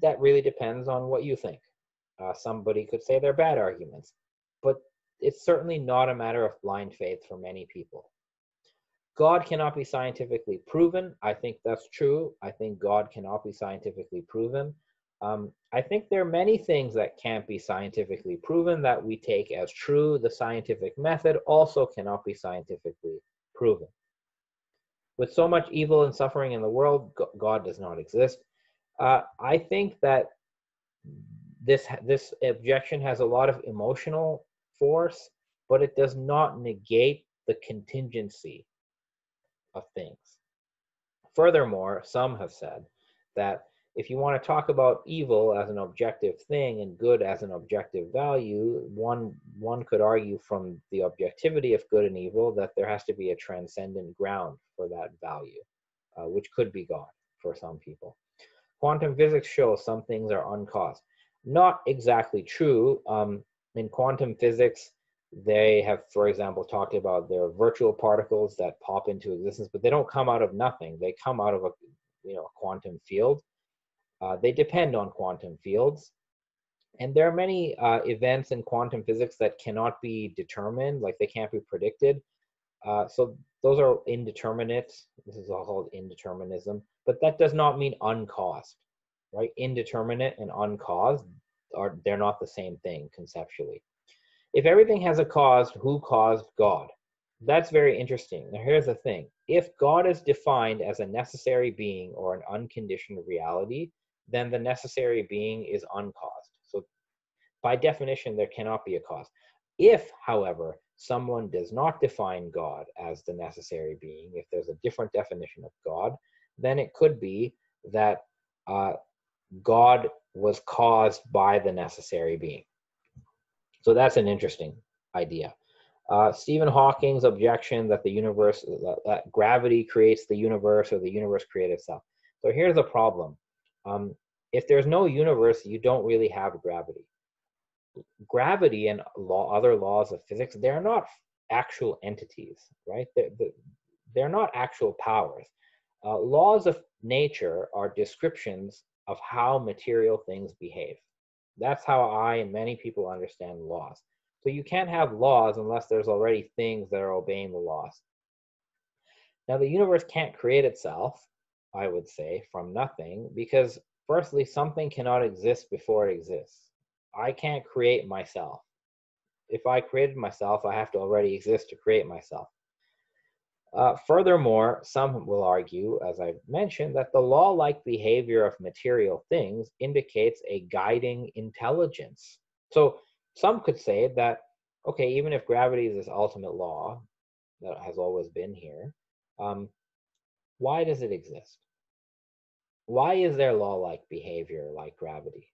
That really depends on what you think. Somebody could say they're bad arguments, but it's certainly not a matter of blind faith for many people. God cannot be scientifically proven. I think that's true. I think God cannot be scientifically proven. I think there are many things that can't be scientifically proven that we take as true. The scientific method also cannot be scientifically proven. With so much evil and suffering in the world, God does not exist. I think that this objection has a lot of emotional force, but it does not negate the contingency of things. Furthermore, some have said that if you want to talk about evil as an objective thing and good as an objective value, one could argue from the objectivity of good and evil that there has to be a transcendent ground for that value, which could be God for some people. Quantum physics shows some things are uncaused. Not exactly true. In quantum physics, they have, for example, talked about there are virtual particles that pop into existence, but they don't come out of nothing. They come out of a quantum field. They depend on quantum fields. And there are many events in quantum physics that cannot be determined, like they can't be predicted. So those are indeterminate. This is all called indeterminism, but that does not mean uncaused, right? Indeterminate and uncaused they're not the same thing conceptually. If everything has a cause, who caused God? That's very interesting. Now here's the thing. If God is defined as a necessary being or an unconditioned reality, then the necessary being is uncaused. So by definition, there cannot be a cause. If, however, someone does not define God as the necessary being, if there's a different definition of God, then it could be that God was caused by the necessary being. So that's an interesting idea. Stephen Hawking's objection that the universe, that gravity creates the universe or the universe created itself. So here's the problem. If there's no universe, you don't really have gravity. Gravity and other laws of physics, they're not actual entities, right? They're not actual powers. Laws of nature are descriptions of how material things behave. That's how I and many people understand laws. So you can't have laws unless there's already things that are obeying the laws. Now, the universe can't create itself, I would say, from nothing, because firstly, something cannot exist before it exists. I can't create myself. If I created myself, I have to already exist to create myself. Furthermore, some will argue, as I've mentioned, that the law-like behavior of material things indicates a guiding intelligence. So some could say that, okay, even if gravity is this ultimate law that has always been here, why does it exist? Why is there law-like behavior like gravity?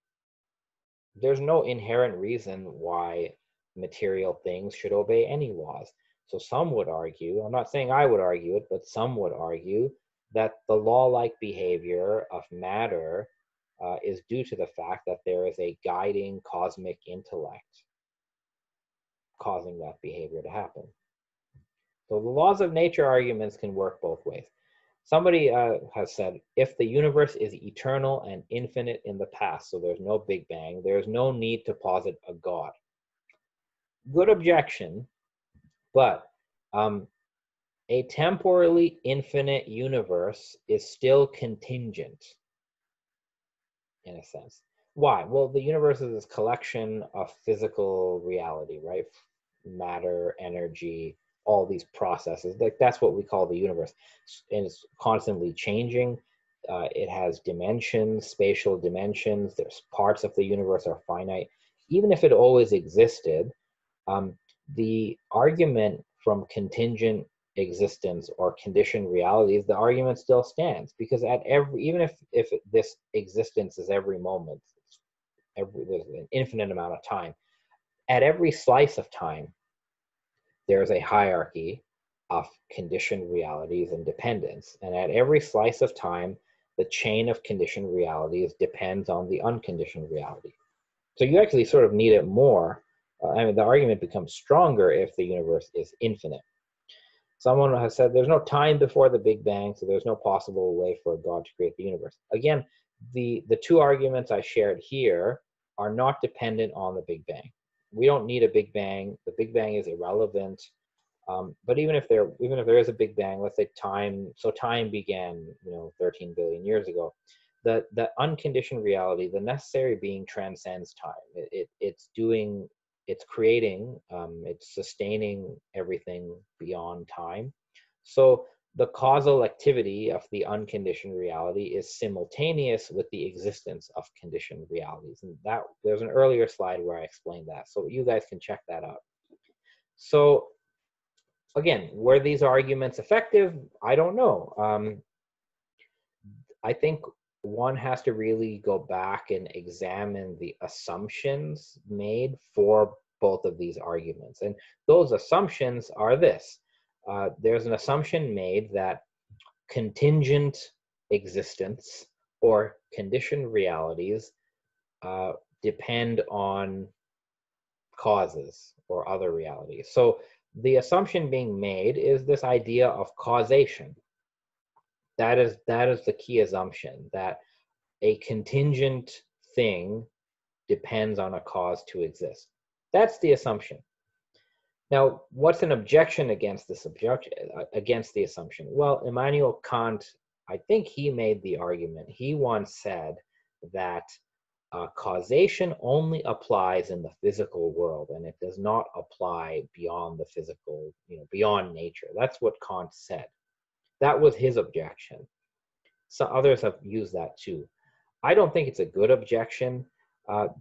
There's no inherent reason why material things should obey any laws. So some would argue, I'm not saying I would argue it, but some would argue that the law-like behavior of matter is due to the fact that there is a guiding cosmic intellect causing that behavior to happen. So the laws of nature arguments can work both ways. Somebody has said, if the universe is eternal and infinite in the past, so there's no Big Bang, there's no need to posit a God. Good objection, but a temporally infinite universe is still contingent, in a sense. Why? Well, the universe is this collection of physical reality, right? Matter, energy, all these processes. Like, that's what we call the universe. And it's constantly changing. It has dimensions, spatial dimensions. There's parts of the universe are finite. Even if it always existed, the argument from contingent existence or conditioned realities, the argument still stands, because at every, even if this existence is every moment, there's an infinite amount of time, at every slice of time, there's a hierarchy of conditioned realities and dependence. And at every slice of time, the chain of conditioned realities depends on the unconditioned reality. So you actually sort of need it more. The argument becomes stronger if the universe is infinite. Someone has said there's no time before the Big Bang, so there's no possible way for God to create the universe. Again, the two arguments I shared here are not dependent on the Big Bang. We don't need a Big Bang. The Big Bang is irrelevant. But even if there is a Big Bang, let's say time began 13 billion years ago. The unconditioned reality, the necessary being, transcends time. It's creating, it's sustaining everything beyond time. So the causal activity of the unconditioned reality is simultaneous with the existence of conditioned realities. And that, there's an earlier slide where I explained that. So you guys can check that out. So again, were these arguments effective? I don't know. I think one has to really go back and examine the assumptions made for both of these arguments. And those assumptions are this. There's an assumption made that contingent existence or conditioned realities depend on causes or other realities. So the assumption being made is this idea of causation. That is the key assumption, that a contingent thing depends on a cause to exist. That's the assumption. Now, what's an objection against this against the assumption? Well, Immanuel Kant, I think he made the argument. He once said that causation only applies in the physical world, and it does not apply beyond the physical, beyond nature. That's what Kant said. That was his objection. So others have used that too. I don't think it's a good objection,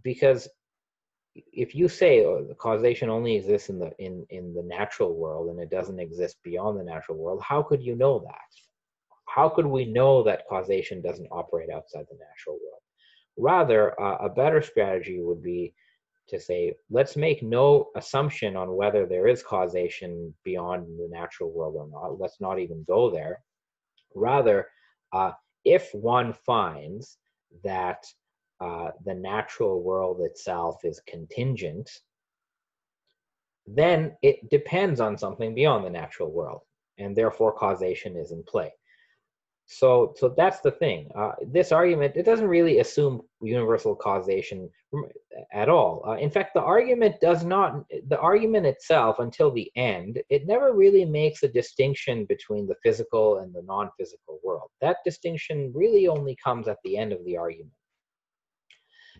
because if you say the causation only exists in the natural world and it doesn't exist beyond the natural world, how could you know that? How could we know that causation doesn't operate outside the natural world? Rather, a better strategy would be to say, let's make no assumption on whether there is causation beyond the natural world or not. Let's not even go there. Rather, if one finds that the natural world itself is contingent, then it depends on something beyond the natural world, and therefore causation is in play. So that's the thing. This argument, it doesn't really assume universal causation at all. In fact, the argument itself, until the end, it never really makes a distinction between the physical and the non-physical world. That distinction really only comes at the end of the argument.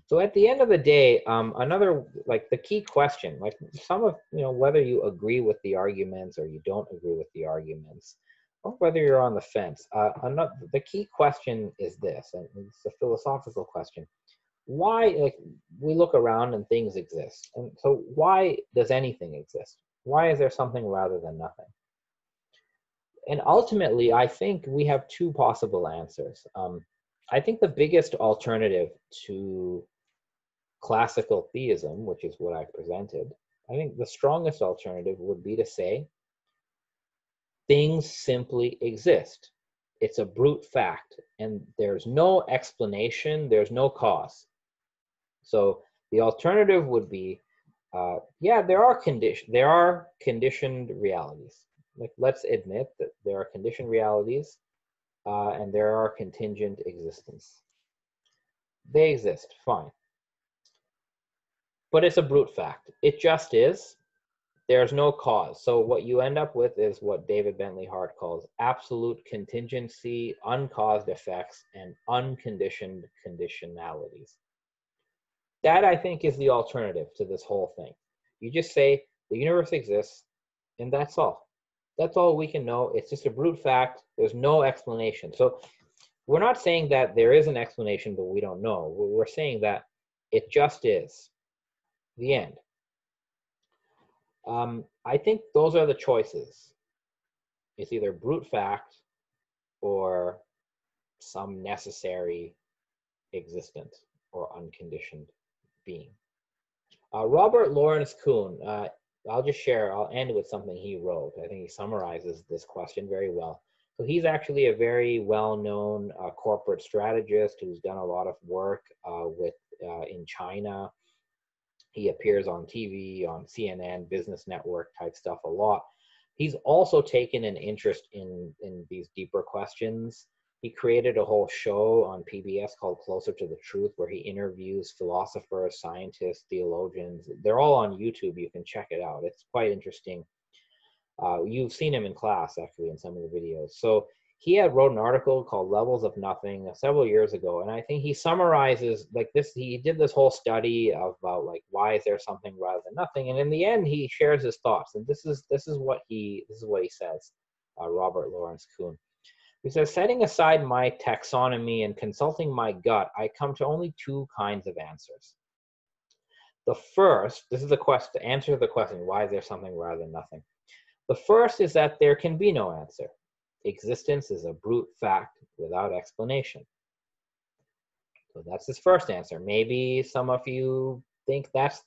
So at the end of the day, the key question, whether you agree with the arguments or you don't agree with the arguments, or whether you're on the fence, the key question is this, and it's a philosophical question. Why, we look around and things exist, and so why does anything exist? Why is there something rather than nothing? And ultimately, I think we have two possible answers. I think the biggest alternative to classical theism, which is what I presented, I think the strongest alternative would be to say, things simply exist. It's a brute fact, and there's no explanation, there's no cause. So the alternative would be, there are conditioned realities. Like, let's admit that there are conditioned realities and there are contingent existence. They exist, fine. But it's a brute fact. It just is. There's no cause. So what you end up with is what David Bentley Hart calls absolute contingency, uncaused effects, and unconditioned conditionalities. That, I think, is the alternative to this whole thing. You just say the universe exists, and that's all. That's all we can know. It's just a brute fact. There's no explanation. So we're not saying that there is an explanation, but we don't know. We're saying that it just is. The end. I think those are the choices. It's either brute fact or some necessary existence or unconditioned being. Robert Lawrence Kuhn, I'll end with something he wrote. I think he summarizes this question very well. So he's actually a very well-known corporate strategist who's done a lot of work in China. He appears on TV, on CNN, Business Network type stuff a lot. He's also taken an interest in these deeper questions. He created a whole show on PBS called Closer to the Truth, where he interviews philosophers, scientists, theologians. They're all on YouTube. You can check it out. It's quite interesting. You've seen him in class, actually, in some of the videos. So he had wrote an article called Levels of Nothing several years ago, and I think he summarizes like this. He did this whole study about like why is there something rather than nothing, and in the end, he shares his thoughts. And this is what he says. Robert Lawrence Kuhn. He says, setting aside my taxonomy and consulting my gut, I come to only two kinds of answers. The first, this is the question, to answer the question, why is there something rather than nothing? The first is that there can be no answer. Existence is a brute fact without explanation. So that's his first answer. Maybe some of you think that's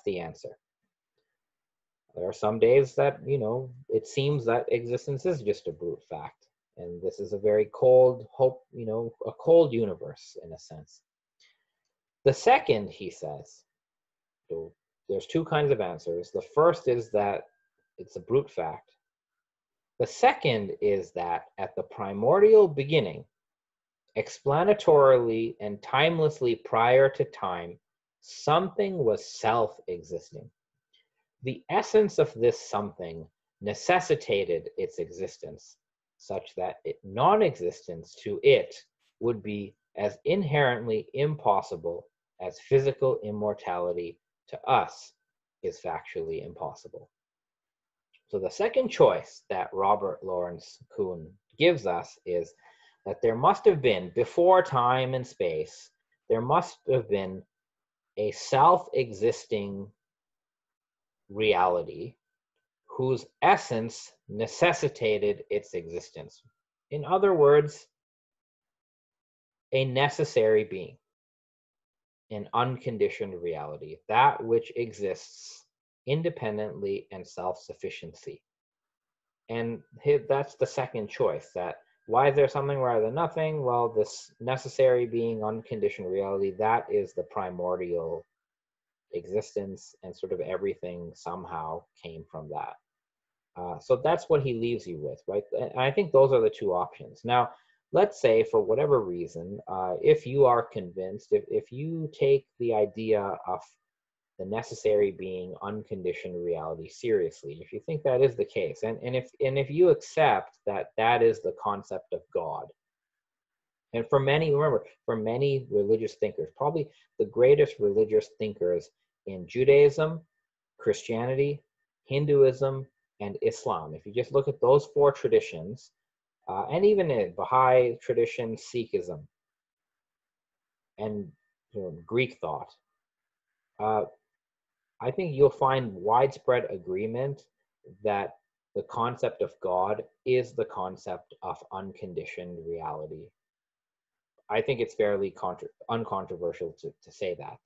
the answer. There are some days that, it seems that existence is just a brute fact. And this is a very cold, a cold universe in a sense. The second, he says, so there's two kinds of answers. The first is that it's a brute fact. The second is that at the primordial beginning, explanatorily and timelessly prior to time, something was self-existing. The essence of this something necessitated its existence, such that non-existence to it would be as inherently impossible as physical immortality to us is factually impossible. So the second choice that Robert Lawrence Kuhn gives us is that there must have been, before time and space, there must have been a self-existing reality whose essence necessitated its existence. In other words, a necessary being, an unconditioned reality, that which exists independently and self-sufficiency. And that's the second choice, that why is there something rather than nothing? Well, this necessary being, unconditioned reality, that is the primordial existence, and sort of everything somehow came from that. So that's what he leaves you with, right? And I think those are the two options. Now, let's say for whatever reason, if you are convinced, if you take the idea of the necessary being, unconditioned reality seriously, if you think that is the case, and if you accept that that is the concept of God, and for many, remember, for many religious thinkers, probably the greatest religious thinkers in Judaism, Christianity, Hinduism, and Islam, if you just look at those four traditions, and even in Baha'i tradition, Sikhism, and Greek thought, I think you'll find widespread agreement that the concept of God is the concept of unconditioned reality. I think it's fairly uncontroversial to say that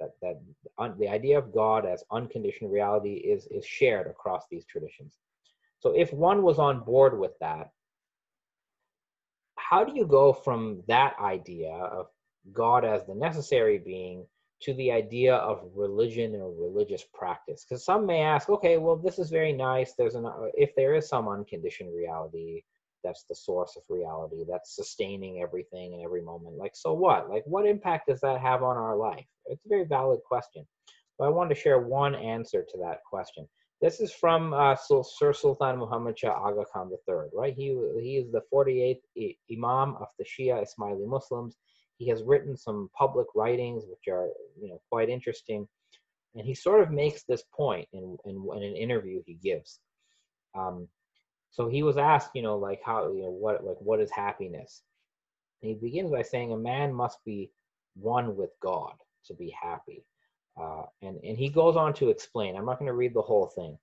the idea of God as unconditioned reality is shared across these traditions. So if one was on board with that, how do you go from that idea of God as the necessary being to the idea of religion or religious practice. Because some may ask, okay, well, this is very nice. If there is some unconditioned reality, that's the source of reality, that's sustaining everything in every moment. Like, so what? Like, what impact does that have on our life? It's a very valid question. But I wanted to share one answer to that question. This is from Sir Sultan Muhammad Shah Aga Khan III, right? He is the 48th Imam of the Shia Ismaili Muslims. He has written some public writings which are, quite interesting, and he sort of makes this point in an interview he gives. So he was asked, like how, what is happiness? And he begins by saying a man must be one with God to be happy. And he goes on to explain. I'm not going to read the whole thing,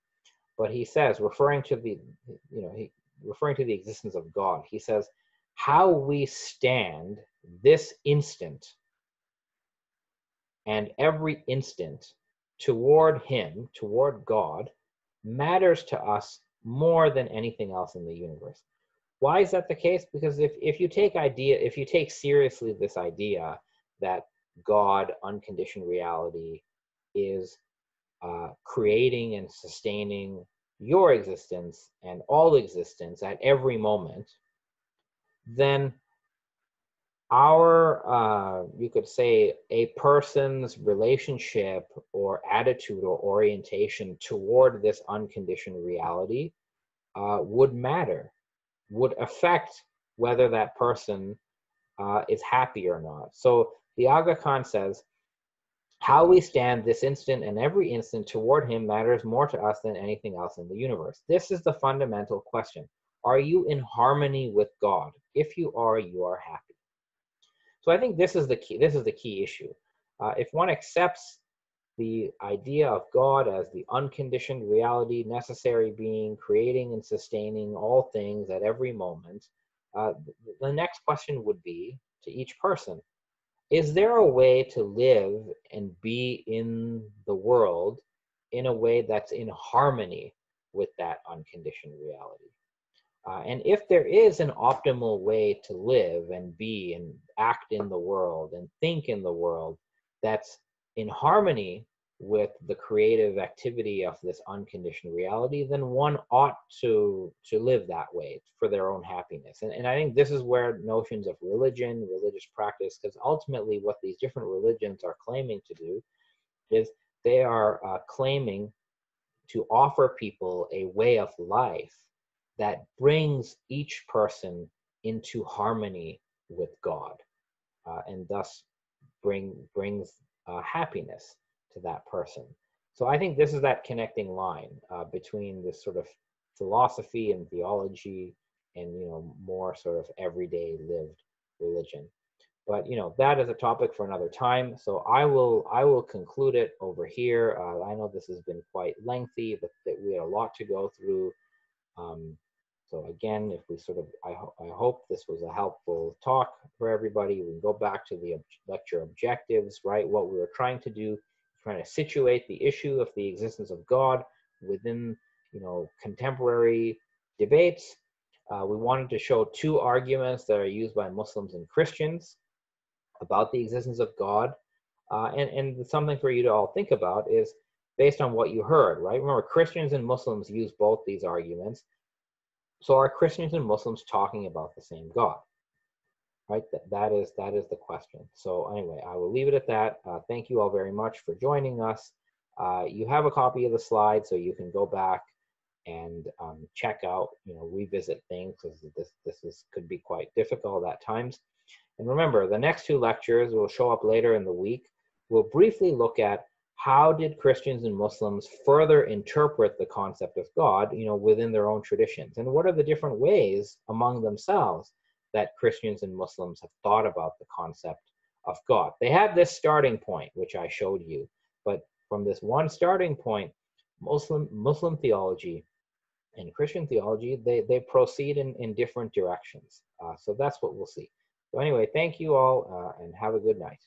but he says, referring to the existence of God, he says, how we stand this instant and every instant toward Him, toward God, matters to us more than anything else in the universe. Why is that the case? Because if you take seriously this idea that God, unconditioned reality, is creating and sustaining your existence and all existence at every moment, then you could say, a person's relationship or attitude or orientation toward this unconditioned reality would matter, would affect whether that person is happy or not. So the Aga Khan says, how we stand this instant and every instant toward Him matters more to us than anything else in the universe. This is the fundamental question. Are you in harmony with God? If you are happy. So I think this is the key. This is the key issue. If one accepts the idea of God as the unconditioned reality, necessary being, creating and sustaining all things at every moment, the next question would be to each person, is there a way to live and be in the world in a way that's in harmony with that unconditioned reality? And if there is an optimal way to live and be and act in the world and think in the world that's in harmony with the creative activity of this unconditioned reality, then one ought to live that way for their own happiness. And I think this is where notions of religion, religious practice, because ultimately what these different religions are claiming to do is they are claiming to offer people a way of life that brings each person into harmony with God, and thus brings happiness to that person. So I think this is that connecting line between this sort of philosophy and theology and more sort of everyday lived religion. But that is a topic for another time. So I will conclude it over here. I know this has been quite lengthy, but that we had a lot to go through. So again, if we I hope this was a helpful talk for everybody. We can go back to the lecture objectives, right? What we were trying to do, trying to situate the issue of the existence of God within, contemporary debates. We wanted to show two arguments that are used by Muslims and Christians about the existence of God. And something for you to all think about is based on what you heard, right? Remember, Christians and Muslims use both these arguments. So are Christians and Muslims talking about the same God? Right? That is the question. So anyway, I will leave it at that. Thank you all very much for joining us. You have a copy of the slides, so you can go back and check out, revisit things, because this could be quite difficult at times. And remember, the next two lectures will show up later in the week. We'll briefly look at how did Christians and Muslims further interpret the concept of God, within their own traditions, and what are the different ways among themselves that Christians and Muslims have thought about the concept of God. They have this starting point, which I showed you, but from this one starting point, Muslim theology and Christian theology, they proceed in different directions. So that's what we'll see. So anyway, thank you all, and have a good night.